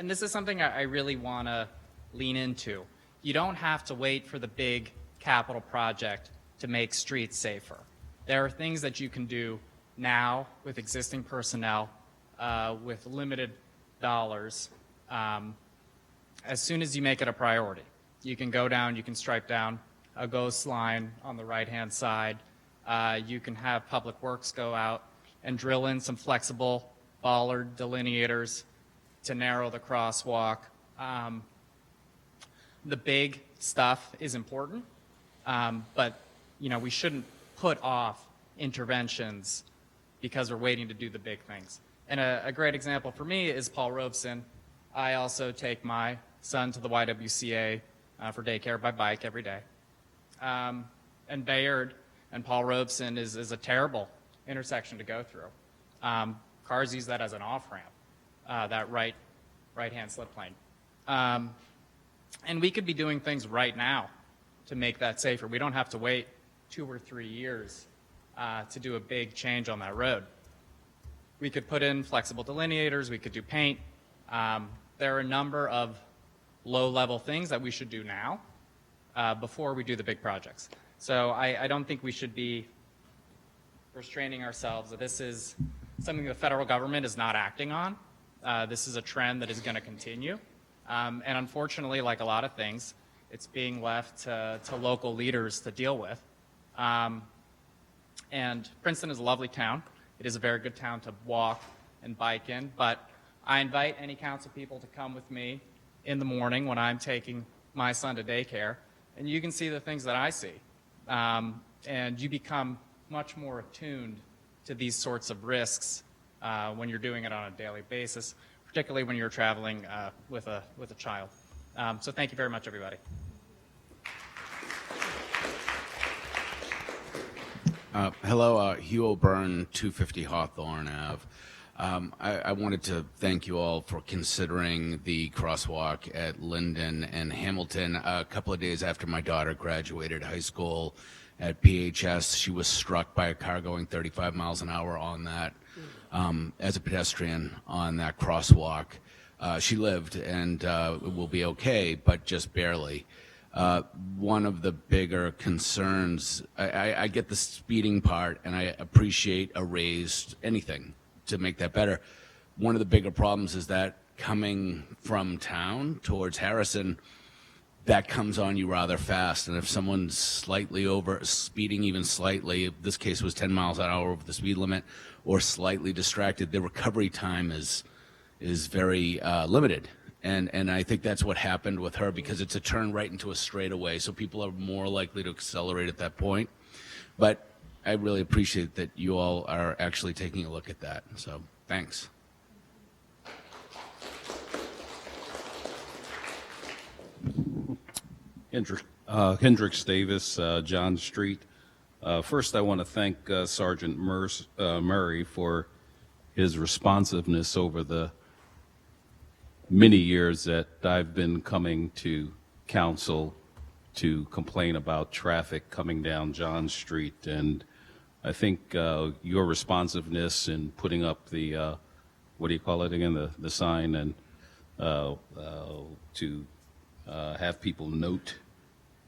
this is something I really want to lean into. You don't have to wait for the big capital project to make streets safer. There are things that you can do now with existing personnel, with limited dollars, as soon as you make it a priority. You can go down, you can stripe down a ghost line on the right-hand side. You can have Public Works go out and drill in some flexible bollard delineators to narrow the crosswalk. The big stuff is important, but we shouldn't put off interventions because we're waiting to do the big things. And a great example for me is Paul Robeson. I also take my son to the YWCA for daycare by bike every day. And Bayard and Paul Robeson is a terrible intersection to go through. Cars use that as an off-ramp, that right-hand slip lane. And we could be doing things right now to make that safer. We don't have to wait 2 or 3 years to do a big change on that road. We could put in flexible delineators, we could do paint. There are a number of low-level things that we should do now before we do the big projects. So I don't think we should be restraining ourselves. This is something the federal government is not acting on. This is a trend that is going to continue. And unfortunately, like a lot of things, it's being left to local leaders to deal with. And Princeton is a lovely town. It is a very good town to walk and bike in, but I invite any council people to come with me in the morning when I'm taking my son to daycare, and you can see the things that I see. And you become much more attuned to these sorts of risks when you're doing it on a daily basis, particularly when you're traveling with a child. So thank you very much, everybody. Hello, Hugh O'Byrne, 250 Hawthorne Ave. I wanted to thank you all for considering the crosswalk at Linden and Hamilton. A couple of days after my daughter graduated high school at PHS, she was struck by a car going 35 miles an hour on that, as a pedestrian on that crosswalk. She lived and will be okay, but just barely. One of the bigger concerns, I get the speeding part, and I appreciate a raised anything to make that better. One of the bigger problems is that coming from town towards Harrison, that comes on you rather fast. And if someone's slightly over, speeding even slightly, this case was 10 miles an hour over the speed limit, or slightly distracted, the recovery time is very limited. And I think that's what happened with her, because it's a turn right into a straightaway, so people are more likely to accelerate at that point. But I really appreciate that you all are actually taking a look at that. So thanks. Hendricks Davis, John Street. First, I want to thank Sergeant Murray for his responsiveness over the many years that I've been coming to council to complain about traffic coming down John Street. And I think your responsiveness in putting up the, what do you call it again, the sign, and to have people note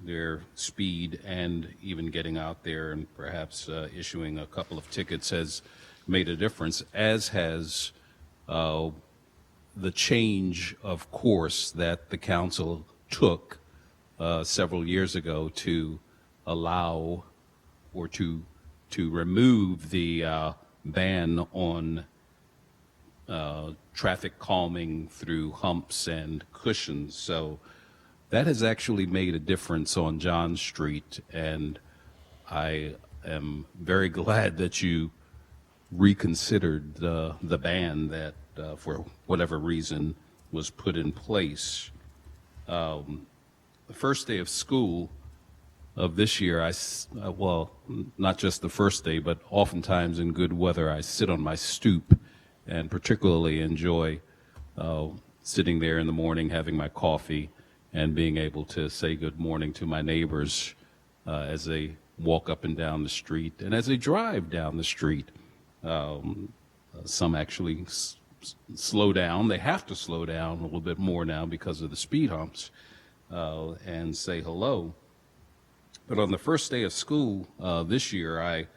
their speed and even getting out there and perhaps issuing a couple of tickets has made a difference, as has the change of course that the council took several years ago to allow or to remove the ban on traffic calming through humps and cushions. So that has actually made a difference on John Street, and I am very glad that you reconsidered the ban that, for whatever reason, was put in place. The first day of school of this year, well, not just the first day, but oftentimes in good weather, I sit on my stoop and particularly enjoy sitting there in the morning, having my coffee, and being able to say good morning to my neighbors as they walk up and down the street and as they drive down the street. Some actually slow down. They have to slow down a little bit more now because of the speed humps, and say hello. But on the first day of school this year, I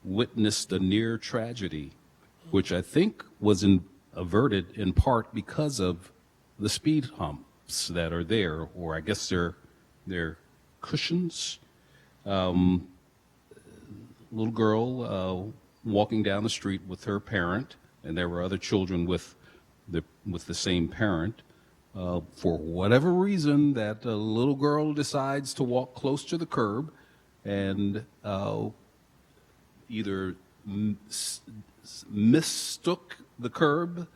witnessed a near tragedy, which I think was averted in part because of the speed humps that are there, or I guess they're cushions. Little girl walking down the street with her parent, and there were other children with the same parent. For whatever reason, that little girl decides to walk close to the curb and either mistook the curb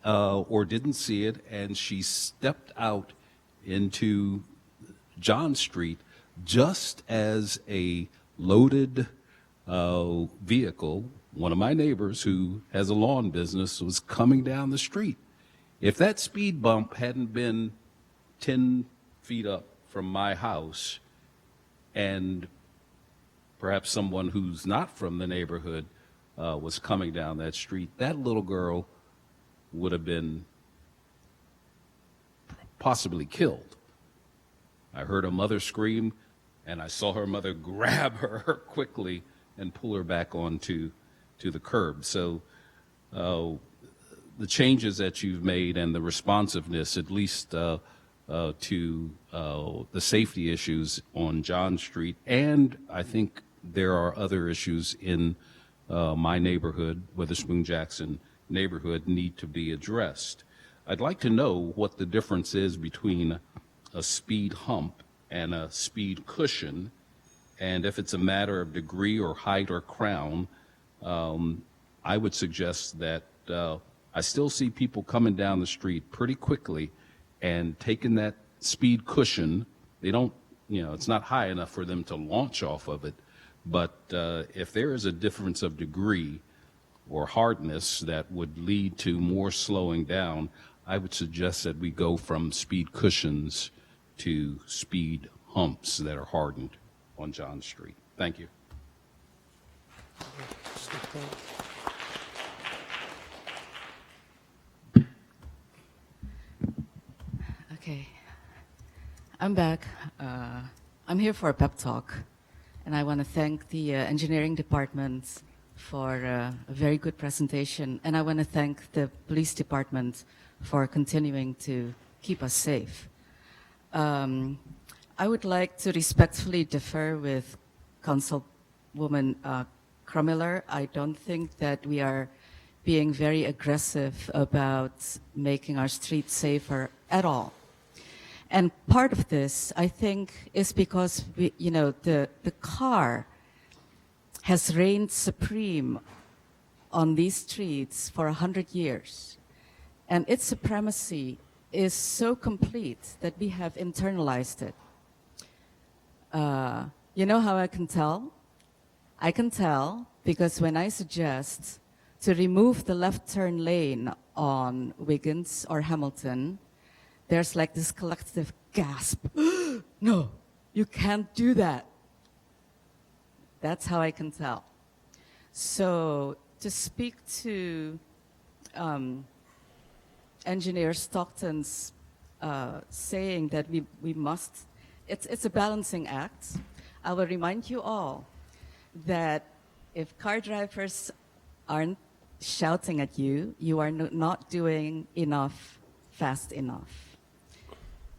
or didn't see it, and she stepped out into John Street just as a loaded vehicle, one of my neighbors who has a lawn business, was coming down the street. If that speed bump hadn't been 10 feet up from my house, and perhaps someone who's not from the neighborhood was coming down that street, that little girl would have been possibly killed. I heard her mother scream, and I saw her mother grab her quickly and pull her back onto the curb. So the changes that you've made and the responsiveness, at least to the safety issues on John Street, and I think there are other issues in my neighborhood, Witherspoon Jackson neighborhood, need to be addressed. I'd like to know what the difference is between a speed hump and a speed cushion, and if it's a matter of degree or height or crown. I would suggest that I still see people coming down the street pretty quickly and taking that speed cushion. They don't, it's not high enough for them to launch off of it, but if there is a difference of degree, or hardness that would lead to more slowing down, I would suggest that we go from speed cushions to speed humps that are hardened on John Street. Thank you. Okay, I'm back. I'm here for a pep talk, and I want to thank the engineering department for a very good presentation, and I want to thank the police department for continuing to keep us safe. I would like to respectfully differ with Councilwoman Krumiller. I don't think that we are being very aggressive about making our streets safer at all. And part of this, I think, is because the car has reigned supreme on these streets for 100 years. And its supremacy is so complete that we have internalized it. You know how I can tell? I can tell because when I suggest to remove the left turn lane on Wiggins or Hamilton, there's like this collective gasp. No, you can't do that. That's how I can tell. So to speak to Engineer Stockton's saying that we must, it's a balancing act. I will remind you all that if car drivers aren't shouting at you, you are not doing enough fast enough.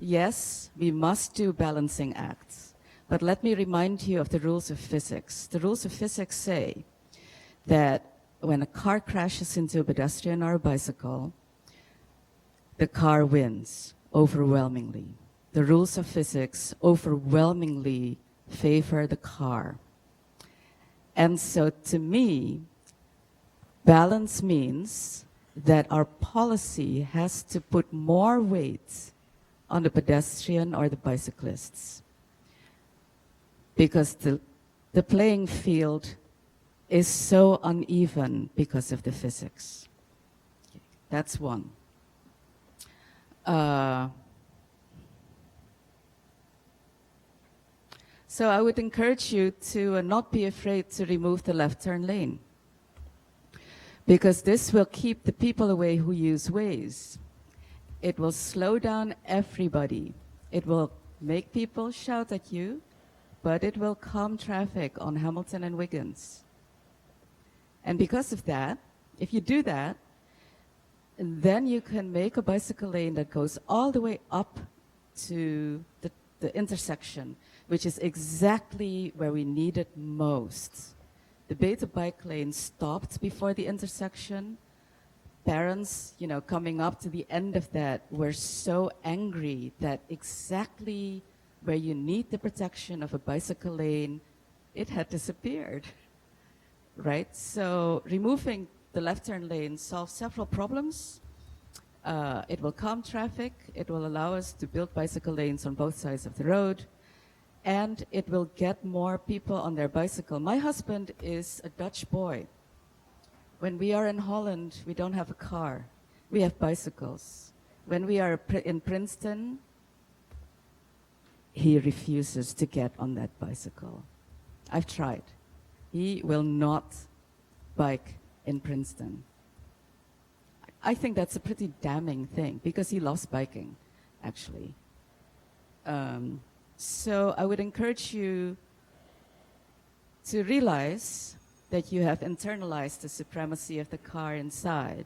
Yes, we must do balancing acts, but let me remind you of the rules of physics. The rules of physics say that when a car crashes into a pedestrian or a bicycle, the car wins overwhelmingly. The rules of physics overwhelmingly favor the car. And so to me, balance means that our policy has to put more weight on the pedestrian or the bicyclists, because the playing field is so uneven because of the physics. That's one. So I would encourage you to not be afraid to remove the left turn lane, because this will keep the people away who use Waze. It will slow down everybody. It will make people shout at you, but it will calm traffic on Hamilton and Wiggins. And because of that, if you do that, then you can make a bicycle lane that goes all the way up to the intersection, which is exactly where we need it most. The beta bike lane stopped before the intersection. Parents, coming up to the end of that were so angry that exactly where you need the protection of a bicycle lane, it had disappeared, right? So removing the left turn lane solves several problems. It will calm traffic. It will allow us to build bicycle lanes on both sides of the road. And it will get more people on their bicycle. My husband is a Dutch boy. When we are in Holland, we don't have a car. We have bicycles. When we are in Princeton, he refuses to get on that bicycle. I've tried. He will not bike in Princeton. I think that's a pretty damning thing because he loves biking, actually. So I would encourage you to realize that you have internalized the supremacy of the car inside.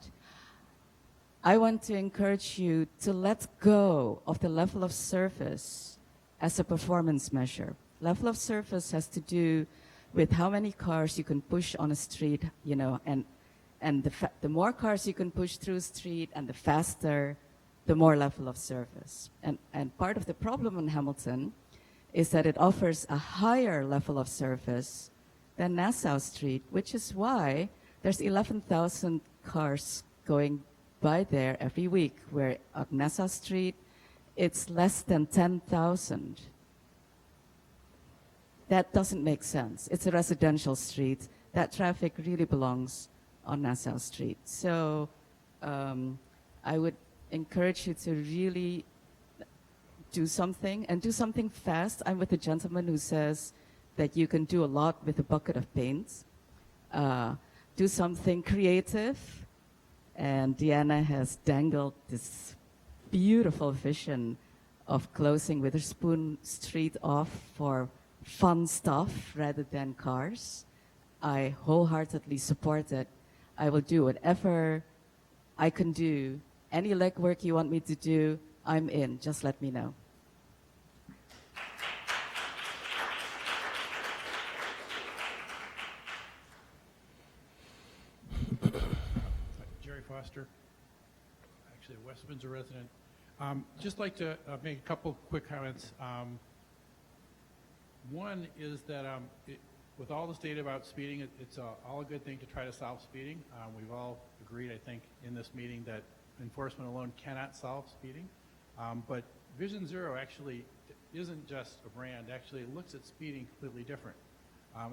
I want to encourage you to let go of the level of service as a performance measure. Level of service has to do with how many cars you can push on a street, and the more cars you can push through a street and the faster, the more level of service. And part of the problem in Hamilton is that it offers a higher level of service than Nassau Street, which is why there's 11,000 cars going by there every week, where at Nassau Street, it's less than 10,000. That doesn't make sense. It's a residential street. That traffic really belongs on Nassau Street. So I would encourage you to really do something and do something fast. I'm with a gentleman who says that you can do a lot with a bucket of paint. Do something creative. And Deanna has dangled this beautiful vision of closing Witherspoon Street off for fun stuff rather than cars. I wholeheartedly support it. I will do whatever I can do. Any legwork you want me to do, I'm in. Just let me know. Jerry Foster, actually a West Windsor resident. Just like to make a couple quick comments. One is that with all this data about speeding, it's all a good thing to try to solve speeding. We've all agreed, I think, in this meeting that enforcement alone cannot solve speeding. But Vision Zero actually isn't just a brand. Actually, it looks at speeding completely different.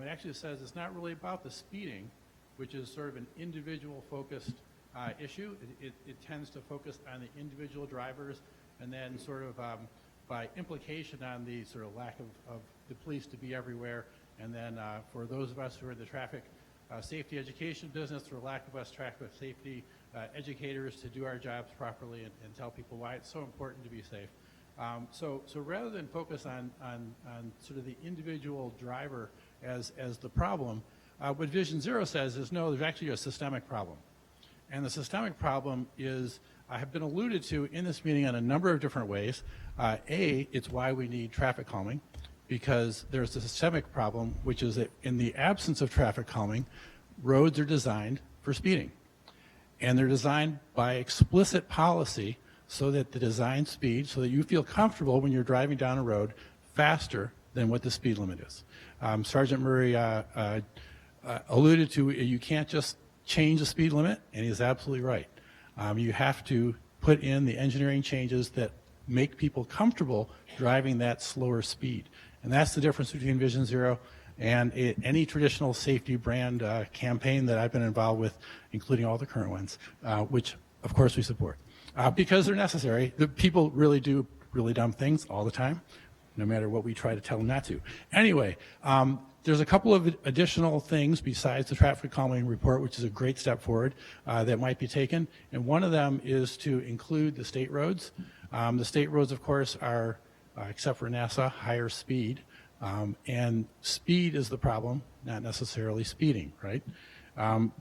It actually says it's not really about the speeding, which is sort of an individual-focused issue. It tends to focus on the individual drivers and then sort of by implication on the sort of lack of the police to be everywhere. And then for those of us who are in the traffic safety education business, for lack of us traffic safety educators to do our jobs properly and tell people why it's so important to be safe. So rather than focus on sort of the individual driver as the problem, what Vision Zero says is no, there's actually a systemic problem. And the systemic problem is, have been alluded to in this meeting in a number of different ways. It's why we need traffic calming, because there's a systemic problem, which is that in the absence of traffic calming, roads are designed for speeding. And they're designed by explicit policy so that the design speed, so that you feel comfortable when you're driving down a road faster than what the speed limit is. Sergeant Murray alluded to you can't just change the speed limit, and he's absolutely right. You have to put in the engineering changes that make people comfortable driving that slower speed. And that's the difference between Vision Zero and any traditional safety brand campaign that I've been involved with, including all the current ones, which of course we support. Because they're necessary. The people really do really dumb things all the time, no matter what we try to tell them not to. Anyway, there's a couple of additional things besides the traffic calming report, which is a great step forward that might be taken. And one of them is to include the state roads. The state roads, of course, are, except for NASA, higher speed. And speed is the problem, not necessarily speeding, right?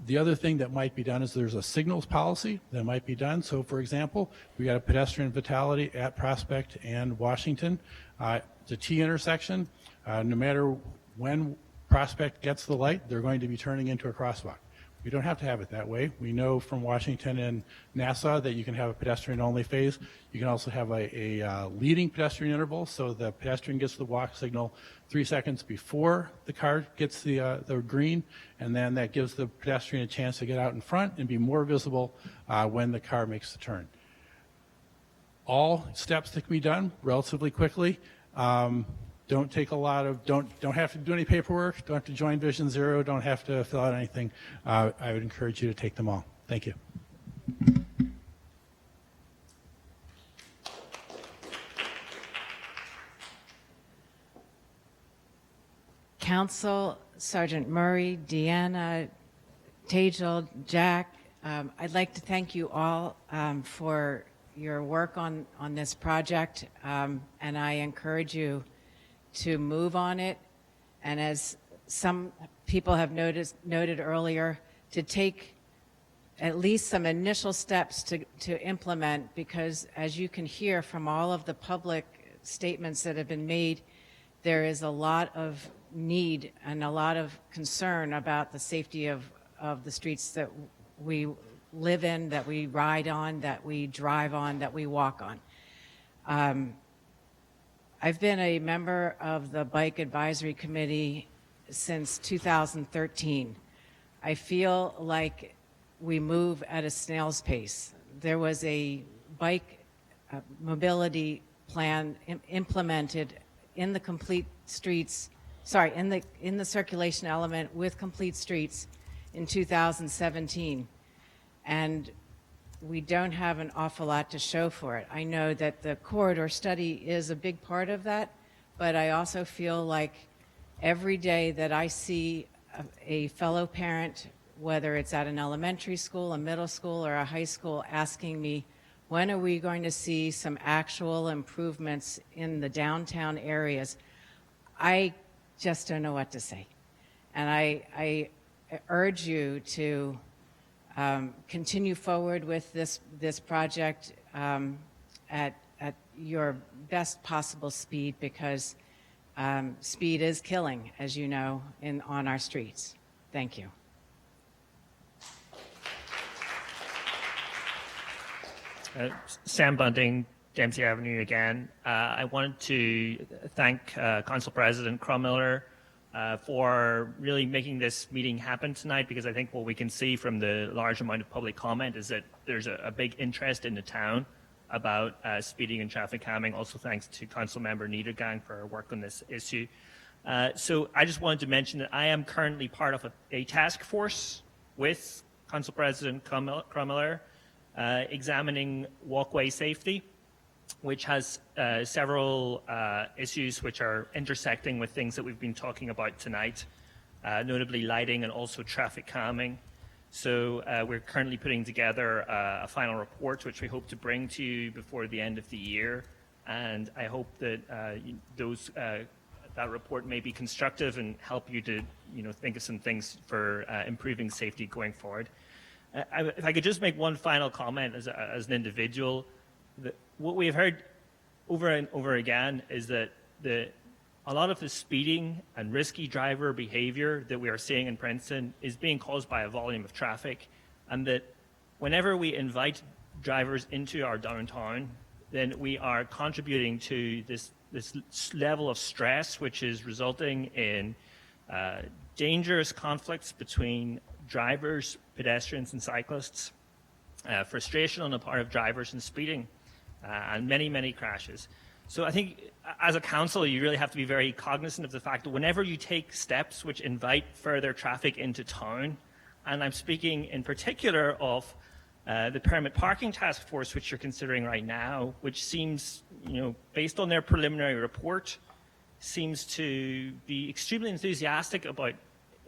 The other thing that might be done is there's a signals policy that might be done. So, for example, we got a pedestrian fatality at Prospect and Washington. The T intersection, no matter when Prospect gets the light, they're going to be turning into a crosswalk. We don't have to have it that way. We know from Washington and Nassau that you can have a pedestrian-only phase. You can also have a leading pedestrian interval, so the pedestrian gets the walk signal 3 seconds before the car gets the green, and then that gives the pedestrian a chance to get out in front and be more visible when the car makes the turn. All steps that can be done relatively quickly. Don't take a lot of, don't have to do any paperwork, don't have to join Vision Zero, don't have to fill out anything. I would encourage you to take them all. Thank you. Council, Sergeant Murray, Deanna, Tejal, Jack, I'd like to thank you all for your work on this project, and I encourage you to move on it, and as some people have noted earlier, to take at least some initial steps to implement, because as you can hear from all of the public statements that have been made, there is a lot of need and a lot of concern about the safety of the streets that we live in, that we ride on, that we drive on, that we walk on. I've been a member of the Bike Advisory Committee since 2013. I feel like we move at a snail's pace. There was a bike mobility plan implemented in the complete streets, in the circulation element with complete streets in 2017. And we don't have an awful lot to show for it. I know that the corridor study is a big part of that, but I also feel like every day that I see a fellow parent, whether it's at an elementary school, a middle school, or a high school, asking me, when are we going to see some actual improvements in the downtown areas, I just don't know what to say. And I urge you to continue forward with this project at your best possible speed, because speed is killing, as you know, on our streets. Thank you. Sam Bunting, Dempsey Avenue again. I wanted to thank Council President Cromwiller for really making this meeting happen tonight, because I think what we can see from the large amount of public comment is that there's a big interest in the town about speeding and traffic calming. Also thanks to Council Member Niedergang for her work on this issue. So I just wanted to mention that I am currently part of a task force with Council President Cromwiller examining walkway safety, which has several issues which are intersecting with things that we've been talking about tonight, notably lighting and also traffic calming. So we're currently putting together a final report, which we hope to bring to you before the end of the year. And I hope that that report may be constructive and help you to think of some things for improving safety going forward. If I could just make one final comment as an individual, what we have heard over and over again is that a lot of the speeding and risky driver behavior that we are seeing in Princeton is being caused by a volume of traffic, and that whenever we invite drivers into our downtown, then we are contributing to this level of stress, which is resulting in dangerous conflicts between drivers, pedestrians, and cyclists, frustration on the part of drivers and speeding, and many, many crashes. So I think as a council, you really have to be very cognizant of the fact that whenever you take steps which invite further traffic into town, and I'm speaking in particular of the permit parking task force, which you're considering right now, which seems, based on their preliminary report, seems to be extremely enthusiastic about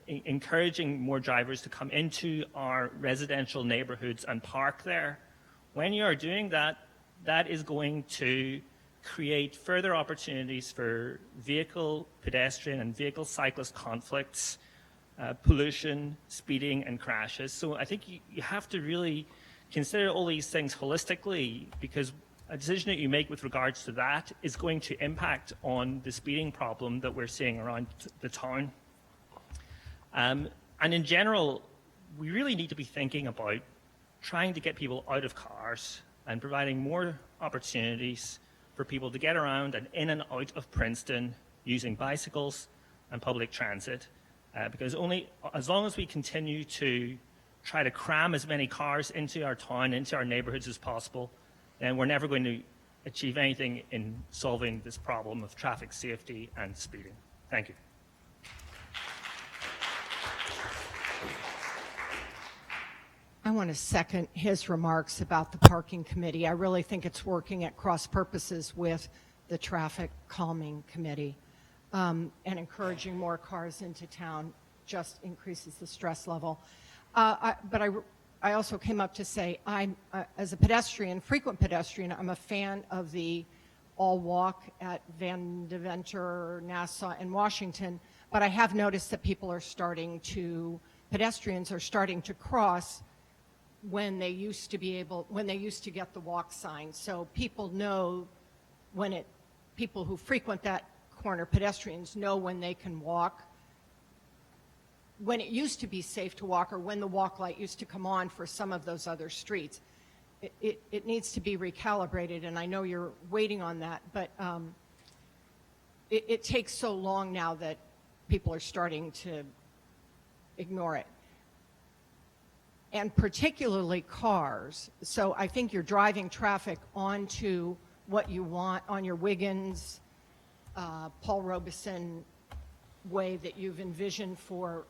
encouraging more drivers to come into our residential neighborhoods and park there. When you are doing that, that is going to create further opportunities for vehicle, pedestrian, and vehicle cyclist conflicts, pollution, speeding, and crashes. So I think you have to really consider all these things holistically, because a decision that you make with regards to that is going to impact on the speeding problem that we're seeing around the town. And in general, we really need to be thinking about trying to get people out of cars and providing more opportunities for people to get around and in and out of Princeton using bicycles and public transit. Because only as long as we continue to try to cram as many cars into our town, into our neighborhoods as possible, then we're never going to achieve anything in solving this problem of traffic safety and speeding. Thank you. I want to second his remarks about the parking committee. I really think it's working at cross purposes with the traffic calming committee, and encouraging more cars into town just increases the stress level. But I also came up to say, as a pedestrian, frequent pedestrian, I'm a fan of the all walk at Van Deventer, Nassau, and Washington, but I have noticed that pedestrians are starting to cross when they used to get the walk sign. So people know people who frequent that corner, pedestrians, know when they can walk, when it used to be safe to walk, or when the walk light used to come on for some of those other streets. It needs to be recalibrated, and I know you're waiting on that, but it takes so long now that people are starting to ignore it. And particularly cars. So I think you're driving traffic onto what you want on your Wiggins, Paul Robeson way that you've envisioned for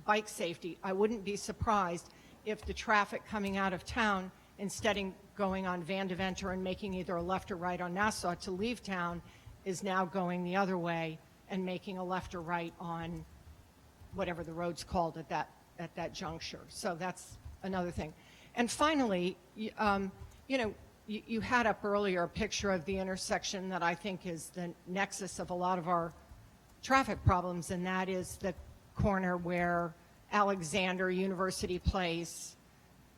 bike safety. I wouldn't be surprised if the traffic coming out of town, instead of going on Van Deventer and making either a left or right on Nassau to leave town, is now going the other way and making a left or right on whatever the road's called at that juncture. So that's another thing. And finally, you had up earlier a picture of the intersection that I think is the nexus of a lot of our traffic problems, and that is the corner where Alexander University Place,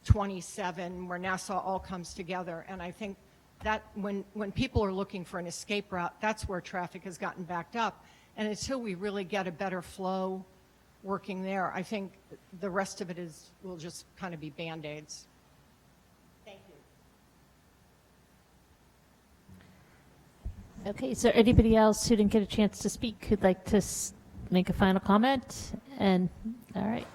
27, where Nassau all comes together. And I think that when people are looking for an escape route, that's where traffic has gotten backed up. And until we really get a better flow working there, I think the rest of it will just kind of be Band-Aids. Thank you. Okay, is there anybody else who didn't get a chance to speak who'd like to make a final comment? And, all right.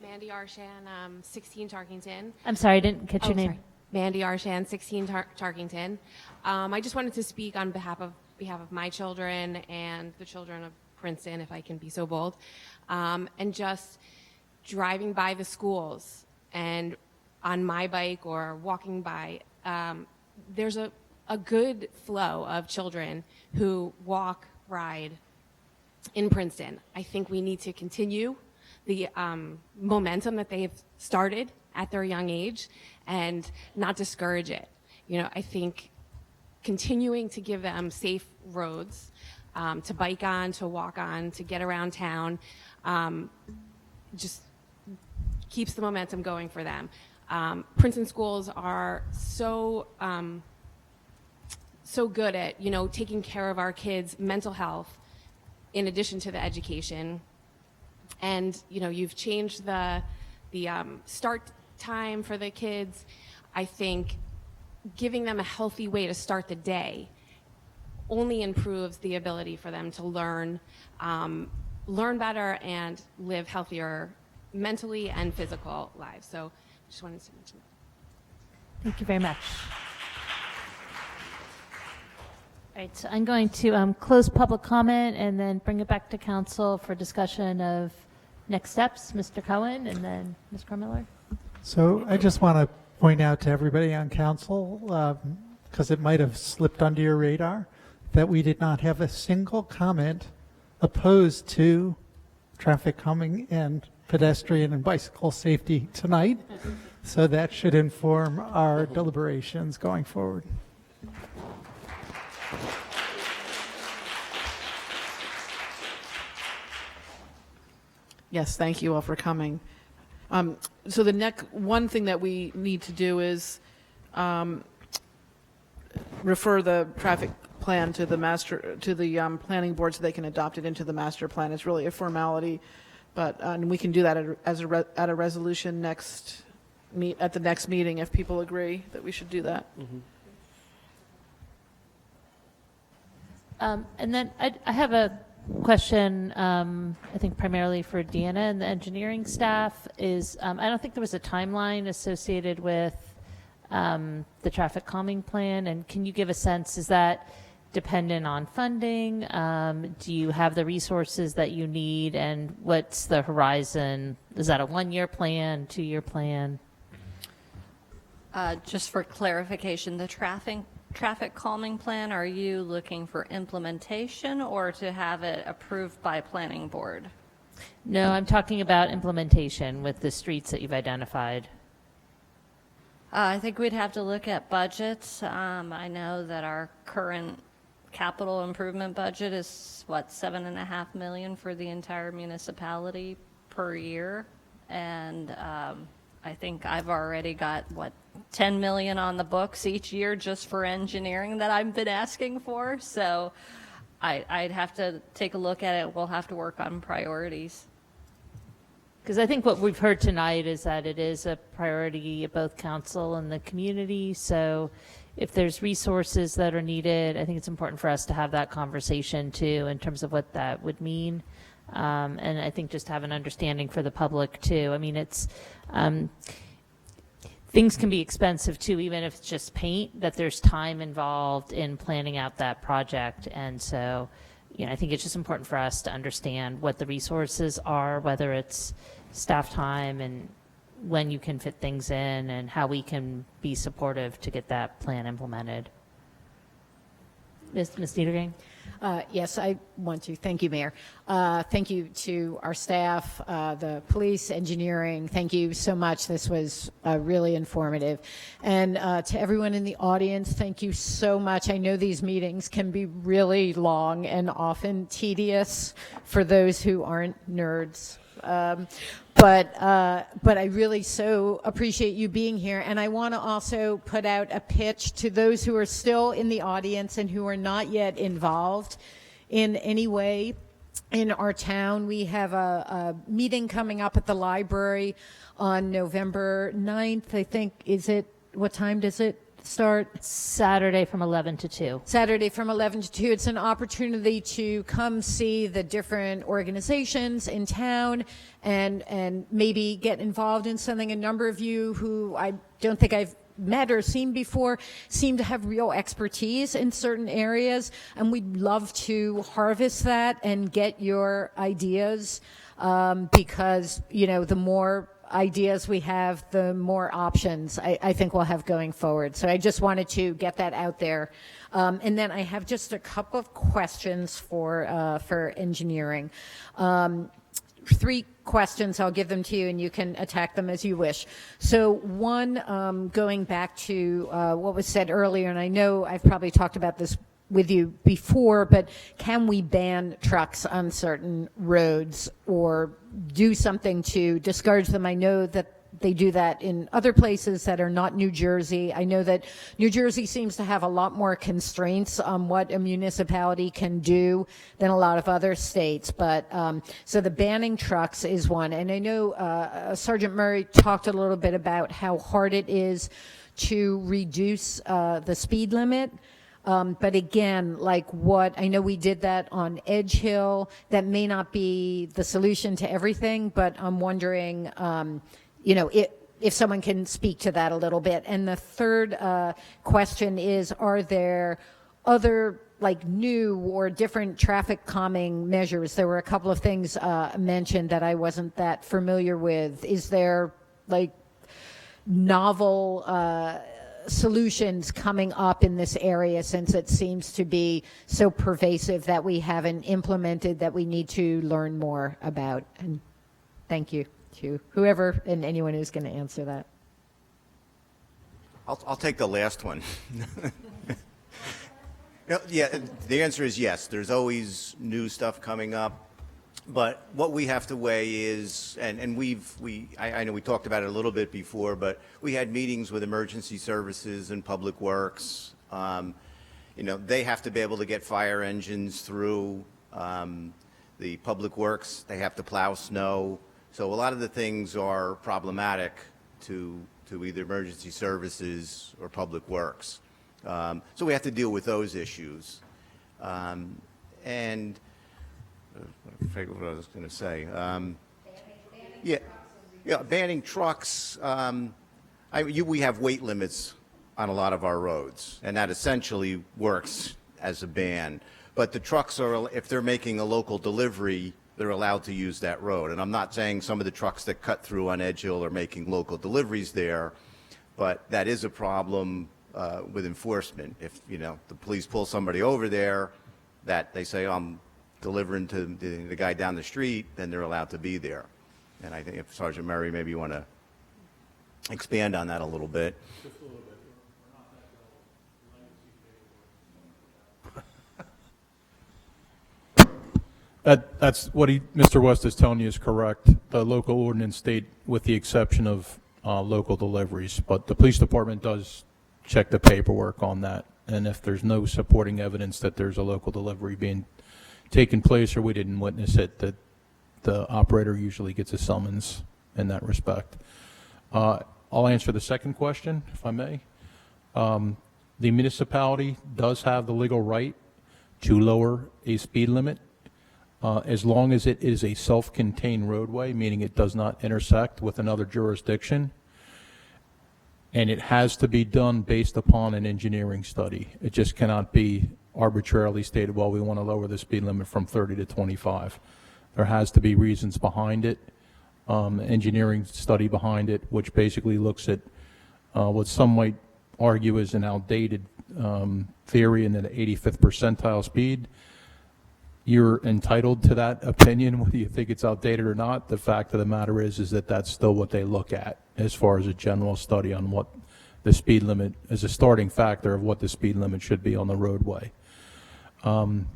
Mandy Arshan, 16 Tarkington. I'm sorry, I didn't catch your name. Sorry. Mandy Arshan, 16 Tarkington. I just wanted to speak on behalf of my children and the children of Princeton, if I can be so bold, and just driving by the schools and on my bike or walking by, there's a good flow of children who walk, ride in Princeton. I think we need to continue the momentum that they've started at their young age and not discourage it. I think continuing to give them safe roads to bike on, to walk on, to get around town, just keeps the momentum going for them. Princeton schools are so good at, taking care of our kids' mental health in addition to the education. And, you've changed the start time for the kids. I think giving them a healthy way to start the day only improves the ability for them to learn better and live healthier mentally and physical lives. So just wanted to mention that. Thank you very much. All right, so I'm going to close public comment and then bring it back to council for discussion of next steps. Mr. Cohen and then Ms. Krumiller. So I just want to point out to everybody on council, because it might have slipped under your radar, that we did not have a single comment opposed to traffic calming and pedestrian and bicycle safety tonight. So that should inform our deliberations going forward. Yes, thank you all for coming. So the next one thing that we need to do is refer the traffic plan to the planning board so they can adopt it into the master plan. It's really a formality, but and we can do that at a resolution at the next meeting if people agree that we should do that. Mm-hmm. And then I have a question, I think primarily for Deanna and the engineering staff is, I don't think there was a timeline associated with the traffic calming plan. And can you give a sense, is that dependent on funding? Do you have the resources that you need? And what's the horizon? Is that a 1-year plan, 2-year plan? Just for clarification, the traffic calming plan, are you looking for implementation or to have it approved by planning board? No, I'm talking about implementation with the streets that you've identified. I think we'd have to look at budgets. I know that our current capital improvement budget is, $7.5 million for the entire municipality per year. And I think I've already got, $10 million on the books each year just for engineering that I've been asking for. So I'd have to take a look at it. We'll have to work on priorities. Because I think what we've heard tonight is that it is a priority of both council and the community. So if there's resources that are needed, I think it's important for us to have that conversation too in terms of what that would mean. And I think just have an understanding for the public too. I mean, it's things can be expensive too, even if it's just paint, that there's time involved in planning out that project. And so, I think it's just important for us to understand what the resources are, whether it's staff time and when you can fit things in and how we can be supportive to get that plan implemented. Ms. Niedergang? Yes, I want to. Thank you, Mayor. Thank you to our staff, the police, engineering. Thank you so much. This was really informative. And to everyone in the audience, thank you so much. I know these meetings can be really long and often tedious for those who aren't nerds. But I really so appreciate you being here. And I want to also put out a pitch to those who are still in the audience and who are not yet involved in any way in our town. We have a meeting coming up at the library on November 9th, I think. What time does it start? Saturday from 11 to 2. Saturday from 11 to 2. It's an opportunity to come see the different organizations in town and maybe get involved in something. A number of you who I don't think I've met or seen before seem to have real expertise in certain areas, and we'd love to harvest that and get your ideas because, the more ideas we have, the more options I think we'll have going forward. So I just wanted to get that out there. And then I have just a couple of questions for engineering. 3 questions, I'll give them to you and you can attack them as you wish. So one, going back to what was said earlier, and I know I've probably talked about this with you before, but can we ban trucks on certain roads or do something to discourage them? I know that they do that in other places that are not New Jersey. I know that New Jersey seems to have a lot more constraints on what a municipality can do than a lot of other states. But so the banning trucks is one. And I know Sergeant Murray talked a little bit about how hard it is to reduce the speed limit. But again, I know we did that on Edge Hill. That may not be the solution to everything, but I'm wondering, if someone can speak to that a little bit. And the third question is, are there other new or different traffic calming measures? There were a couple of things mentioned that I wasn't that familiar with. Is there novel solutions coming up in this area, since it seems to be so pervasive that we haven't implemented, that we need to learn more about? And thank you to whoever and anyone who's going to answer that. I'll take the last one. Yeah, the answer is yes. There's always new stuff coming up. But what we have to weigh is, and I know we talked about it a little bit before, but we had meetings with emergency services and public works. They have to be able to get fire engines through the public works. They have to plow snow. So a lot of the things are problematic to either emergency services or public works. So we have to deal with those issues. And I forget what I was going to say. Banning trucks. We have weight limits on a lot of our roads, and that essentially works as a ban. But the trucks if they're making a local delivery, they're allowed to use that road. And I'm not saying some of the trucks that cut through on Edge Hill are making local deliveries there, but that is a problem with enforcement. If the police pull somebody over there, that they say, I'm delivering to the guy down the street, then they're allowed to be there. And I think if Sergeant Murray, maybe you want to expand on that a little bit. Just a little bit. That's what Mr. West is telling you is correct. The local ordinance state, with the exception of local deliveries, but the police department does check the paperwork on that. And if there's no supporting evidence that there's a local delivery being taken place or we didn't witness it, that the operator usually gets a summons in that respect. I'll answer the second question, if I may. The municipality does have the legal right to lower a speed limit as long as it is a self-contained roadway, meaning it does not intersect with another jurisdiction. And it has to be done based upon an engineering study. It just cannot be arbitrarily stated, well, we want to lower the speed limit from 30 to 25. There has to be reasons behind it, engineering study behind it, which basically looks at what some might argue is an outdated theory in the 85th percentile speed. You're entitled to that opinion, whether you think it's outdated or not. The fact of the matter is that that's still what they look at as far as a general study on what the speed limit, as a starting factor of what the speed limit should be on the roadway. Did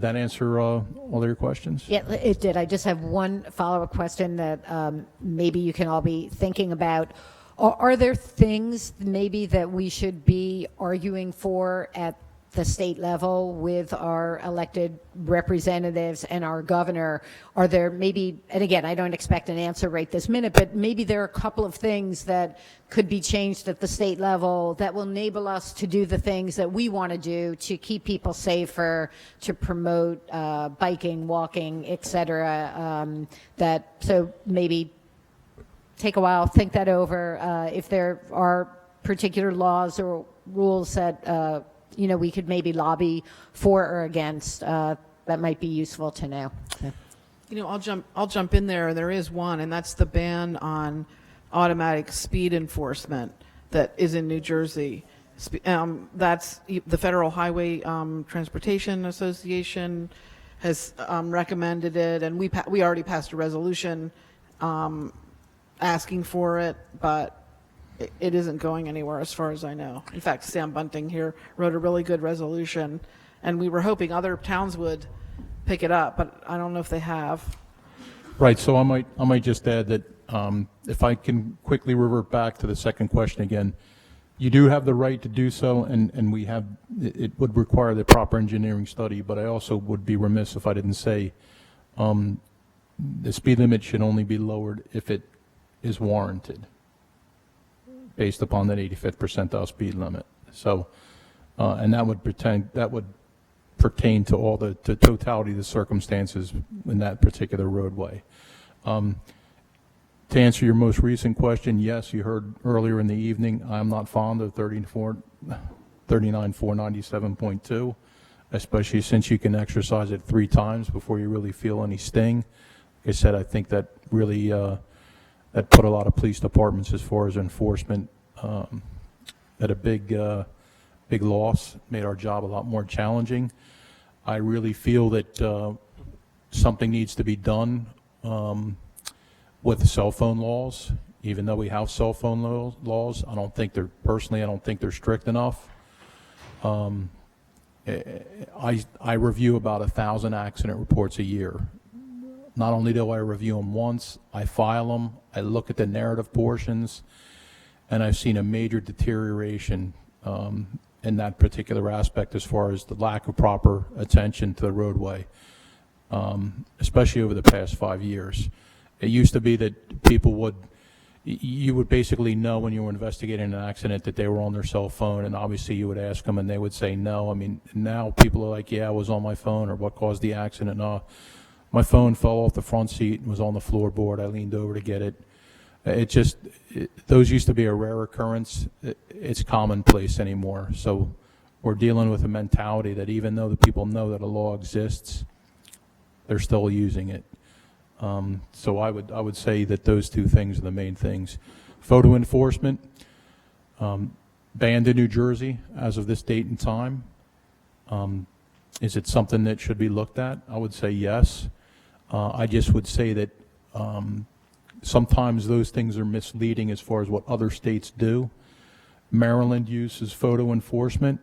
that answer all of your questions? Yeah, it did. I just have one follow-up question that maybe you can all be thinking about. Are there things maybe that we should be arguing for at the state level with our elected representatives and our governor? Are there maybe, and again, I don't expect an answer right this minute, but maybe there are a couple of things that could be changed at the state level that will enable us to do the things that we want to do to keep people safer, to promote biking, walking, et cetera, so maybe take a while, think that over. If there are particular laws or rules that we could maybe lobby for or against, that might be useful to know. I'll jump in there. There is one, and that's the ban on automatic speed enforcement that is in New Jersey. That's the Federal Highway Transportation Association has recommended it, and we already passed a resolution asking for it, but it isn't going anywhere as far as I know. In fact, Sam Bunting here wrote a really good resolution, and we were hoping other towns would pick it up, but I don't know if they have. Right, so I might just add that if I can quickly revert back to the second question again, you do have the right to do so, and it would require the proper engineering study, but I also would be remiss if I didn't say the speed limit should only be lowered if it is warranted, based upon that 85th percentile speed limit. So, and that would pertain to all the totality of the circumstances in that particular roadway. To answer your most recent question, yes, you heard earlier in the evening, I'm not fond of 39497.2, especially since you can exercise it 3 times before you really feel any sting. Like I said, I think that really that put a lot of police departments as far as enforcement at a big loss, made our job a lot more challenging. I really feel that something needs to be done with cell phone laws. Even though we have cell phone laws, I don't think they're strict enough. I review about 1,000 accident reports a year. Not only do I review them once, I file them, I look at the narrative portions, and I've seen a major deterioration in that particular aspect as far as the lack of proper attention to the roadway, especially over the past 5 years. It used to be that you would basically know when you were investigating an accident that they were on their cell phone, and obviously you would ask them and they would say no. I mean, now people are like, yeah, I was on my phone, or what caused the accident? No, my phone fell off the front seat and was on the floorboard. I leaned over to get it. Those used to be a rare occurrence. It's commonplace anymore. So we're dealing with a mentality that even though the people know that a law exists, they're still using it. So I would say that those 2 things are the main things. Photo enforcement, banned in New Jersey as of this date and time. Is it something that should be looked at? I would say yes. I just would say that sometimes those things are misleading as far as what other states do. Maryland uses photo enforcement,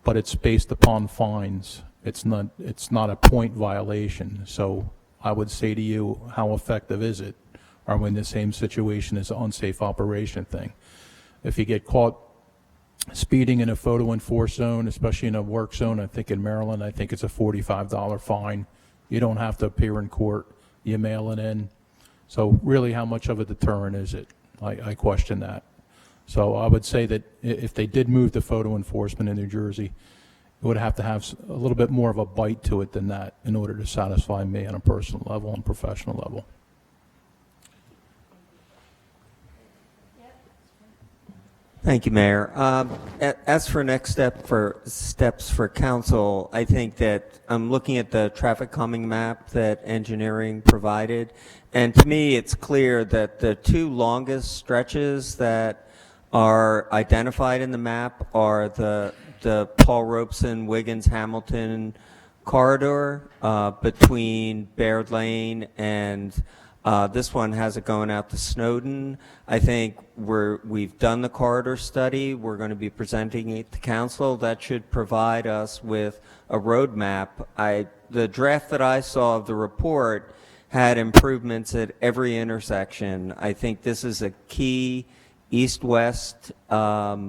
but it's based upon fines. It's not a point violation. So I would say to you, how effective is it? Are we in the same situation as an unsafe operation thing? If you get caught speeding in a photo enforced zone, especially in a work zone, I think in Maryland, I think it's a $45 fine. You don't have to appear in court. You mail it in. So really, how much of a deterrent is it? I question that. So I would say that if they did move to photo enforcement in New Jersey, it would have to have a little bit more of a bite to it than that in order to satisfy me on a personal level and professional level. Thank you, Mayor. As for steps for council, I think that I'm looking at the traffic calming map that engineering provided, and to me, it's clear that the two longest stretches that are identified in the map are the Paul Robeson, Wiggins, Hamilton corridor between Baird Lane and this one has it going out to Snowden. I think we've done the corridor study. We're going to be presenting it to council. That should provide us with a roadmap. The draft that I saw of the report had improvements at every intersection. I think this is a key east-west, thoroughfare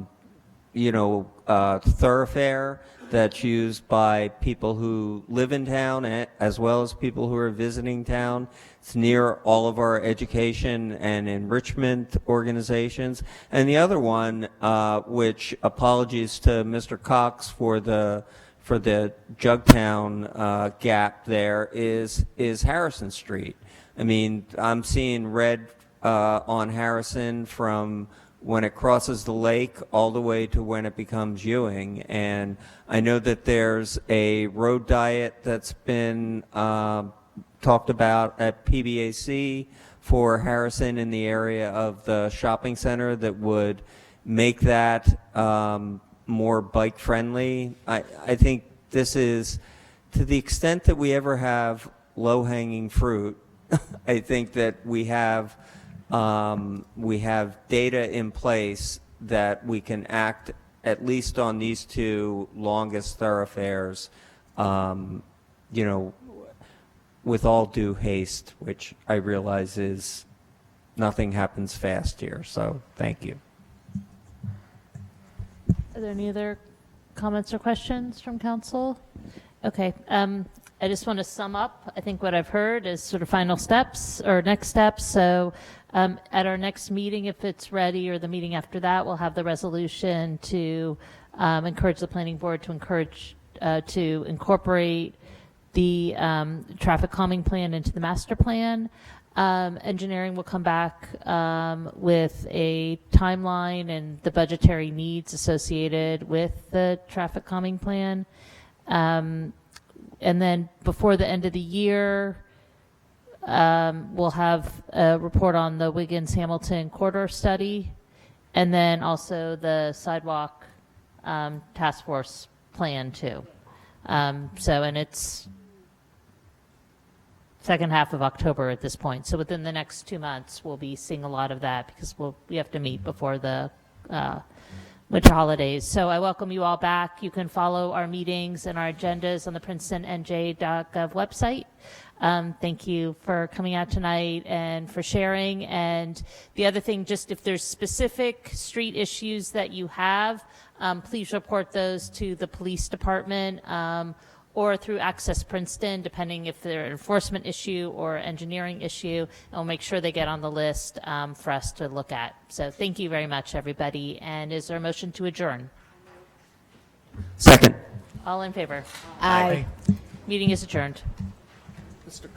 that's used by people who live in town as well as people who are visiting town. It's near all of our education and enrichment organizations. And the other one, which apologies to Mr. Cox for the Jugtown gap there, is Harrison Street. I mean, I'm seeing red on Harrison from when it crosses the lake all the way to when it becomes Ewing. And I know that there's a road diet that's been talked about at PBAC for Harrison in the area of the shopping center that would make that more bike friendly. I think this is, to the extent that we ever have low-hanging fruit, I think that we have data in place that we can act at least on these two longest thoroughfares, with all due haste, which I realize is nothing happens fast here. So thank you. Are there any other comments or questions from council? Okay. I just want to sum up. I think what I've heard is sort of final steps or next steps. So at our next meeting, if it's ready, or the meeting after that, we'll have the resolution to encourage the planning board to incorporate the traffic calming plan into the master plan. Engineering will come back with a timeline and the budgetary needs associated with the traffic calming plan. And then before the end of the year, we'll have a report on the Wiggins-Hamilton corridor study, and then also the sidewalk task force plan too. And it's second half of October at this point. So within the next 2 months, we'll be seeing a lot of that because we have to meet before the winter holidays. So I welcome you all back. You can follow our meetings and our agendas on the princetonnj.gov website. Thank you for coming out tonight and for sharing. And the other thing, just if there's specific street issues that you have, please report those to the police department or through Access Princeton, depending if they're an enforcement issue or engineering issue, and we'll make sure they get on the list for us to look at. So thank you very much, everybody. And is there a motion to adjourn? Second. All in favor? Aye. Meeting is adjourned. Mr.